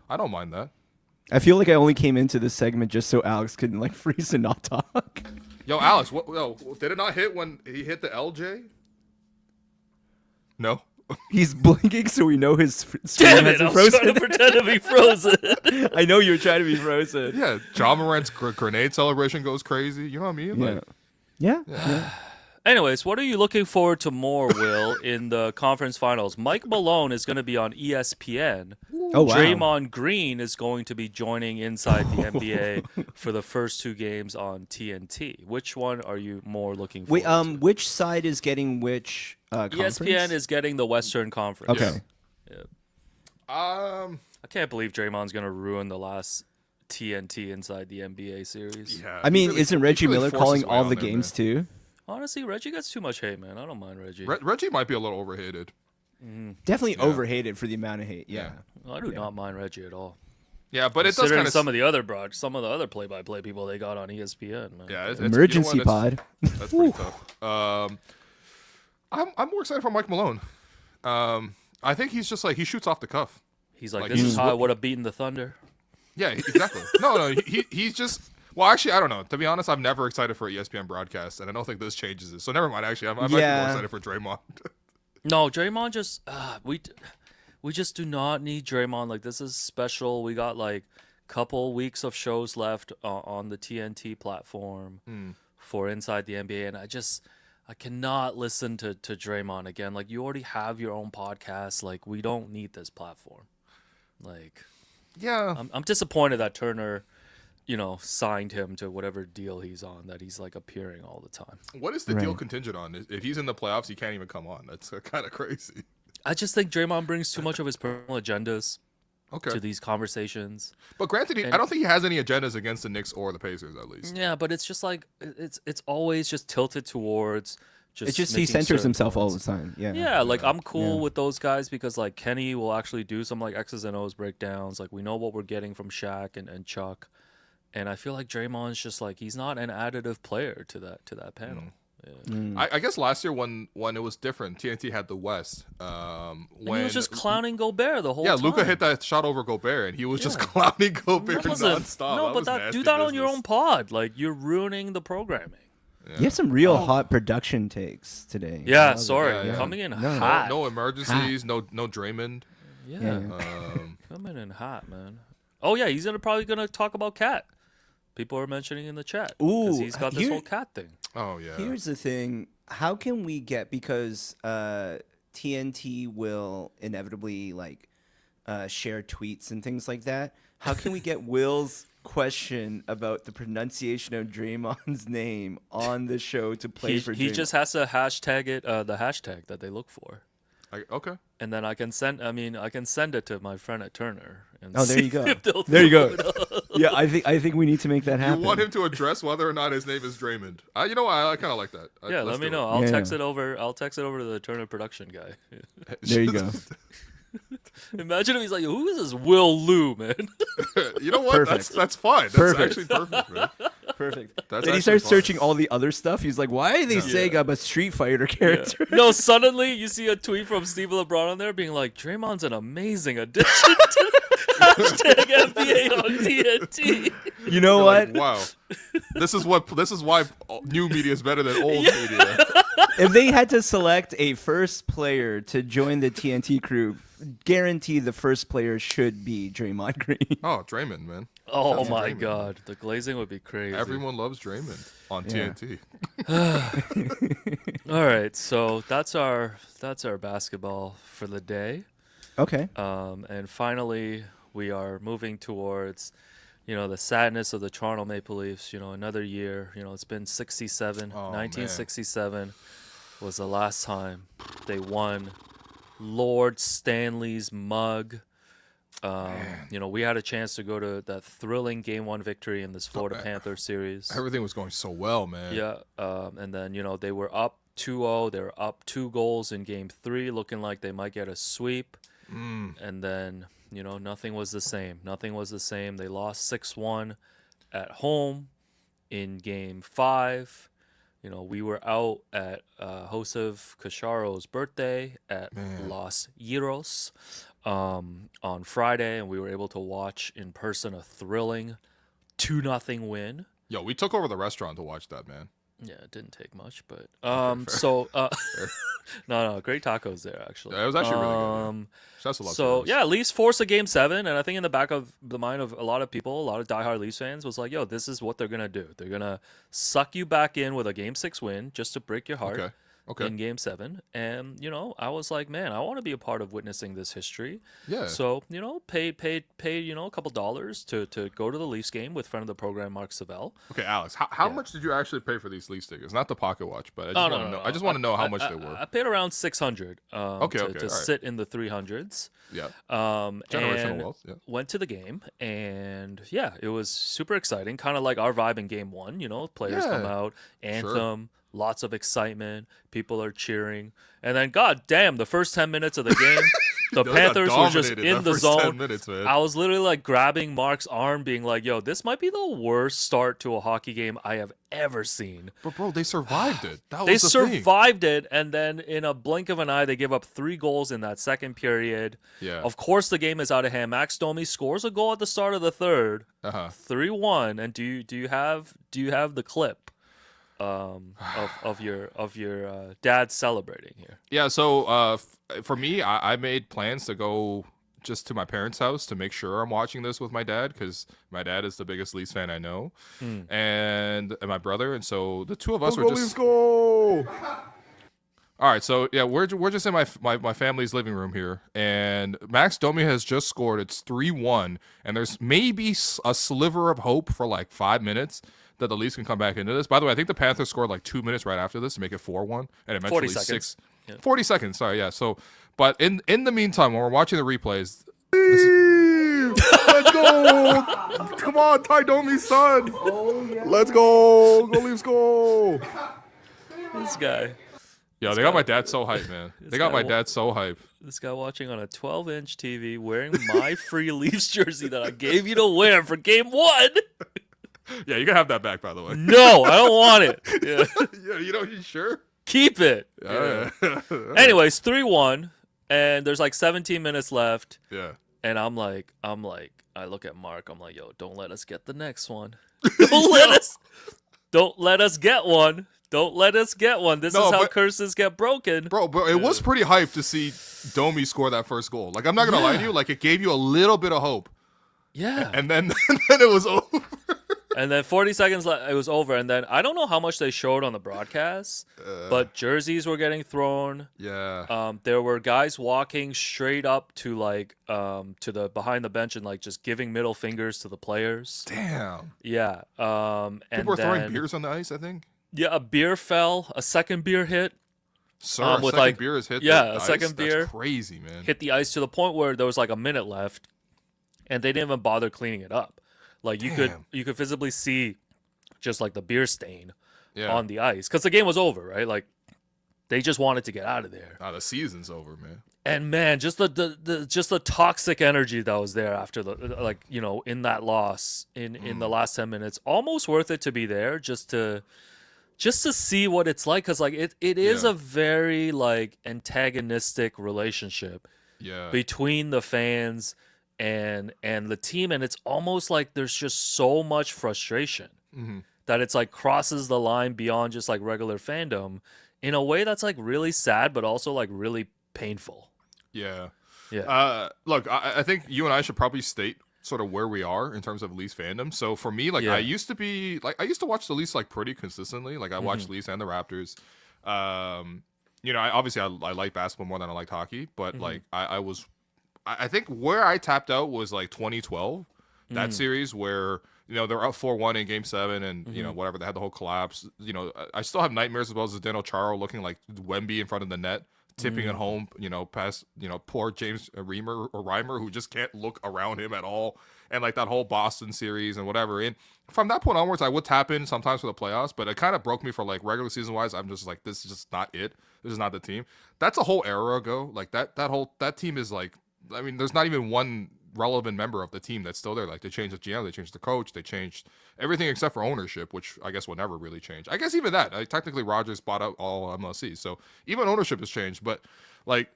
I don't mind that. I feel like I only came into this segment just so Alex could like freeze and not talk. Yo, Alex, did it not hit when he hit the LJ? No. He's blinking so we know his screen Damn it! I hasn't was frozen. trying to pretend to be frozen. I know you're trying to be frozen. Yeah, John Morant's grenade celebration goes crazy. You know what I mean? Yeah. Like, Yeah. Anyways, what are you looking forward to more, Will, in the conference finals? Mike Malone is going to be on ESPN. Oh wow. Draymond Green is going to be joining Inside the NBA for the first two games on TNT. Which one are you more looking forward Wait, to? which side is getting which conference? ESPN is getting the Western Conference. Okay. Yeah. yeah. I can't believe Draymond's going to ruin the last TNT Inside the NBA series. Yeah. I mean, he really- isn't he Reggie really Miller forced calling his way all on the there, games man. too? Honestly, Reggie gets too much hate, man. I don't mind Reggie. Reggie might be a little overhated. Definitely overhated for the amount of hate. Yeah. I do not mind Reggie at all. Yeah, but it does Considering kind of some of the other play-by-play people they got on ESPN, man. yeah. Emergency pod. That's pretty tough. I'm more excited for Mike Malone. I think he's just like he shoots off the cuff. He's like, Like, this he's is how I would have beaten the Thunder. Yeah, exactly. no, he's just. Well, actually, I don't know. To be honest, I'm never excited for an ESPN broadcast, and I don't think this changes it. So never mind. Actually, I'm actually more excited for Draymond. No, Draymond just we just do not need Draymond. Like, this is special. We got like couple weeks of shows left on the TNT platform for Inside the NBA, and I cannot listen to Draymond again. Like, you already have your own podcast. Like, we don't need this platform. Like, Yeah, I'm disappointed that Turner, signed him to whatever deal he's on, that he's like appearing all the time. what is the deal Right. contingent on? If he's in the playoffs, he can't even come on. That's kind of crazy. I just think Draymond brings too much of his personal agendas Okay, to these conversations. but granted, I don't think he has any agendas against the Knicks or the Pacers, at least. Yeah, but it's just like it's always just tilted towards just. It's just he making centers certain himself all points. the time. Yeah. Yeah, like I'm cool Yeah. with those guys because like Kenny will actually do some like X's and O's breakdowns. Like we know what we're getting from Shaq and Chuck, and I feel like Draymond's just like he's not an additive player to that panel. Yeah. I guess last year when it was different, TNT had the West. And When he was just clowning Gobert the whole yeah, time. Luca hit that shot over Gobert, and he was just clowning Gobert That wasn't- nonstop. No, That but was do nasty that on your business. own pod. Like you're ruining the programming. You have some real hot production takes today. I Yeah, love it. sorry. Yeah, yeah. Coming in No. hot. No emergencies. No Draymond. Yeah. Coming in hot, man. Oh, yeah, he's probably going to talk about Cat. People are mentioning in the chat. Because Ooh, he's got this here- whole Cat thing. Oh yeah. Here's the thing: how can we get, because TNT will inevitably share tweets and things like that. How can we get Will's question about the pronunciation of Draymond's name on the show to play for Draymond? He just has to hashtag it, the hashtag that they look for. Okay. And then I can send it to my friend at Turner. And Oh, there see you go. if they'll There you throw go. it up. Yeah, I think we need to make that happen. You want him to address whether or not his name is Draymond? You know what? I kind of like that. Yeah, Let's let me do know. it. I'll Yeah. text it over. I'll text it over to the Turner production guy. There you go. Imagine if he's like, "Who is this Will Lou, man?" You know what? Perfect. That's fine. That's Perfect. actually perfect, man. Perfect. That's Then he actually starts fine. searching all the other stuff. He's like, why are they saying I'm a Street Fighter character? No, suddenly you see a tweet from Steve LeBron on there being like, "Draymond's an amazing addition to hashtag NBA on TNT." You know You're what? like, wow. This is why new media is better than old media. If they had to select a first player to join the TNT crew, guarantee the first player should be Draymond Green. Oh, Draymond, man. Oh That's my Draymond. God, the glazing would be crazy. Everyone loves Draymond on Yeah. TNT. All right, so that's our basketball for the day. Okay. And finally, we are moving towards, the sadness of the Toronto Maple Leafs. Another year. It's been 67. Oh, 1967 was the last time they won Lord Stanley's mug. We had a chance to go to that thrilling Game 1 victory in this Florida Panthers series. Everything was going so well, man. Yeah, and then they were up 2-0. They were up 2 goals in Game 3, looking like they might get a sweep. And then nothing was the same. Nothing was the same. They lost 6-1 at home in Game 5. We were out at Josef Casharo's birthday at Los Giros on Friday, and we were able to watch in person a thrilling 2-0 win. Yo, we took over the restaurant to watch that, man. Yeah, it didn't take much, but no, great tacos there actually. Yeah, it was actually really good. Man. Shouts to Los So Angeles. yeah, Leafs forced a Game 7, and I think in the back of the mind of a lot of people, a lot of diehard Leafs fans, was like, "Yo, this is what they're gonna do. They're gonna suck you back in with a Game 6 win just to break your heart." Okay. In Game 7, and I was like, man, I want to be a part of witnessing this history. Yeah. So paid a couple dollars to go to the Leafs game with friend of the program Mark Savell. Okay, Alex, how much did you actually pay for these Leafs tickets? Not the pocket watch, but I just Oh, want to no, know. no. I just want to know how much they were. I paid around $600 to all right. sit in the 300s. Yeah. Generational And wealth. Yeah. Went to the game, and yeah, it was super exciting. Kind of like our vibe in Game 1. Players come Yeah. out, anthem, lots of excitement, people are cheering, and then god damn, the first 10 minutes of the game, the They got Panthers were just dominated in that the first 10 zone. minutes, man. I was literally like grabbing Mark's arm, being like, "Yo, this might be the worst start to a hockey game I have ever seen." But bro, they survived it. That They was the thing. survived it, and then in a blink of an eye, they give up 3 goals in that second period. Yeah. Of course, the game is out of hand. Max Domi scores a goal at the start of the third, Uh-huh. 3-1. And do you have the clip of your dad celebrating here? Yeah, so for me, I made plans to go just to my parents' house to make sure I'm watching this with my dad, because my dad is the biggest Leafs fan I know, and my brother, and so the two of us were just go. All right, so yeah, we're just in my family's living room here, and Max Domi has just scored. It's 3-1, and there's maybe a sliver of hope for like 5 minutes that the Leafs can come back into this. By the way, I think the Panthers scored like 2 minutes right after this to make it 4-1, and eventually 40 seconds. 6. Yeah. 40 seconds, sorry, yeah. So, but in the meantime, when we're watching the replays, let's go! Come on, Ty Domi's son! Oh, yeah. Let's go! Go Leafs, go! This guy. Yo, they got my dad so hyped, man. They got my dad so hyped. This guy watching on a 12-inch TV wearing my free Leafs jersey that I gave you to wear for Game 1. Yeah, you can have that back, by the way. No, I don't want it. Yeah. Yeah, you sure? Keep it. Yeah. Anyways, 3-1, and there's like 17 minutes left, Yeah. and I'm like, I look at Mark, I'm like, yo, don't let us get the next one. Don't let us get one. Don't let us get one. This No, is how but- curses get broken. Bro, it was pretty hype to see Domi score that first goal. Like, I'm not gonna lie to you, like it gave you a little bit of hope, Yeah. and then then it was over. And then 40 seconds it was over. And then I don't know how much they showed on the broadcast, but jerseys were getting thrown. Yeah. There were guys walking straight up to like to the behind the bench and like just giving middle fingers to the players. Damn. Yeah. And People were throwing then- beers on the ice, I think. Yeah, a beer fell. A second beer hit. Sir, with, second like- beer is hit. yeah, the a ice? second beer. That's crazy, man. Hit the ice to the point where there was like a minute left, and they didn't even bother cleaning it up. Like you Damn. could visibly see just like the beer stain Yeah. on the ice because the game was over, right? Like they just wanted to get out of there. The season's over, man. And man, just the toxic energy that was there after the like in that loss in the last 10 minutes, almost worth it to be there just to see what it's like because like it is Yeah. a very like antagonistic relationship Yeah. between the fans and the team, and it's almost like there's just so much frustration Mhm. that it's like crosses the line beyond just like regular fandom in a way that's like really sad but also like really painful. Yeah. Yeah. Look, I think you and I should probably state sort of where we are in terms of Leafs fandom. So for me, like Yeah. I used to watch the Leafs like pretty consistently. Like I watched Mm-hmm. Leafs and the Raptors. I like basketball more than I liked hockey, but Mm-hmm. like I think where I tapped out was like 2012, that series where they're up 4-1 in Game 7, and whatever, they had the whole collapse. I still have nightmares as well as Zdeno Chara looking like Wemby in front of the net, tipping it home, past poor James Reimer, who just can't look around him at all, and like that whole Boston series and whatever. And from that point onwards, I would tap in sometimes for the playoffs, but it kind of broke me for like regular season wise. I'm just like, this is just not it. This is not the team. That's a whole era ago. Like that team is like, I mean, there's not even one relevant member of the team that's still there. Like they changed the GM, they changed the coach, they changed everything except for ownership, which I guess will never really change. I guess even that, technically Rodgers bought out all MLC, so even ownership has changed. But like,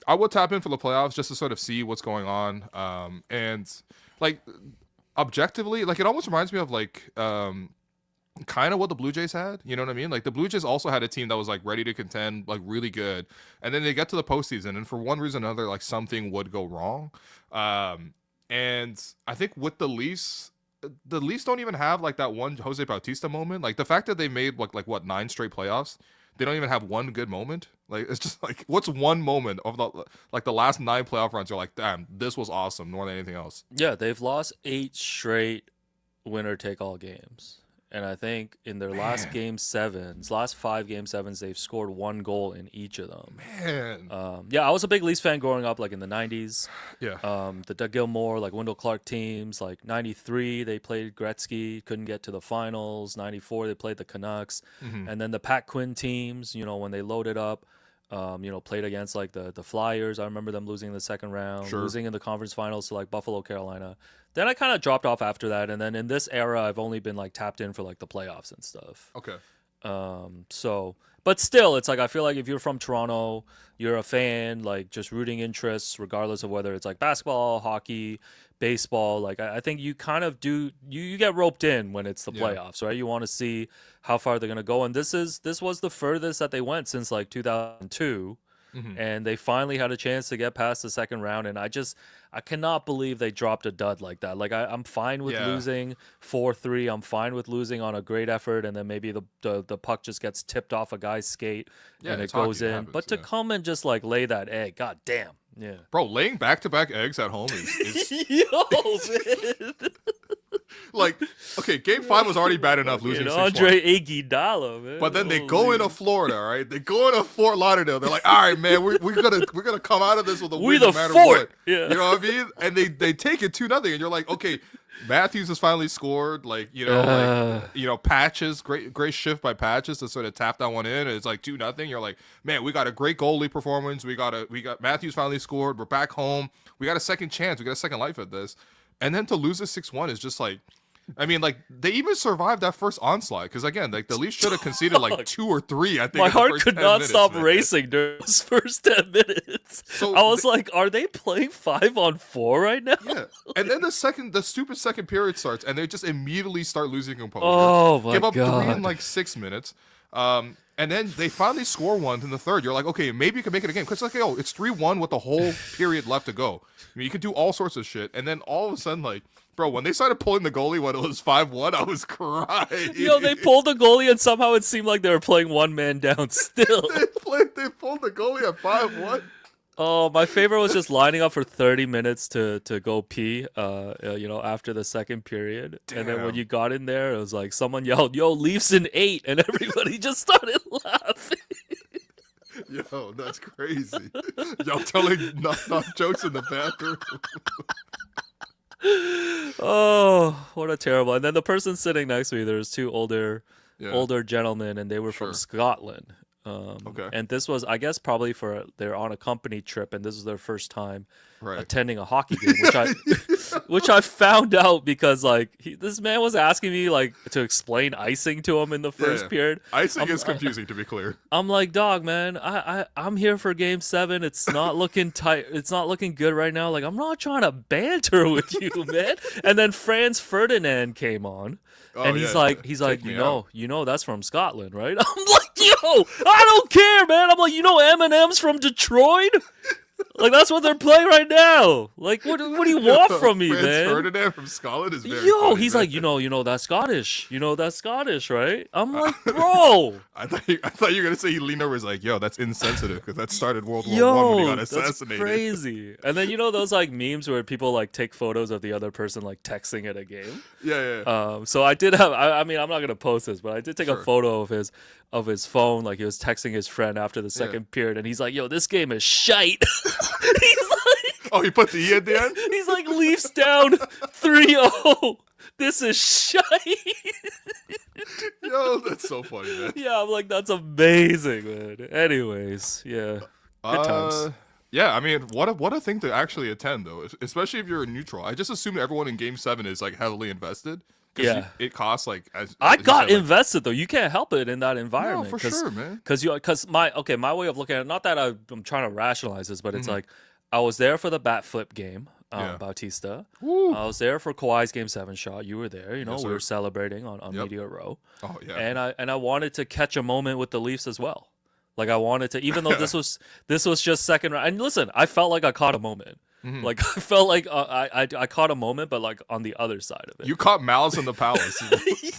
I would tap in for the playoffs just to sort of see what's going on. And like objectively, like it almost reminds me of like kind of what the Blue Jays had, you know what I mean? Like the Blue Jays also had a team that was like ready to contend, like really good, and then they get to the postseason, and for one reason or another, like something would go wrong. And I think with the Leafs don't even have like that one Jose Bautista moment. Like the fact that they made like what 9 straight playoffs, they don't even have one good moment. Like it's just like, what's one moment of the last 9 playoff runs? You're like, damn, this was awesome more than anything else. Yeah, they've lost 8 straight winner take all games. And I think in their last 5 game 7s, they've scored 1 goal in each of them. Man, Yeah, I was a big Leafs fan growing up, like in the 90s. yeah, The Doug Gilmour, like Wendell Clark teams, like 93, they played Gretzky, couldn't get to the finals. 94, they played the Canucks. And then the Pat Quinn teams, when they loaded up, played against like the Flyers. I remember them losing in the second round, Sure. losing in the conference finals to like Buffalo, Carolina. Then I kind of dropped off after that. And then in this era, I've only been like tapped in for like the playoffs and stuff. okay. But still, it's like I feel like if you're from Toronto, you're a fan, like just rooting interests, regardless of whether it's like basketball, hockey, baseball. Like I think you kind of do you get roped in when it's the Yeah. playoffs, right? You want to see how far they're gonna go, and this was the furthest that they went since like 2002. And they finally had a chance to get past the second round, and I cannot believe they dropped a dud like that. Like I'm fine with Yeah. losing 4-3. I'm fine with losing on a great effort, and then maybe the puck just gets tipped off a guy's skate Yeah, and it it's hockey, goes it in. happens, But to yeah. come and just like lay that egg, god damn, yeah. Bro, laying back-to-back eggs at home is Yo, man. like, okay, Game 5 was already bad enough losing And 6-1. Andre Iguodala, man. But then they go Holy- into Florida, right? They go into Fort Lauderdale. They're like, all right, man, we're gonna come out of this with a We win the no matter fort. what. Yeah. You know what I mean? And they take it 2-0, and you're like, okay, Matthews has finally scored. Like, Patches, great shift by Patches to sort of tap that one in. And it's like 2-0. You're like, man, we got a great goalie performance. We got Matthews finally scored. We're back home. We got a second chance. We got a second life at this. And then to lose this 6-1 is just like, I mean, like, they even survived that first onslaught. Because, again, like, the Leafs should have conceded, like, 2 or 3, I think. My in the heart first could 10 not minutes, stop man. racing during those first 10 minutes. So I was like, are they playing 5-on-4 right now? Yeah. And then the stupid second period starts, and they just immediately start losing composure. Oh, my Give up 3 God. in, like, 6 minutes. And then they finally score one in the third. You're like, okay, maybe you can make it a game. Because, like, yo, it's 3-1 with the whole period left to go. I mean, you could do all sorts of shit. And then all of a sudden, like, bro, when they started pulling the goalie when it was 5-1, I was crying. They pulled the goalie, and somehow it seemed like they were playing one man down still. They pulled the goalie at 5-1. Oh, my favorite was just lining up for 30 minutes to go pee, after the second period. And then when Damn. you got in there, it was like someone yelled, "Yo, Leafs in 8," and everybody just started laughing. Yo, that's crazy. Y'all telling knock jokes in the bathroom. Oh, what a terrible. And then the person sitting next to me, there was two older gentlemen, and they were Sure. from Scotland. Okay. And this was, I guess, probably they're on a company trip, and this is their first time Right. attending a hockey game, which I found out because this man was asking me to explain icing to him in the first Yeah. period. Icing is confusing, to be clear. I'm like, dog, man, I'm here for Game 7. It's not looking tight. It's not looking good right now. Like, I'm not trying to banter with you, man. And then Franz Ferdinand came on. Oh, And he's yeah. like, Take me out. you know, that's from Scotland, right? I'm like, yo, I don't care, man. I'm like, Eminem's from Detroit? Like, that's what they're playing right now. Like, what do you want from me, Franz man? Ferdinand from Scotland is very Yo, funny, he's man. like, that's Scottish. That's Scottish, right? I'm like, bro. I thought you were gonna say he leaned over. He's like, "Yo, that's insensitive," because that started World War Yo, One when he got that's assassinated. crazy. And then those memes where people take photos of the other person texting at a game. Yeah. So I did have. I mean, I'm not gonna post this, but I did take Sure. a photo of his phone. Like, he was texting his friend after the second period, and he's like, "Yo, this game is shite." Oh, he put the E at the end. He's like, Leafs down 3-0. This is shite. Yo, that's so funny, man. Yeah, I'm like, that's amazing, man. Anyways, yeah. Good times. Yeah, I mean, what a thing to actually attend, though, especially if you're a neutral. I just assumed everyone in Game 7 is heavily invested. 'Cause Yeah. it costs as I you got said, invested though. You can't help it in that environment. No, for sure, man. Because my way of looking at it, not that I'm trying to rationalize this, but it's Mm-hmm. like I was there for the bat flip game, Yeah. Bautista. Woo. I was there for Kawhi's Game 7 shot. You were there. Yes, we sir. were celebrating on Yep. Media Row. Oh yeah. And I wanted to catch a moment with the Leafs as well. Like, I wanted to, even though this was just second round. And listen, I felt like I caught a moment. Mm-hmm. Like, I felt like I caught a moment, but on the other side of it. You caught Malice in the Palace.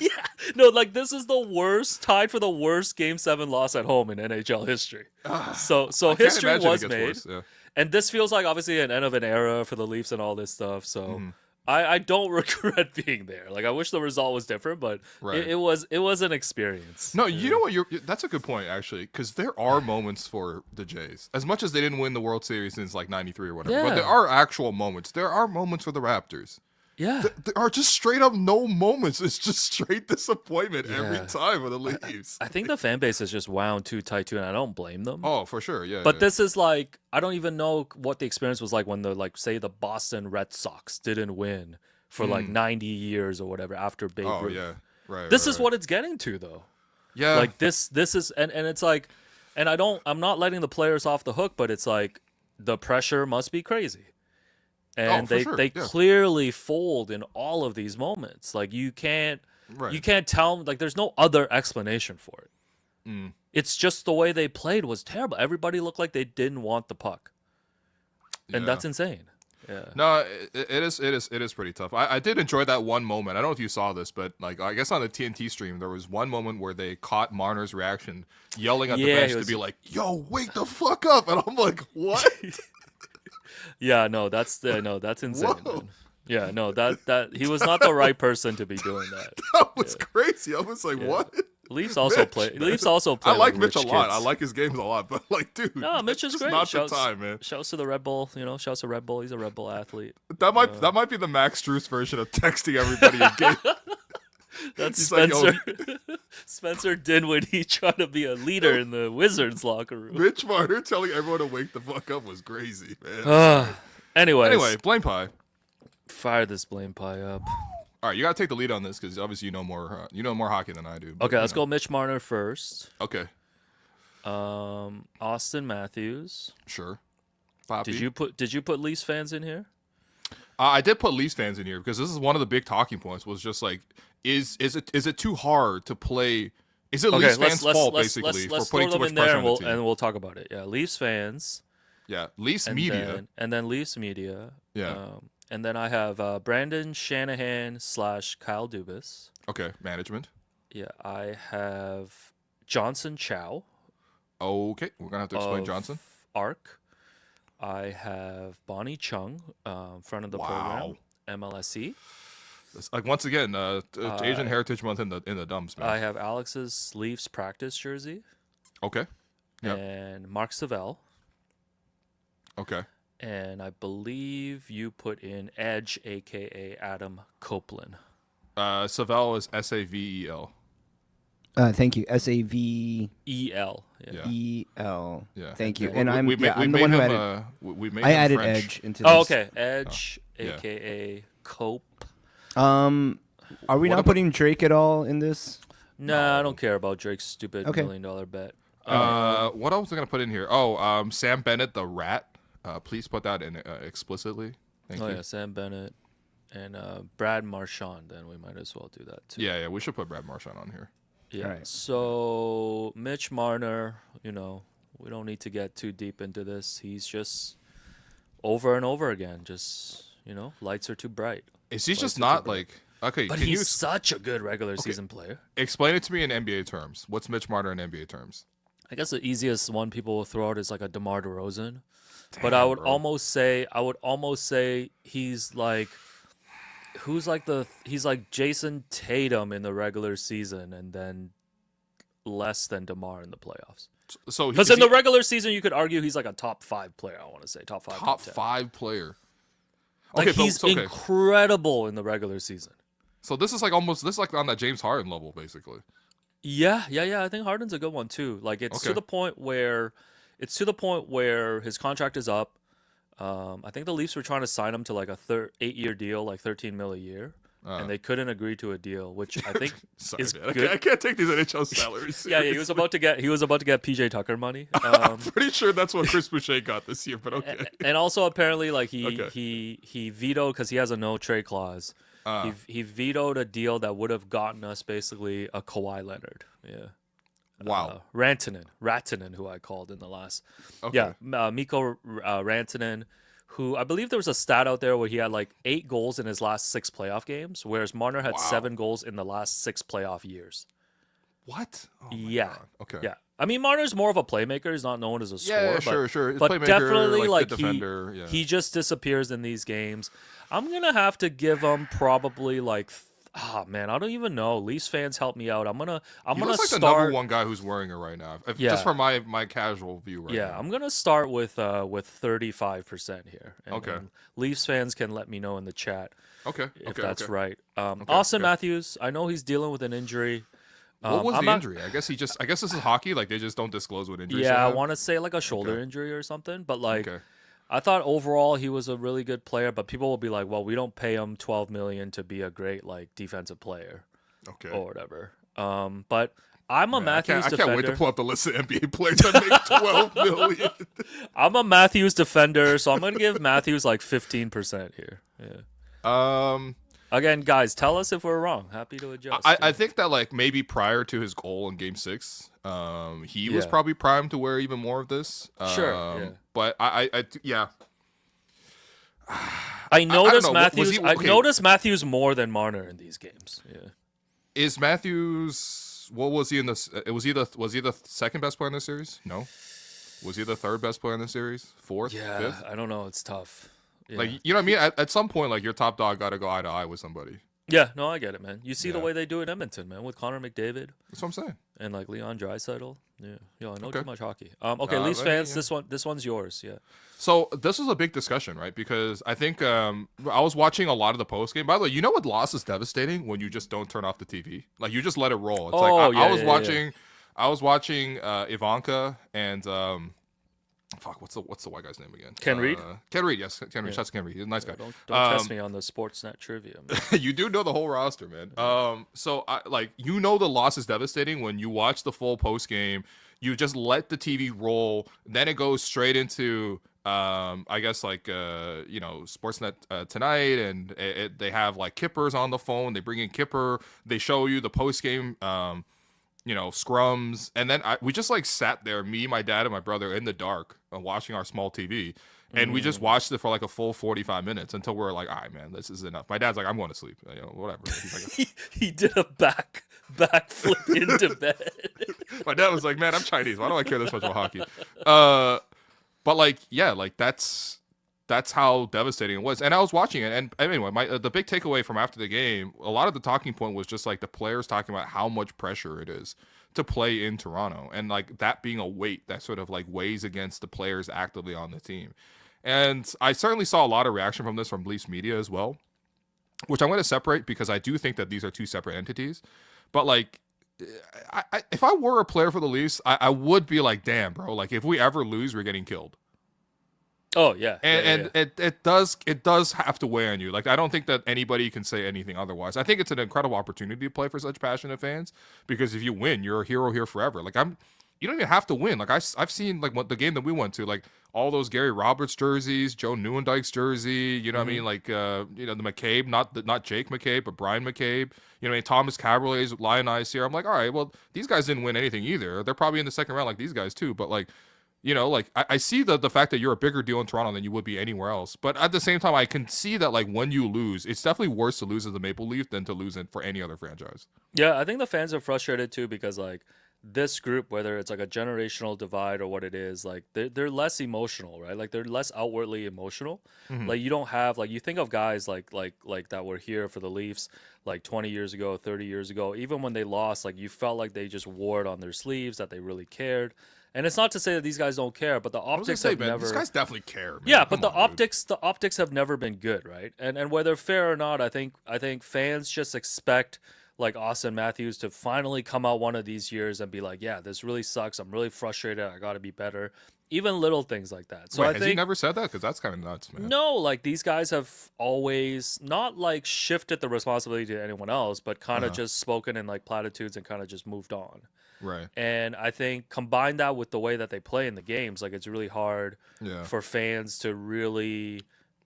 Yeah. No, this is the worst, tied for the worst Game 7 loss at home in NHL history. So I can't history imagine it was gets made. worse, yeah. And this feels like obviously an end of an era for the Leafs and all this stuff. So Mm-hmm. I don't regret being there. Like, I wish the result was different, but Right. it was an experience. No, you know what? That's a good point, actually, because there are moments for the Jays. As much as they didn't win the World Series since '93 or whatever, but Yeah. there are actual moments. There are moments for the Raptors. Yeah. There are just straight up no moments. It's just straight disappointment every Yeah. time for the Leafs. I think the fan base is just wound too tight too, and I don't blame them. Oh, for sure, yeah. But yeah. this is I don't even know what the experience was like when say the Boston Red Sox didn't win for 90 years or whatever after Babe Oh Ruth. yeah, right. This right, is right. what it's getting to though. Yeah, Like this is and it's like, and I'm not letting the players off the hook, but it's like the pressure must be crazy. And for they sure, they yeah. clearly fold in all of these moments. Like, you can't Right. tell them, like, there's no other explanation for it. Mm. It's just the way they played was terrible. Everybody looked like they didn't want the puck. And Yeah. that's insane. Yeah. No, it is pretty tough. I did enjoy that one moment. I don't know if you saw this, but I guess on the TNT stream there was one moment where they caught Marner's reaction, yelling at the Yeah, bench he to was- be like, "Yo, wake the fuck up!" And I'm like, "What?" Yeah, no, that's insane. Whoa. Man. Yeah, no, that he was not the right person to be doing that. That was crazy. I was like, "What?" Leafs also Mitch, play. man. Leafs also play. I like rich Mitch a lot. kids. I like his games a lot, but dude, No, Mitch is that's great. Not Shouts, the time, man. Shouts to the Red Bull. Shouts to Red Bull. He's a Red Bull athlete. That might be the Max Struess version of texting everybody again. That's He's like, yo, Spencer. Spencer Dinwiddie trying to be a leader in the Wizards locker room. Mitch Marner telling everyone to wake the fuck up was crazy, man. Anyways, Anyway, blame pie. fire this blame pie up. All right, you gotta take the lead on this because obviously you know more. You know more hockey than I do. but, Okay, you let's know. go Mitch Marner first. Okay, Austin Matthews. sure. Poppy. Did you put Leafs fans in here? I did put Leafs fans in here because this is one of the big talking points. Was just like, is it too hard to play Is it Okay, Leafs fans' fault basically let's for putting throw too them much in there pressure and on the team? we'll talk about it. Yeah, Leafs fans. Yeah, Leafs And media. then Leafs media. Yeah. And then I have Brandon Shanahan / Kyle Dubas. Okay, management. Yeah, I have Johnson Chow. Okay, we're gonna have to explain of Johnson. ARC. I have Bonnie Chung, front of the program, MLSE. It's like once again, Asian Heritage Month in the dumps, man. I have Alex's Leafs practice jersey. Okay. Yep. And Mark Savell. Okay. And I believe you put in Edge, aka Adam Copeland. Savell is Savel. Thank you. SAVEL. EL. EL. Yeah. Thank you. We- And I'm we yeah, made I'm the one who him, added. we made I him added French. Edge into this. Oh, okay. Edge, yeah. aka Cope. Are we What not about- putting Drake at all in this? Nah, I don't care about Drake's stupid Okay. $1 million bet. What else was I gonna put in here? Oh, Sam Bennett, the rat. Please put that in explicitly. Thank you. Yeah, Sam Bennett and Brad Marchand. Then we might as well do that too. Yeah, we should put Brad Marchand on here. Yeah. Alright. So Mitch Marner, we don't need to get too deep into this. He's just over and over again. Just lights are too bright. Is he just Lights are not too bright. like okay? But Can you he's such a good regular season player. explain it to me in NBA terms? What's Mitch Marner in NBA terms? I guess the easiest one people will throw out is like a DeMar DeRozan. But I would bro. almost say he's like he's like Jason Tatum in the regular season and then less than DeMar in the playoffs. So Because is in the he regular season you could argue he's like a top 5 player, I want to say. Top 5. top 10. 5 player. Like Okay, he's okay. incredible in the regular season. So this is like on that James Harden level, basically. Yeah. I think Harden's a good one too. Like it's to Okay. the point where his contract is up. I think the Leafs were trying to sign him to like a 8-year deal, like $13 million a year, and they couldn't agree to a deal, which I think Sorry, is man. good. I can't take these NHL salaries. Yeah, he was seriously. about to get PJ Tucker money. I'm pretty sure that's what Chris Boucher got this year, but okay. And also apparently like Okay. he vetoed because he has a no trade clause. He vetoed a deal that would have gotten us basically a Kawhi Leonard. Yeah. Wow. Rantanen, who I called in the last. Okay. Yeah, Mikko Rantanen, who I believe there was a stat out there where he had like 8 goals in his last 6 playoff games, whereas Marner had Wow. 7 goals in the last 6 playoff years. What? Oh my Yeah. God. Okay. Yeah. I mean, Marner's more of a playmaker. He's not known as a scorer. Yeah, but, sure. He's But playmaker, definitely, like, like good defender. Yeah. he just disappears in these games. I'm going to have to give him probably like, man, I don't even know. Leafs fans help me out. I'm He gonna looks like start. the number one guy who's wearing it right now. Yeah. Just from my casual view right Yeah, now. I'm gonna start with 35% here. And, Okay. and Leafs fans can let me know in the chat Okay. if Okay. that's okay. right. Austin okay. Matthews, I know he's dealing with an injury. What was I'm the not- injury? I guess this is hockey. Like they just don't disclose what injuries. Yeah, they I have? want to say like a shoulder Okay. injury or something. But like, Okay. I thought overall he was a really good player. But people will be like, well, we don't pay him $12 million to be a great like defensive player Okay. or whatever. But I'm a Man, Matthews I can't wait to defender. pull up the list of NBA players that make 12 million. I'm a Matthews defender, so I'm gonna give Matthews like 15% here. Yeah. Again, guys, tell us if we're wrong. Happy to adjust. I think that like maybe prior to his goal in Game 6, he was Yeah. probably primed to wear even more of this. Sure, yeah. But yeah. I noticed know, was Matthews. he- I okay. noticed Matthews more than Marner in these games. Yeah. Is Matthews? What was he in this? Was he the second best player in this series? No. Was he the third best player in the series? Fourth? Yeah. Fifth? I don't know. It's tough. Yeah. Like you know what I mean? At some point, like your top dog got to go eye to eye with somebody. Yeah. No, I get it, man. You see the Yeah. way they do in Edmonton, man, with Connor McDavid That's what I'm saying. and like Leon Draisaitl. Yeah. I know Okay. too much hockey. Okay, Leafs let me- fans, yeah. this one's yours. Yeah. So this was a big discussion, right? Because I think I was watching a lot of the post game. By the way, you know what loss is devastating when you just don't turn off the TV, like you just let it roll. It's like Oh, I yeah, was yeah, watching, I was watching Ivanka and fuck, what's the white guy's name again? Ken Reed? Ken Reed, yes, Ken Reed. Shouts to Ken Reed. He's a nice guy. Don't test me on the Sportsnet trivia. Man. You do know the whole roster, man. So I like the loss is devastating when you watch the full post game. You just let the TV roll, then it goes straight into I guess like Sportsnet tonight, and they have like Kippers on the phone. They bring in Kipper. They show you the post game scrums, and then we just like sat there, me, my dad, and my brother in the dark, watching our small TV, and we just watched it for like a full 45 minutes until we were like, all right, man, this is enough. My dad's like, I'm going to sleep, whatever. He's like, he did a backflip into bed. my dad was like, man, I'm Chinese. Why do I care this much about hockey? But like, yeah, like that's how devastating it was. And I was watching it, and anyway, the big takeaway from after the game, a lot of the talking point was just like the players talking about how much pressure it is to play in Toronto, and like that being a weight that sort of like weighs against the players actively on the team. And I certainly saw a lot of reaction from this from Leafs media as well, which I'm going to separate because I do think that these are two separate entities. But like, if I were a player for the Leafs, I would be like, damn, bro, like if we ever lose, we're getting killed. Oh yeah, and it does have to weigh on you. Like I don't think that anybody can say anything otherwise. I think it's an incredible opportunity to play for such passionate fans, because if you win, you're a hero here forever. Like you don't even have to win. Like I've seen like what the game that we went to, like all those Gary Roberts jerseys, Joe Nieuwendyke's jersey, you know what I mean? Like the McCabe, not Jake McCabe, but Brian McCabe, Thomas Cabriolet's Lionize here. I'm like, all right, well, these guys didn't win anything either. They're probably in the second round like these guys too, but like, like I see the fact that you're a bigger deal in Toronto than you would be anywhere else. But at the same time, I can see that like when you lose, it's definitely worse to lose as a Maple Leaf than to lose it for any other franchise. Yeah, I think the fans are frustrated too, because like this group, whether it's like a generational divide or what it is, like they're less emotional, right? Like they're less outwardly emotional. Mm-hmm. Like you don't have, like, you think of guys like that were here for the Leafs like 20 years ago, 30 years ago. Even when they lost, like you felt like they just wore it on their sleeves, that they really cared. And it's not to say that these guys don't care, but the optics have never. These guys definitely care, man. Yeah, but Come on, dude. the optics have never been good, right? And whether fair or not, I think fans just expect like Austin Matthews to finally come out one of these years and be like, yeah, this really sucks. I'm really frustrated. I got to be better. Even little things like that. So Wait, I has think he never said that? Because that's kind of nuts, man. no, like these guys have always not like shifted the responsibility to anyone else, but kind of just spoken in like platitudes and kind of just moved on. Right. And I think combine that with the way that they play in the games, like it's really hard for fans to really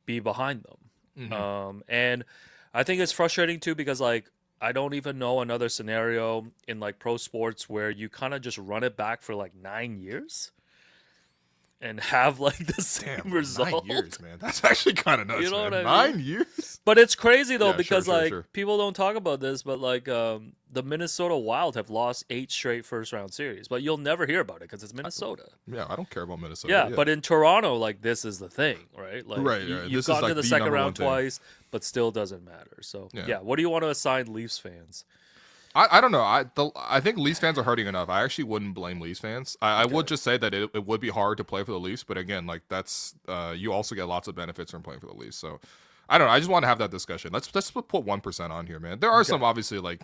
be behind them. Mm-hmm. And I think it's frustrating too, because like I don't even know another scenario in like pro sports where you kind of just run it back for like 9 years and have like the same result. 9 years, man. That's actually kind of nuts. You know man. what I mean? 9 years. But it's crazy though, Yeah, because sure, like sure. people don't talk about this, but like the Minnesota Wild have lost 8 straight first round series, but you'll never hear about it because it's Minnesota. Yeah, I don't care about Minnesota. Yeah, but in Toronto, like this is the thing, right? Like Right, you've this is, gotten like, to the the second number one round thing. twice, but still doesn't matter. So Yeah. what do you want to assign Leafs fans? I don't know. I think Leafs fans are hurting enough. I actually wouldn't blame Leafs fans. I would just say that it would be hard to play for the Leafs, but again, like that's you also get lots of benefits from playing for the Leafs. So I don't know. I just want to have that discussion. Let's put 1% on here, man. There are some obviously like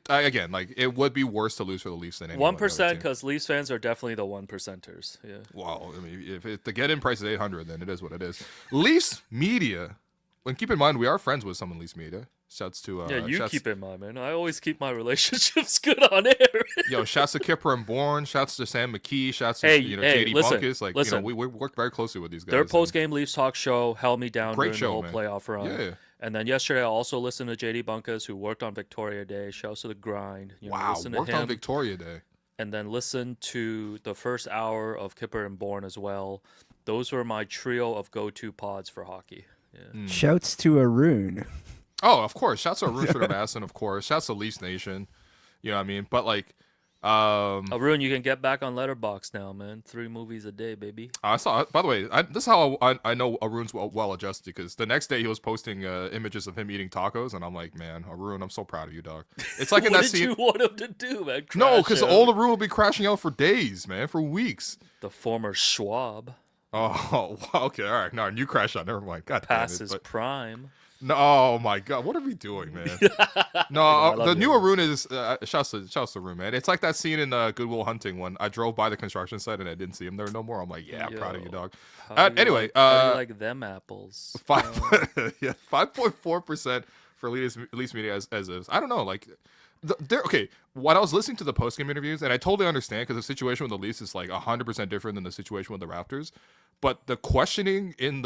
again, like it would be worse to lose for the Leafs than any 1%, because Leafs fans are definitely the 1%ers. Yeah. Well, I mean, if the get-in price is 800, then it is what it is. Leafs media. And keep in mind, we are friends with some in Leafs media. Shouts to Keep in mind, man. I always keep my relationships good on air. Shouts to Kipper and Bourne. Shouts to Sam McKee. Shouts to JD listen, Buckus. Like listen. we work very closely with these guys. Their post-game Leafs talk show held me down Great during show, the whole man. playoff run. Yeah. And then yesterday, I also listened to JD Buckus, who worked on Victoria Day. Shouts to the grind. Wow, listen to worked him, on Victoria Day. and then listen to the first hour of Kipper and Bourne as well. Those were my trio of go-to pods for hockey. Yeah. Shouts to Arun. Oh, of course. Shouts to Arun Srinivasan, of course. Shouts to Leafs Nation. You know what I mean? But like, Arun, you can get back on Letterboxd now, man. 3 movies a day, baby. I saw. By the way, this is how I know Arun's well adjusted, because the next day he was posting images of him eating tacos, and I'm like, man, Arun, I'm so proud of you, dog. It's like in What that did scene. you want him to do, man? No, Crash because out? old Arun will be crashing out for days, man, for weeks. The former Schwab Oh, okay, all right. No, you crash out. Never mind. God past damn it. his But, prime. no, oh my God, what are we doing, man? No, love the you, new Arun. Arun is shouts to Arun, man. It's like that scene in Good Will Hunting when I drove by the construction site and I didn't see him there no more. I'm like, yeah, I'm proud of you, Yo, dog. How do you Anyway, like, how do you like them apples? 5.4% for Leafs media as is. I don't know, like. They're okay. When I was listening to the post-game interviews, and I totally understand because the situation with the Leafs is like 100% different than the situation with the Raptors. But the questioning in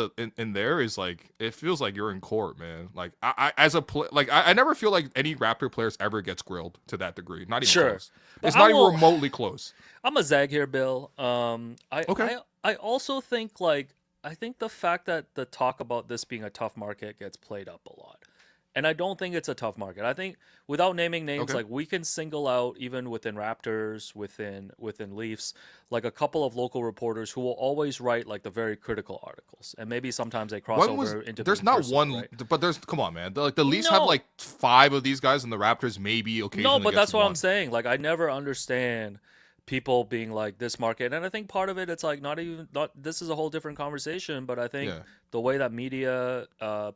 there is like it feels like you're in court, man. Like I as a I never feel like any Raptor players ever gets grilled to that degree. Not even close. It's not even remotely close. I'm a zag here, Bill. Okay. I also think I think the fact that the talk about this being a tough market gets played up a lot. And I don't think it's a tough market. I think without naming names, like we can single out even within Raptors, within Leafs, like a couple of local reporters who will always write like the very critical articles, and maybe sometimes they cross over into. There's not personal, one, right? but there's come on, man. The Leafs have like 5 of these guys, and the Raptors maybe occasionally. No, but that's what one. I'm saying. Like I never understand people being like this market, and I think part of it, it's like not this is a whole different conversation, but I think the way that media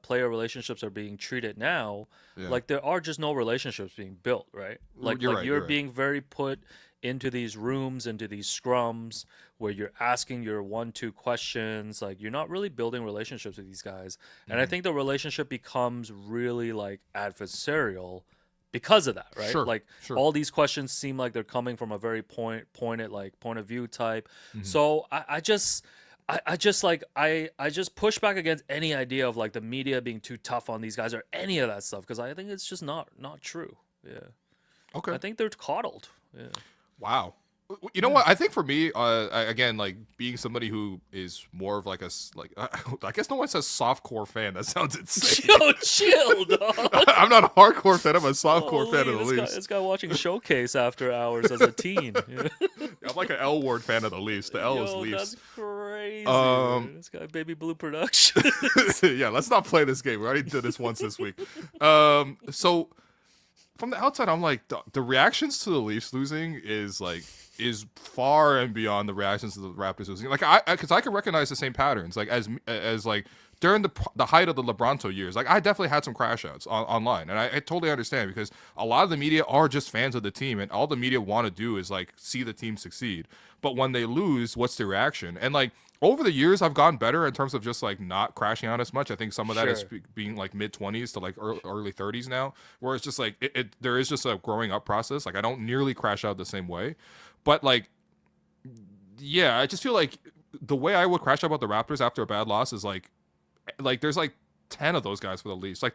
player relationships are being treated now, like there are just no relationships being built, right? Like you're being very put into these rooms, into these scrums where you're asking your 1-2 questions, like you're not really building relationships with these guys. And I think the relationship becomes really like adversarial because of that, right? Sure. All these questions seem like they're coming from a very pointed like point of view type. So I just push back against any idea of like the media being too tough on these guys or any of that stuff, because I think it's just not true. Yeah. Okay. I think they're coddled. Yeah. Wow. You know what? I think for me, again, like being somebody who is more of like I guess no one says softcore fan. That sounds insane. Yo, chill, dog. I'm not a hardcore fan. I'm a softcore fan of the Leafs. This guy watching Showcase after hours as a teen. Yeah. I'm like an L Ward fan of the Leafs. The L is Leafs. That's crazy. This guy, Baby Blue Production. Yeah, let's not play this game. We already did this once this week. So from the outside, I'm like the reactions to the Leafs losing is far and beyond the reactions to the Raptors losing. Like because I can recognize the same patterns. Like as like during the height of the LeBronto years, like I definitely had some crash outs online, and I totally understand because a lot of the media are just fans of the team, and all the media want to do is like see the team succeed. But when they lose, what's the reaction? And like over the years, I've gotten better in terms of just like not crashing out as much. I think some of that is being like mid-20s to like early 30s now, where it's just like there is just a growing up process. Like I don't nearly crash out the same way. But like, yeah, I just feel like the way I would crash out about the Raptors after a bad loss is like there's like 10 of those guys for the Leafs. Like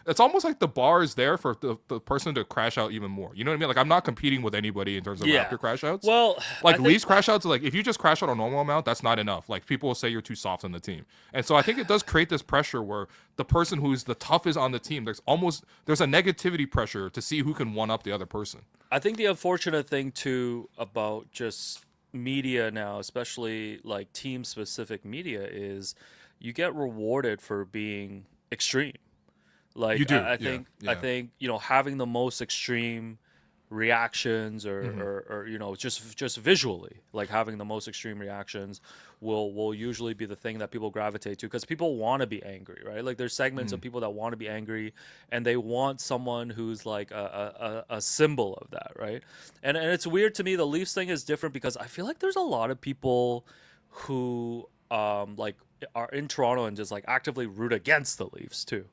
it's almost like the bar is there for the person to crash out even more. You know what I mean? Like I'm not competing with anybody in terms of Raptor crash outs. Well, like Leafs crash outs, like if you just crash out a normal amount, that's not enough. Like people will say you're too soft on the team. And so I think it does create this pressure where the person who's the toughest on the team, there's a negativity pressure to see who can one up the other person. I think the unfortunate thing too about just media now, especially like team specific media, is you get rewarded for being extreme. Like you do. I think having the most extreme reactions or just visually, like having the most extreme reactions will usually be the thing that people gravitate to, because people want to be angry, right? Like there's segments of people that want to be angry, and they want someone who's like a symbol of that, right? And it's weird to me. The Leafs thing is different because I feel like there's a lot of people who like are in Toronto and just like actively root against the Leafs too,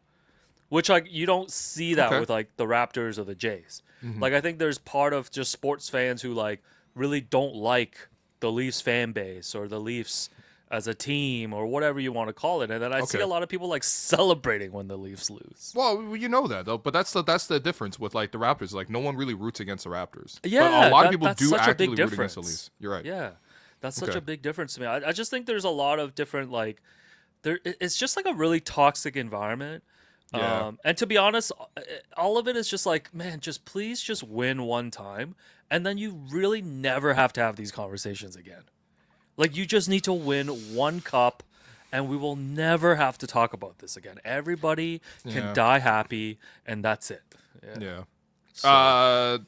which like you don't see that with like the Raptors or the Jays. Like I think there's part of just sports fans who like really don't like the Leafs fan base or the Leafs as a team or whatever you want to call it, and then I see a lot of people like celebrating when the Leafs lose. Well, you know that though, but that's the difference with like the Raptors. Like no one really roots against the Raptors. Yeah, but a lot of people that's do such a actively big root difference. against the Leafs. You're right. Yeah, that's such a big difference to me. I just think there's a lot of different like it's just like a really toxic environment. Yeah. And to be honest, all of it is just like, man, please win one time, and then you really never have to have these conversations again. Like you just need to win one cup, and we will never have to talk about this again. Everybody can die happy, and that's it. Yeah. So,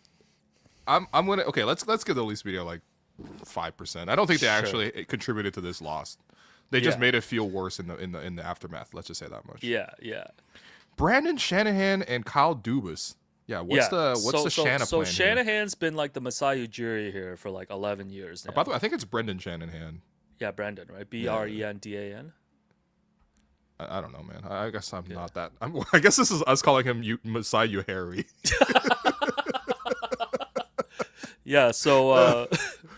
I'm gonna let's give the Leafs video like 5%. I don't think they actually contributed to this loss. They just made it feel worse in the aftermath. Let's just say that much. Yeah. Brandon Shanahan and Kyle Dubas. Yeah, what's the Shanahan plan? So Shanahan's been like the Masai Ujiri here for like 11 years now. By the way, I think it's Brendan Shanahan. Yeah, Brendan, right? Brendan. I don't know, man. I guess I'm not that. I guess this is us calling him Masai Harry. Yeah, so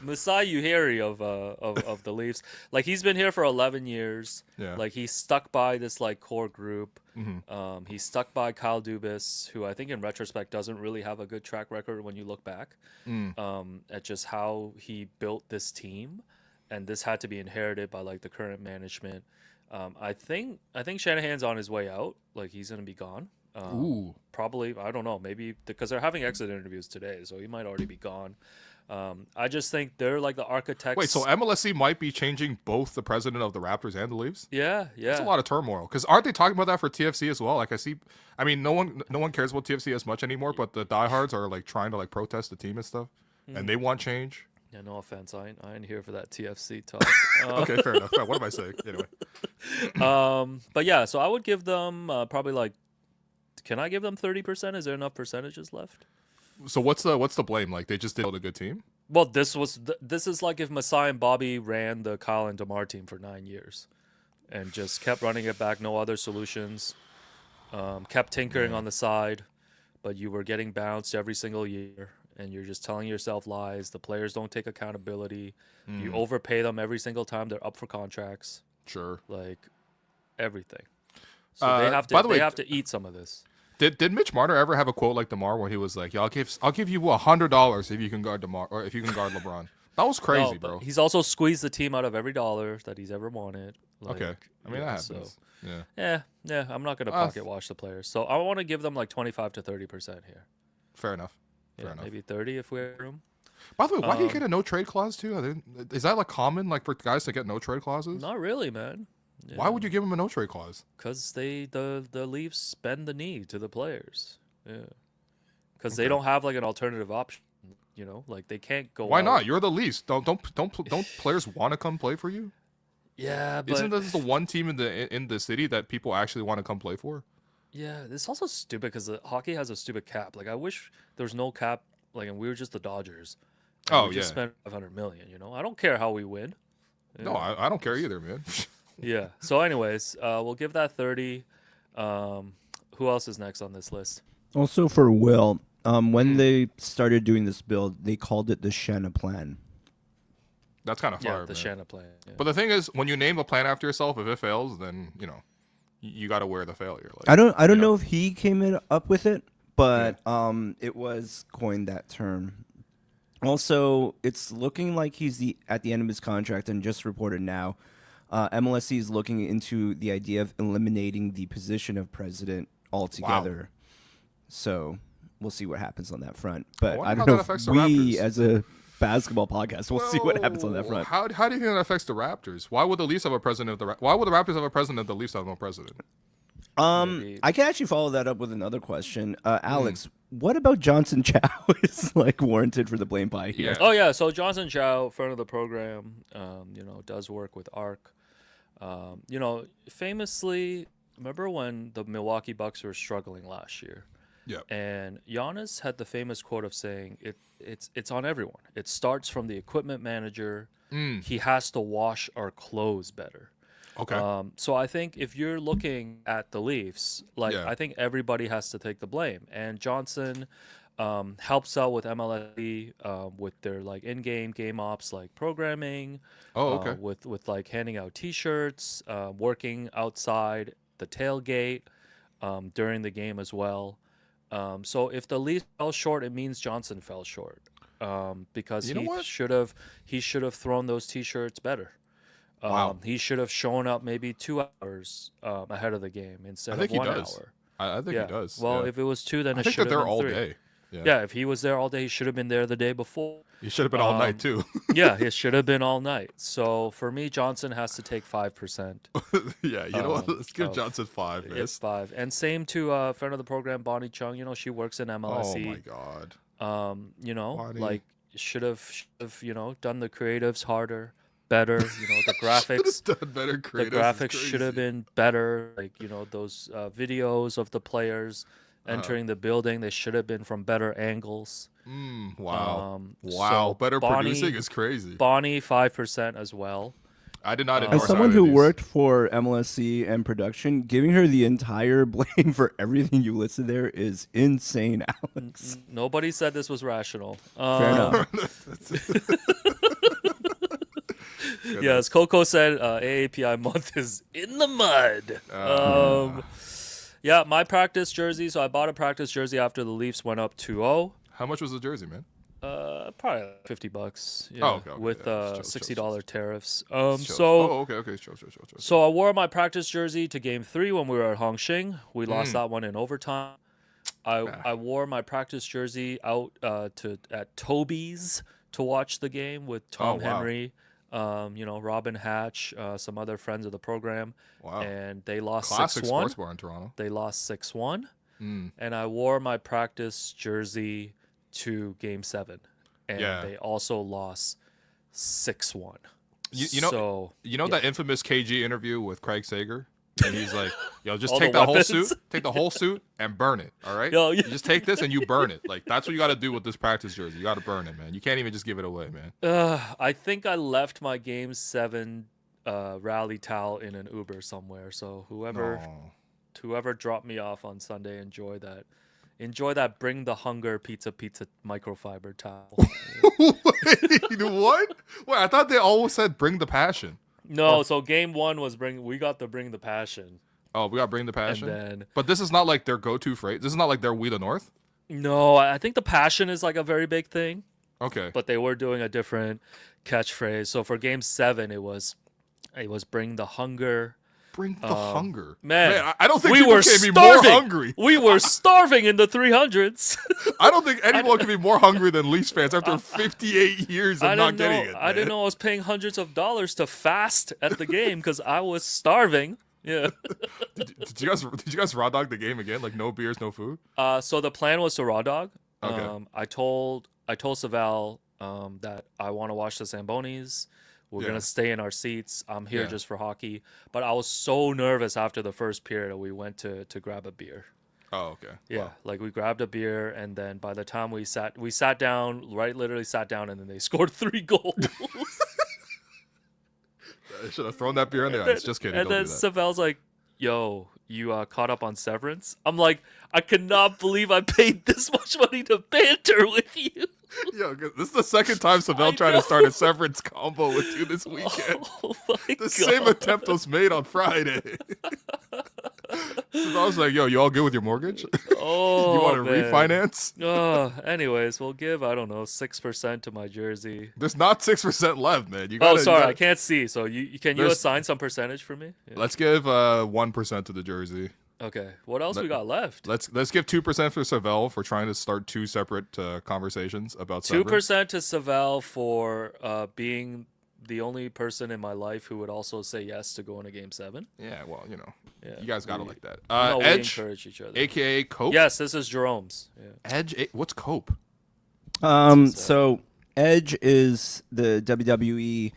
Masai Ujiri of the Leafs, like he's been here for 11 years. Yeah. Like he's stuck by this like core group. Mm-hmm. He's stuck by Kyle Dubas, who I think in retrospect doesn't really have a good track record when you look back at just how he built this team, and this had to be inherited by like the current management. I think Shanahan's on his way out. Like he's gonna be gone. Ooh. Probably, I don't know, maybe because they're having exit interviews today, so he might already be gone. I just think they're like the architects. Wait, so MLSE might be changing both the president of the Raptors and the Leafs? Yeah. That's a lot of turmoil. Because aren't they talking about that for TFC as well? Like I mean, no one cares about TFC as much anymore, but the diehards are like trying to like protest the team and stuff, and they want change. Yeah, no offense, I ain't here for that TFC talk. Okay, fair enough. What am I saying? Anyway. But yeah, so I would give them probably like. Can I give them 30%? Is there enough percentages left? So what's the blame? Like they just did build a good team? Well, this is like if Masai and Bobby ran the Kyle and DeMar team for 9 years, and just kept running it back, no other solutions, kept tinkering on the side, but you were getting bounced every single year, and you're just telling yourself lies. The players don't take accountability. You overpay them every single time they're up for contracts. Sure. Like everything. So they have to. By the way, they have to eat some of this. Did Mitch Marner ever have a quote like DeMar where he was like, "Yeah, I'll give you $100 if you can guard DeMar or if you can guard LeBron"? That was crazy, No, but bro. he's also squeezed the team out of every dollar that he's ever wanted. Like, Okay, I mean that so- happens. Yeah, yeah. I'm not gonna pocket watch the players, so I want to give them like 25 to 30% here. fair enough. Yeah, Fair enough. maybe 30 if we have room. By the way, why do you get a no trade clause too? Is that like common, like for guys to get no trade clauses? Not really, man. Why would you give him a no trade clause? Because the Leafs bend the knee to the players. Yeah. Because they don't have like an alternative option. You know, like they can't go. Why out. not? You're the Leafs. Don't players want to come play for you? Yeah, but Isn't this the one team in the city that people actually want to come play for? yeah, it's also stupid because hockey has a stupid cap. Like I wish there was no cap. Like, and we were just the Dodgers. And Oh, we just yeah. spent $500 million. You know, I don't care how we win. No, I don't care either, man. Yeah. So, anyways, we'll give that 30. Who else is next on this list? Also for Will, when they started doing this build, they called it the Shanna Plan. That's kind of Yeah, fire, the man. Shanna plan. Yeah. But the thing is, when you name a plan after yourself, if it fails, then you know you got to wear the failure. Like, I don't you know if he came up with it, but it was coined that term. Also, it's looking like he's at the end of his contract, and just reported now, MLSE is looking into the idea of eliminating the position of president altogether. So we'll see what happens on that front. But wonder I how don't that know affects if the we, Raptors. as a basketball podcast, we'll see what happens on that front. How do you think that affects the Raptors? Why would the Leafs have a president? Why would the Raptors have a president if the Leafs have no president? Maybe- I can actually follow that up with another question. Alex, what about Johnson Chow is like warranted for the blame pie here? Yeah. Oh yeah, so Johnson Chow, friend of the program, does work with ARC. Famously, remember when the Milwaukee Bucks were struggling last year? Yeah. And Giannis had the famous quote of saying, "It's on everyone. It starts from the equipment manager. He has to wash our clothes better." Okay. So I think if you're looking at the Leafs, I think everybody has to take the blame. And Johnson helps out with MLSE with their like in-game game ops, like programming. Okay. With like handing out T-shirts, working outside the tailgate during the game as well. So if the Leafs fell short, it means Johnson fell short because You know what? he should have thrown those T-shirts better. Wow. He should have shown up maybe 2 hours ahead of the game instead I think of 1 he does. hour. I think Yeah. he does. Well, yeah. if it was 2, then I it think should they're have there been all 3. day. Yeah, if he was there all day, he should have been there the day before. He should have been all night too. Yeah, it should have been all night. So for me, Johnson has to take 5%. Yeah, you know what? Let's give of- Johnson 5, man. It's 5. And same to friend of the program, Bonnie Chung. She works in Oh MLSE. my god. Bonnie. Bonnie. Should have done the creatives harder, better. The graphics. Done better The creative. graphics should have been better. Like, those videos of the players entering the building, they should have been from better angles. Wow. So Better Bonnie- producing is crazy. Bonnie, 5% as well. I did not As endorse someone either who of these. worked for MLSC and production, giving her the entire blame for everything you listed there is insane, Alex. Nobody said this was rational. Fair enough. Yeah, as Coco said, AAPI month is in the mud. Yeah, my practice jersey. So I bought a practice jersey after the Leafs went up 2-0. How much was the jersey, man? Probably like $50. Yeah, okay, with yeah, chill, $60 tariffs. Chill. So okay. Chill. so I wore my practice jersey to Game 3 when we were at Hongqing. We lost that one in overtime. I wore my practice jersey out at Toby's to watch the game with Tom wow. Henry, Robin Hatch, some other friends of the program. Wow. And they lost Classic 6-1. sports bar in Toronto. They lost 6-1. And I wore my practice jersey to Game 7. And they also lost 6-1. You know that infamous KG interview with Craig Sager? And he's like, yo, just All take the the whole weapons. suit, take the whole suit and burn it, all right? Yo, yeah. You just take this and you burn it. Like, that's what you got to do with this practice jersey. You got to burn it, man. You can't even just give it away, man. I think I left my Game 7 rally towel in an Uber somewhere. So whoever dropped me off on Sunday, enjoy that. Enjoy that Bring the Hunger pizza microfiber towel. Wait, what? Wait, I thought they always said bring the passion. No, so Game 1 was we got the Bring the Passion. Oh, we got bring the passion? And then But this is not like their go-to phrase. This is not like their We the North? no, I think the passion is like a very big thing, Okay. but they were doing a different catchphrase. So for Game 7, it was Bring the Hunger. Bring the hunger. Man, I don't think we people were can be starving. more hungry. We were starving in the 300s. I don't think anyone can be more hungry than Leafs fans after 58 years of not getting it. I didn't know I was paying hundreds of dollars to fast at the game because I was starving. Yeah. Did you guys raw dog the game again? Like no beers, no food? So the plan was to raw dog. Okay. I told Savell that I want to watch the Zambonis. We're gonna stay in our seats. I'm here just for hockey. But I was so nervous after the first period that we went to grab a beer. Oh, okay. Yeah, Wow. like we grabbed a beer, and then by the time we sat down, literally sat down, and then they scored 3 goals. I should have thrown that beer in there. I was just kidding. And Don't then do that. Savell's like, yo, you caught up on Severance? I'm like, I cannot believe I paid this much money to banter with you. Yo, this is the second time Savell I tried know. to start a severance combo with you this weekend. Oh my The God. same attempt was made on Friday. Savell was like, yo, you all good with your mortgage? Oh, You want to man. refinance? Anyways, we'll give, I don't know, 6% to my jersey. There's not 6% left, man. You Oh, gotta, sorry, I can't see. So can you There's- assign some percentage for me? Yeah. Let's give 1% to the jersey. Okay. What else we got left? Let's give 2% for Savell for trying to start 2 separate conversations about 2% to Savell for being the only person in my life who would also say yes to going to Game 7. Yeah, well, Yeah, you guys gotta like that. We Edge, encourage each other. aka Cope. Yes, this is Jerome's. Yeah. Edge. What's Cope? So Edge is the WWE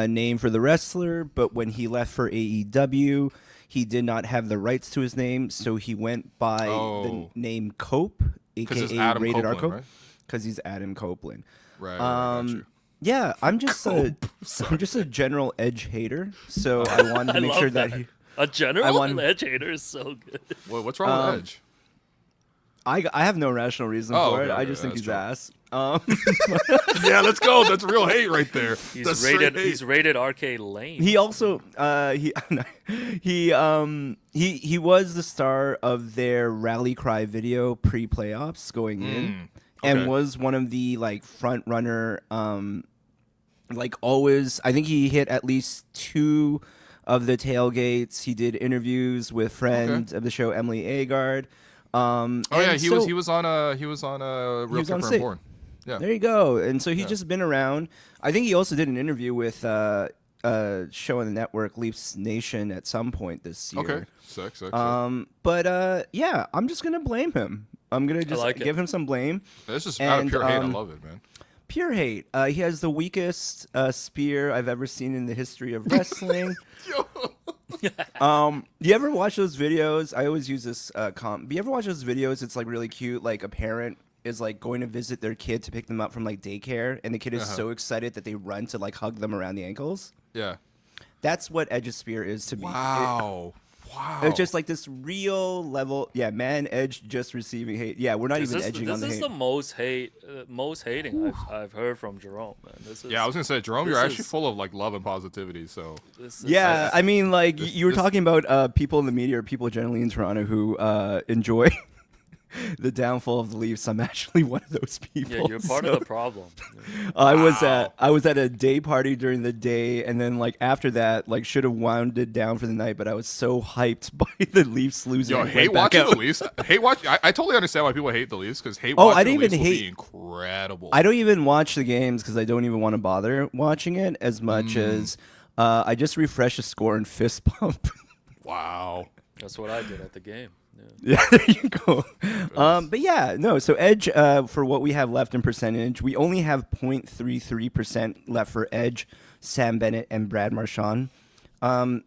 name for the wrestler, but when he left for AEW, he did not have the rights to his name, so he went by the name Cope, Because it's aka Adam Rated R Copeland, Cope, right? because he's Adam Copeland. Right. I got you. Yeah, I'm just a general Edge hater, so I wanted to make love sure that that. he. A general I want- edge hater is so good. What's wrong with Edge? I have no rational reason Oh, for it. okay, I just think that's he's true. ass. Yeah, let's go. That's real hate right there. He's That's rated. straight hate. He's rated RK Lane. He also he was the star of their rally cry video pre-playoffs going in, and okay. was one of the like front runner. Like always, I think he hit at least 2 of the tailgates. He did interviews with friend of the show Emily Agard. Oh yeah, he was on Real was on Kipper Sig. Born. Yeah. There you go. And so he's just been around. I think he also did an interview with a show on the network, Leafs Nation, at some point this year. Okay. Sick. But yeah, I'm just gonna blame him. I'm gonna just like it. give him some blame. This is out of And, pure hate. I love it, man. Pure hate. He has the weakest spear I've ever seen in the history of wrestling. You ever watch those videos? I always use this comp. Do you ever watch those videos? It's like really cute. Like a parent is like going to visit their kid to pick them up from like daycare, and the kid is so excited that they run to like hug them around the ankles. Yeah. That's what Edge's spear is to me. Wow. It's just like this real level. Yeah, man, Edge just receiving hate. Yeah, we're not even edging on the This hate. is the most hating I've heard from Jerome, man. This is, Yeah, I was gonna say, Jerome, you're this actually is- full of like love and positivity. So this is- Yeah, I mean, like you were this- talking about people in the media or people generally in Toronto who enjoy the downfall of the Leafs. I'm actually one of those people. Yeah, you're part of the problem. I was at a day party during the day, and then like after that, like should have wound it down for the night, but I was so hyped by the Leafs losing. yo, I hate went back watching out. the Leafs. Hate watch. I totally understand why people hate the Leafs because hate Oh, watching I the didn't Leafs even would be hate- incredible. I don't even watch the games because I don't even want to bother watching it as much as I just refresh the score and fist pump. Wow. That's what I did at the game. Yeah, there you go. But yeah, no. So Edge, for what we have left in percentage, we only have 0.33% left for Edge, Sam Bennett, and Brad Marchand. Yeah,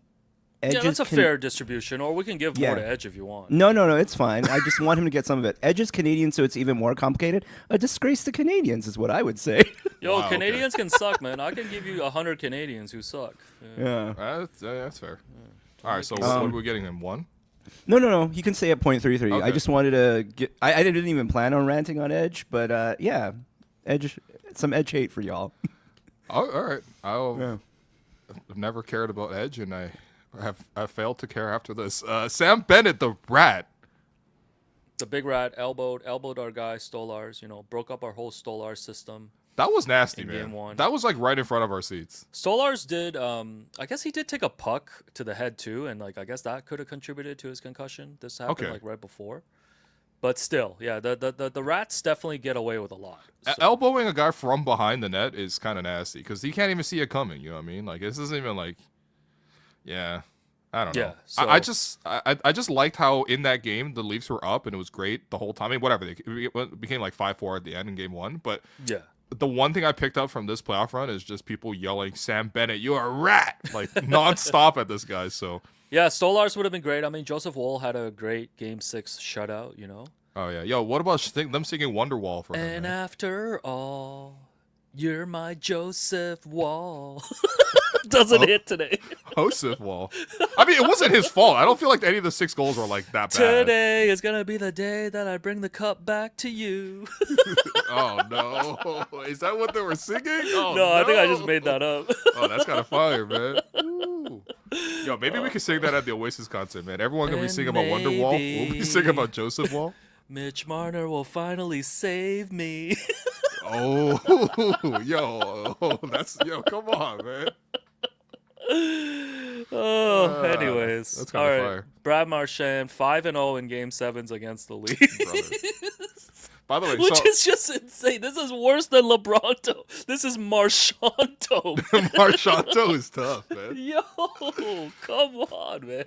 Edge's that's a fair distribution, or we can give more Yeah. to Edge if you want. No, it's fine. I just want him to get some of it. Edge is Canadian, so it's even more complicated. A disgrace to Canadians is what I would say. Yo, Wow, okay. Canadians can suck, man. I can give you 100 Canadians who suck. Yeah. Yeah. That's fair. All right, so what are we getting him? 1? No. You can say at 0.33. I Okay. just wanted to get. I didn't even plan on ranting on Edge, but yeah, Edge. Some Edge hate for y'all. Oh, all right. Yeah. I've never cared about Edge, and I failed to care after this. Sam Bennett, the rat. The big rat elbowed our guy, Stolars, broke up our whole Stolar system. That was nasty, In man. game 1. That was like right in front of our seats. Stolars did, I guess he did take a puck to the head too, and like I guess that could have contributed to his concussion. This happened Okay. like right before. But still, yeah, the rats definitely get away with a lot. So- Elbowing a guy from behind the net is kind of nasty because he can't even see it coming. You know what I mean? Like this isn't even like, yeah, I don't know. Yeah, I so- I just liked how in that game the Leafs were up and it was great the whole time. I mean, whatever, it became like 5-4 at the end in game 1. But yeah. the one thing I picked up from this playoff run is just people yelling, "Sam Bennett, you're a rat!" like nonstop at this guy. So. Yeah, Stolars would have been great. I mean, Joseph Woll had a great Game 6 shutout, Oh yeah, yo, what about them singing Wonderwall for him? And man? after all, you're my Joseph Wall. Doesn't hit today. Joseph Wall. I mean, it wasn't his fault. I don't feel like any of the 6 goals were like that bad. Today is gonna be the day that I bring the cup back to you. Oh no, is that what they were singing? Oh, No, I think I just no. made that up. Oh, that's kind of fire, man. Ooh. Yo, maybe we could sing that at the Oasis concert, man. Everyone can be And singing about Wonderwall. We'll be singing about Joseph Wall. Mitch Marner will finally save me. Oh, yo, come on, man. Anyways. that's All kinda right. fire. Brad Marchand, 5-0 in Game 7s against the Leafs. Brother. By the way, Which so is just insane. This is worse than LeBronto. This is Marchanto. Marchanto is tough, man. Yo, come on, man.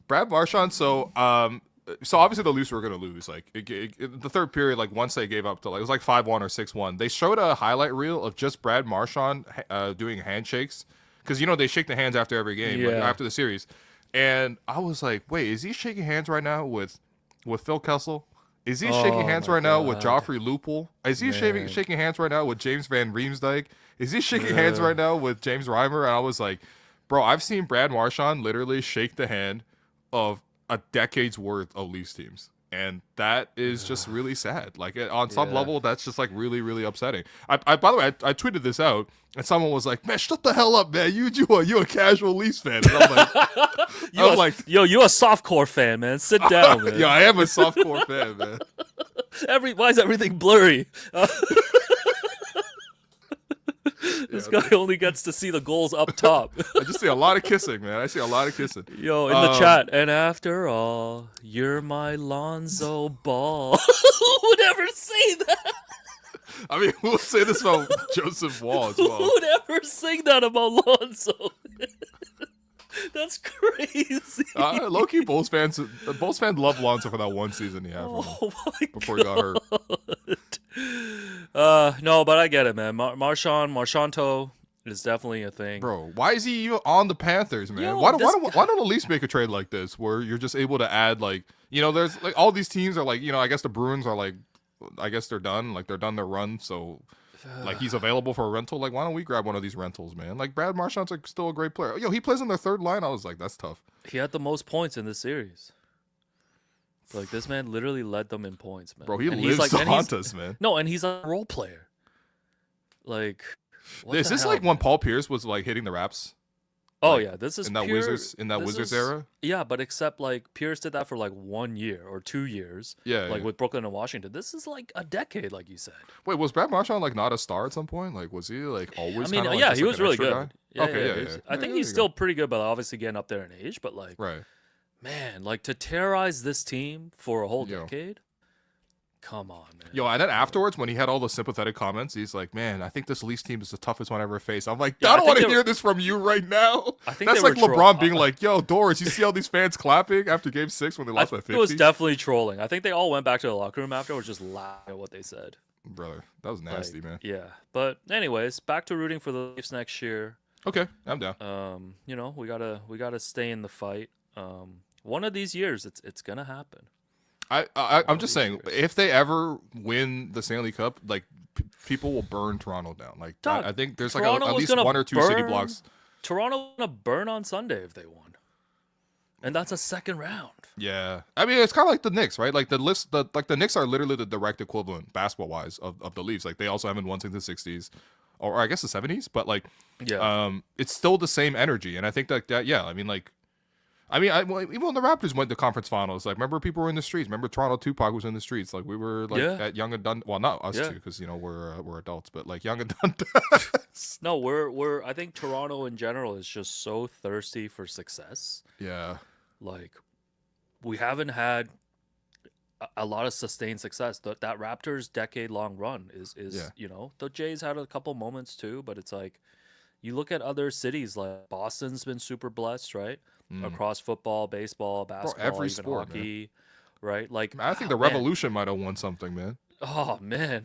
Brad Marchand. So obviously the Leafs were gonna lose. Like the third period, like once they gave up to it was like 5-1 or 6-1. They showed a highlight reel of just Brad Marchand doing handshakes because they shake the hands after every game, like, Yeah. after the series. And I was like, wait, is he shaking hands right now with Phil Kessel? Is he shaking hands my right now with God. Joffrey Lupul? Is he shaking hands right now with James Van Riemsdyk? Is he shaking hands right now with James Reimer? And I was like, bro, I've seen Brad Marchand literally shake the hand of a decade's worth of Leafs teams. And that is just really sad. Like on some level, that's just like really, really upsetting. I by the way, I tweeted this out, and someone was like, "Man, shut the hell up, man! You a casual Leafs fan." And I'm like, Yo, you a softcore fan, man. Sit down, man. yeah, I am a softcore fan, man. Why is everything blurry? This guy only gets to see the goals up top. I just see a lot of kissing, man. I see a lot of kissing. Yo, in the chat. And after all, you're my Lonzo Ball. Who would ever say that? I mean, we'll say this about Joseph Wall as Who well. would ever sing that about Lonzo? That's crazy. Low-key, Bulls fans love Lonzo for that one season he had for them Oh my before he got hurt. No, but I get it, man. Marchanto is definitely a thing. Bro, why is he even on the Panthers, man? Yo, why this don't the Leafs make a trade like this where you're just able to add like there's like all these teams are like I guess the Bruins are like I guess they're done, like they're done their run, so like he's available for a rental. Like, why don't we grab one of these rentals, man? Like, Brad Marchand's like still a great player. Yo, he plays in their third line. I was like, that's tough. He had the most points in this series. Like, this man literally led them in points, man. Bro, he And lives he's to and haunt he's- us, man. No, and he's a role player. Like, what Is the this hell, like when man? Paul Pierce was like hitting the Raps Oh like, yeah, this is in that pure, Wizards this is- era? Yeah, but except like Pierce did that for like 1 year or 2 years. Yeah, Like yeah. with Brooklyn and Washington. This is like a decade, like you said. Wait, was Brad Marchand like not a star at some point? Like, was he like always? I mean, kinda, like, yeah, just, he like, was an really extra good. guy? Yeah, Okay, yeah, yeah, he was- yeah. I Yeah, think there he's you still go. pretty good, but obviously getting up there in age. But like, Right. man, like to terrorize this team for a whole Yo. decade. Come on, man. Yo, and then afterwards, when he had all the sympathetic comments, he's like, "Man, I think this Leafs team is the toughest one I ever faced." I'm like, Yeah, I I don't think want to they hear were- this from you right now. I think That's they like were LeBron being like, "Yo, Doris, you see all these fans clapping after Game 6 when they I lost by think 50?" it was definitely trolling. I think they all went back to the locker room afterwards, just laughing at what they said. Brother, that was nasty, Like, man. Yeah, but anyways, back to rooting for the Leafs next year. Okay, I'm down. You know, we gotta stay in the fight. One of these years, it's gonna happen. I'm just saying, if they ever win the Stanley Cup, like people will burn Toronto down. Like, Dog, I think there's like Toronto at was least gonna one or two city burn- blocks. Toronto gonna burn on Sunday if they won, and that's a second round. Yeah, I mean it's kind of like the Knicks, right? Like the Knicks are literally the direct equivalent basketball wise of the Leafs. Like they also haven't won since the '60s, or I guess the '70s, but like Yeah, it's still the same energy. And I think that yeah, I mean like. Well, even when the Raptors went to conference finals, like remember people were in the streets. Remember Toronto Tupac was in the streets. Like we were like Yeah. at Young and Dun. Well, not us Yeah. two, because you know we're adults, but like Young and Dun. no, we're. I think Toronto in general is just so thirsty for success. Yeah, Like, we haven't had a lot of sustained success. That Raptors decade-long run is Yeah. you know, the Jays had a couple moments too, but it's like you look at other cities like Boston's been super blessed, right? Across football, baseball, basketball, every even sport, man. hockey, right? Like I think the man. Revolution might have won something, man. Oh man,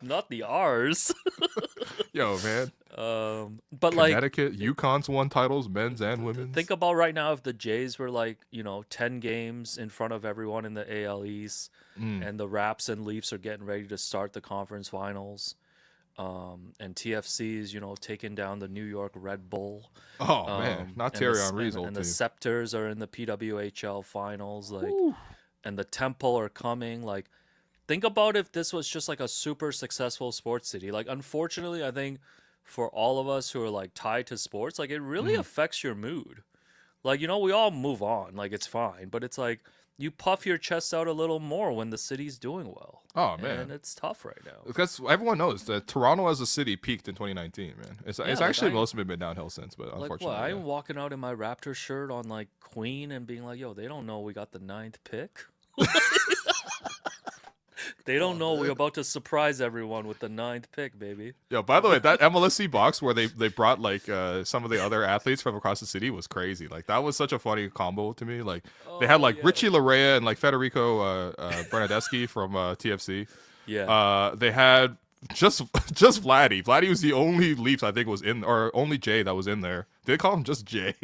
not the R's. Yo, man. But like Connecticut, UConn's won titles, men's and women's. think about right now if the Jays were like, you know, 10 games in front of everyone in the AL East and the Raps and Leafs are getting ready to start the conference finals. And TFC's, you know, taking down the New York Red Bull. Oh man, not and Thierry the, Henry's and, old and team. the Scepters are in the PWHL finals, like, and the Temple are coming. Like, think about if this was just like a super successful sports city. Like, unfortunately, I think for all of us who are like tied to sports, like it really affects your mood. Like, you know, we all move on, like it's fine, but it's like you puff your chest out a little more when the city's doing well. Oh, man. and it's tough right now. Because everyone knows that Toronto as a city peaked in 2019, man. It's like, actually I- mostly been downhill since, but Like unfortunately. what? yeah. I'm walking out in my Raptor shirt on like Queen and being like, "Yo, they don't know we got the 9th pick. They don't know we're about to surprise everyone with the 9th pick, baby." Yo, by the way, that MLSC box where they brought like some of the other athletes from across the city was crazy. Like that was such a funny combo to me. Like they had like yeah. Richie Larea and like Federico Bernardeschi from TFC. Yeah. They had just Vladdy. Vladdy was the only Leafs I think was in, or only Jay that was in there. Did they call him just Jay?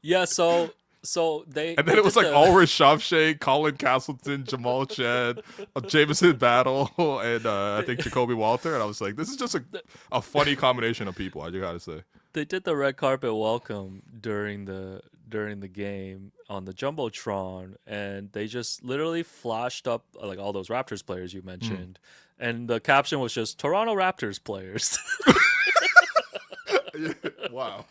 Yeah. So they. And then they it was did like the- Ulrich Shavshay, Colin Castleton, Jamal Chad, Jameson Battle, and I think Jacoby Walter. And I was like, this is just a funny combination of people, I gotta say. They did the red carpet welcome during the game on the jumbotron, and they just literally flashed up like all those Raptors players you mentioned, and the caption was just Toronto Raptors players. Wow.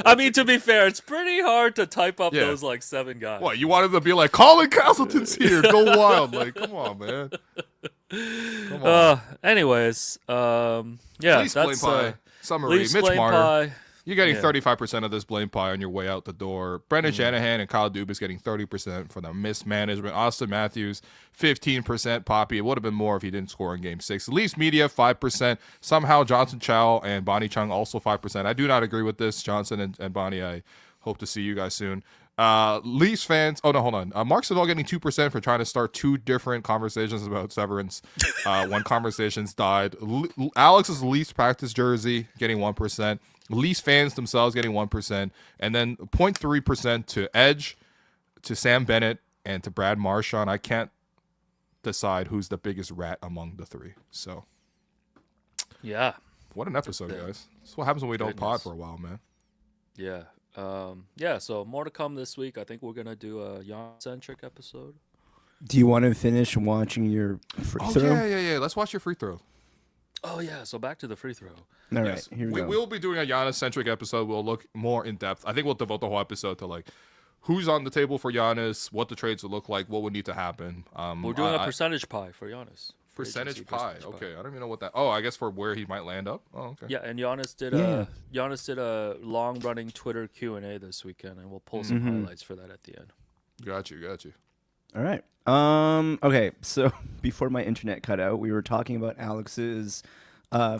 I mean, to be fair, it's pretty hard to type up Yeah. those like 7 guys. What, you wanted to be like, Colin Castleton's here, go wild. Like, come on, man. Come on. Anyways, yeah, Leafs blame that's pie. Summary, Leafs Mitch blame Marner. pie. You're getting Yeah. 35% of this blame pie on your way out the door. Brendan Shanahan and Kyle Dubas getting 30% for the mismanagement. Austin Matthews, 15%. Poppy, it would have been more if he didn't score in Game 6. Leafs media, 5%. Somehow Johnson Chow and Bonnie Chung also 5%. I do not agree with this, Johnson and Bonnie. I hope to see you guys soon. Leafs fans. Oh, no, hold on. Mark Savell getting 2% for trying to start 2 different conversations about severance when conversations died. Alex's Leafs practice jersey getting 1%. Leafs fans themselves getting 1%. And then 0.3% to Edge, to Sam Bennett, and to Brad Marchand. I can't decide who's the biggest rat among the 3. So Yeah. What an episode, Yeah. guys. That's what happens when we don't pod Goodness. for a while, man. Yeah. Yeah, so more to come this week. I think we're going to do a Giannis-centric episode. Do you want to finish watching your free Oh, throw? yeah. Let's watch your free throw. Oh, yeah, so back to the free throw. All right, Yes. here we go. We'll be doing a Giannis-centric episode. We'll look more in depth. I think we'll devote the whole episode to, like, who's on the table for Giannis, what the trades would look like, what would need to happen. We're doing a percentage pie for Giannis. Free percentage agency pie. percentage Okay, I don't even know what that. Oh, I guess for where he might land up. Oh, okay. Yeah, and Giannis did a long running Twitter Q&A this weekend, and we'll pull some highlights for that at the end. Got you. All right. Okay, so before my internet cut out, we were talking about Alex's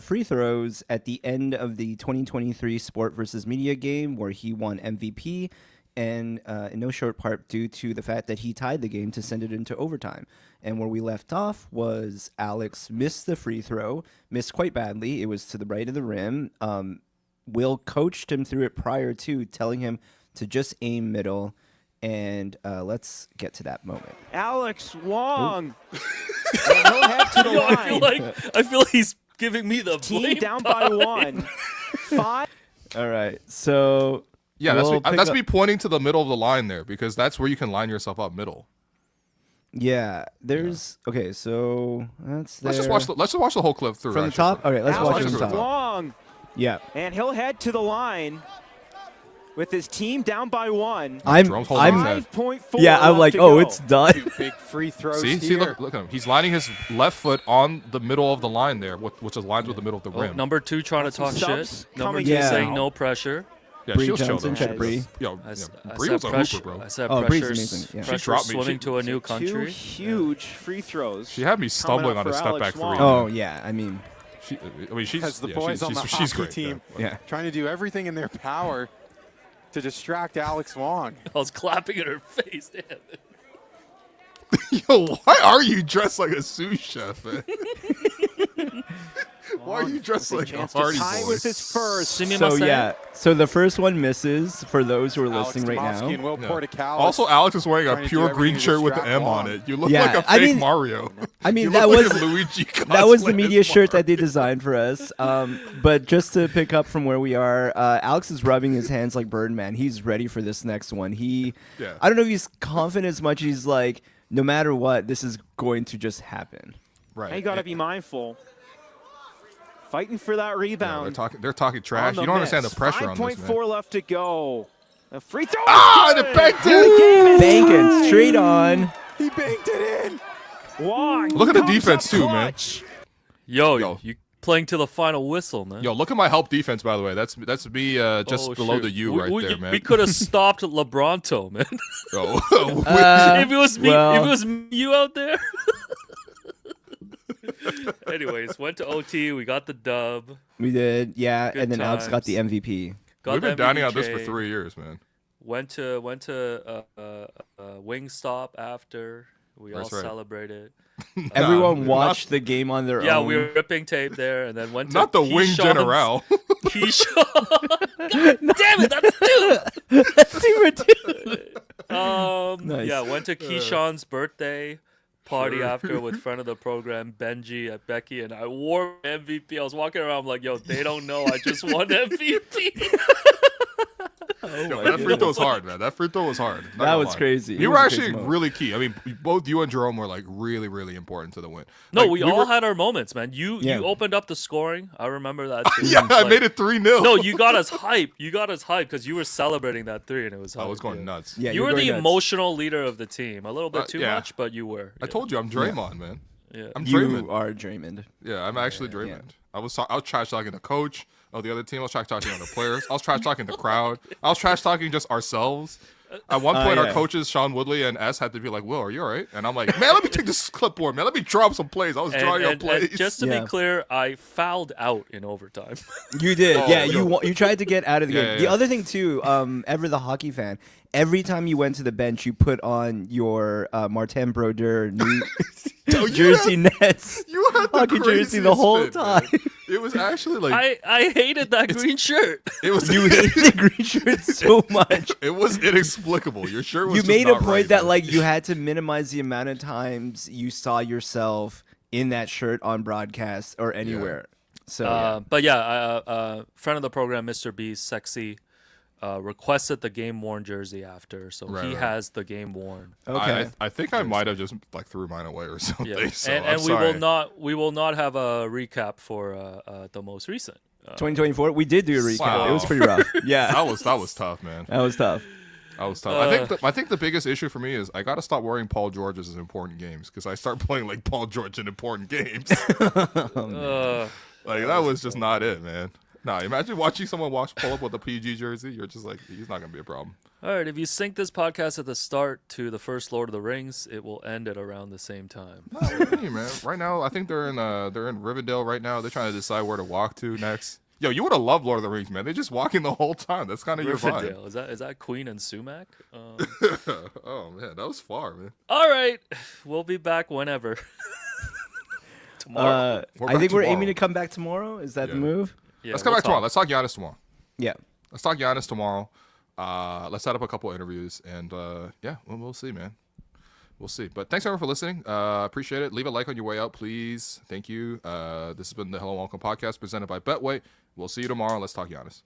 free throws at the end of the 2023 Sport versus Media game where he won MVP, and in no short part due to the fact that he tied the game to send it into overtime. And where we left off was Alex missed the free throw, missed quite badly. It was to the right of the rim. Will coached him through it prior to telling him to just aim middle. And let's get to that moment. Alex Wong. And he'll head to the line. I feel like he's giving me the Team blame. down by 1. 5. All right, so Yeah, we'll pick that's up- me pointing to the middle of the line there because that's where you can line yourself up middle. Yeah, there's okay. So that's there. Let's just watch the whole clip through from the actually. top. Okay, let's watch it Alex from the top. Wong. Yeah, And he'll head to the line with his team down by 1. Jerome's holding his head. 5.4 yeah. I'm left like, to oh, go. it's done. 2 big free throws See, here. look at him. He's lining his left foot on the middle of the line there, which is lines with the middle of the Oh, rim. number 2 trying to talk subs shit. Number coming 2 in saying now. no pressure. Yeah, Bree she was chill Johnson, though. check Bree. Yo, I Bree said was a pressure. hooper, bro. I said Oh, Bree's pressure. amazing, yeah. She Pressure dropped me. swimming to a new 2 country. huge free throws. She had me stumbling up on a for step Alex back three. Wong. Oh yeah, I mean, She's As the yeah, boys on the she's hockey great. team yeah. trying to do everything in their power to distract Alex Wong. I was clapping in her face. Damn it. Yo, why are you dressed like a sous chef, man? Why are you dressed With a like a chance to Hardy tie boy? with his first. So yeah, so the first one misses for those who are Alex listening right Tomovsky and now. Will Yeah. Portakalis. Also, Alex is wearing trying a to pure do green everything to shirt with the distract M on Wong. it. You look Yeah, like a I fake mean- Mario. I mean, You that look was like a Luigi that was the cosplay media as shirt Mario. that they designed for us. But just to pick up from where we are, Alex is rubbing his hands like Birdman. He's ready for this next one. Yeah. I don't know if he's confident as much as he's like, no matter what, this is going to just happen. Right. Now you got to be mindful. Fighting for that Yeah, rebound. they're talking trash. on the You don't understand the miss. pressure on this, man. 5.4 left to go. A free throw. Ah, is the good. banked The in. game is Banking tied. straight on. He banked it in. Wong Look at the comes defense up too, man. clutch. Yo, you playing to the final whistle, man. Yo, look at my help defense, by the way. That's me just Oh, below shoot. the U We- right we, there, man. We could have stopped LeBronto, man. Yo, If it was me, well- if it was you out there. Anyways, went to OT. We got the dub. We did, yeah, Good and then Alex got the times. MVP. Got we've the been downing on this for MVP. 3 years, man. Went to Wingstop after. We all That's right. celebrated. Everyone not- watched the game on their Yeah, own. we were ripping tape there, and then went to Not the wing Keyshawn's- general. Keyshawn. God damn it, that's two. That's two. Nice. Yeah, went to Keyshawn's birthday party Sure. after with friend of the program Benji at Becky, and I wore MVP. I was walking around like, yo, they don't know I just won MVP. Yo, that free throw was hard, man. That free throw was hard. Not That gonna was lie. crazy. It You was were a actually crazy moment. really key. I mean, both you and Jerome were like really, really important to the win. No, Like, we all were- had our moments, man. You Yeah. opened up the scoring. I remember that. Too. Yeah, I Like, made it 3-0. No, you got us hype. You got us hype because you were celebrating that three, and it was. I was hype, going yeah. nuts. Yeah, You were going the nuts. emotional leader of the team. A little bit too yeah. much, but you were. I told you I'm Draymond, man. Yeah. I'm You Draymond. are Draymond. Yeah, I'm actually Draymond. yeah. I was trash talking the coach of the other team. I was trash talking on the players. I was trash talking the crowd. I was trash talking just ourselves. At one point, our yeah. coaches Sean Woodley and S had to be like, "Will, are you all right?" And I'm like, "Man, let me take this clipboard, man. Let me drop some plays." I was drawing up And plays. just to Yeah. be clear, I fouled out in overtime. You did, Oh, yeah. yo. You tried to get out of the Yeah, game. yeah, The yeah. other thing too, Ever the hockey fan. Every time you went to the bench, you put on your Martin Brodeur new jersey Nets you had the hockey jersey the craziest whole fit, man. time. It was actually like I hated that green shirt. it was. You hated the green shirt so much. It was inexplicable. Your shirt was. You just made a not point right, that man. like you had to minimize the amount of times you saw yourself in that shirt on broadcast or anywhere. So yeah. But yeah, friend of the program, Mr. Beast, Sexy, requested the game worn jersey after, so Right, he right. has the game worn. Okay. I think I might have just like threw mine away or something. Yeah, So and I'm we sorry. will not have a recap for the most recent. 2024. We did do a recap. Wow. It was pretty rough. Yeah. That was tough, man. That was tough. That was tough. I think the biggest issue for me is I got to stop wearing Paul George's in important games because I start playing like Paul George in important games. Like that was just not it, man. Nah, imagine watching someone pull up with a PG jersey. You're just like, he's not gonna be a problem. All right, if you sync this podcast at the start to the first Lord of the Rings, it will end at around the same time. No, what do you mean, man? Right now, I think they're in Rivendell right now. They're trying to decide where to walk to next. Yo, you would have loved Lord of the Rings, man. They're just walking the whole time. That's kind of your vibe. Rivendell. Is that Queen and Sumac? Oh man, that was far, man. All right, we'll be back whenever. Tomorrow. We're I back think we're tomorrow. aiming to come back tomorrow. Is that the Yeah. move? Yeah, Let's come we'll back tomorrow. talk. Let's talk Giannis tomorrow. Yeah. Let's talk Giannis tomorrow. Let's set up a couple interviews, and yeah, we'll see, man. We'll see. But thanks everyone for listening. Appreciate it. Leave a like on your way out, please. Thank you. This has been the Hello and Welcome podcast presented by Betway. We'll see you tomorrow. Let's talk Giannis.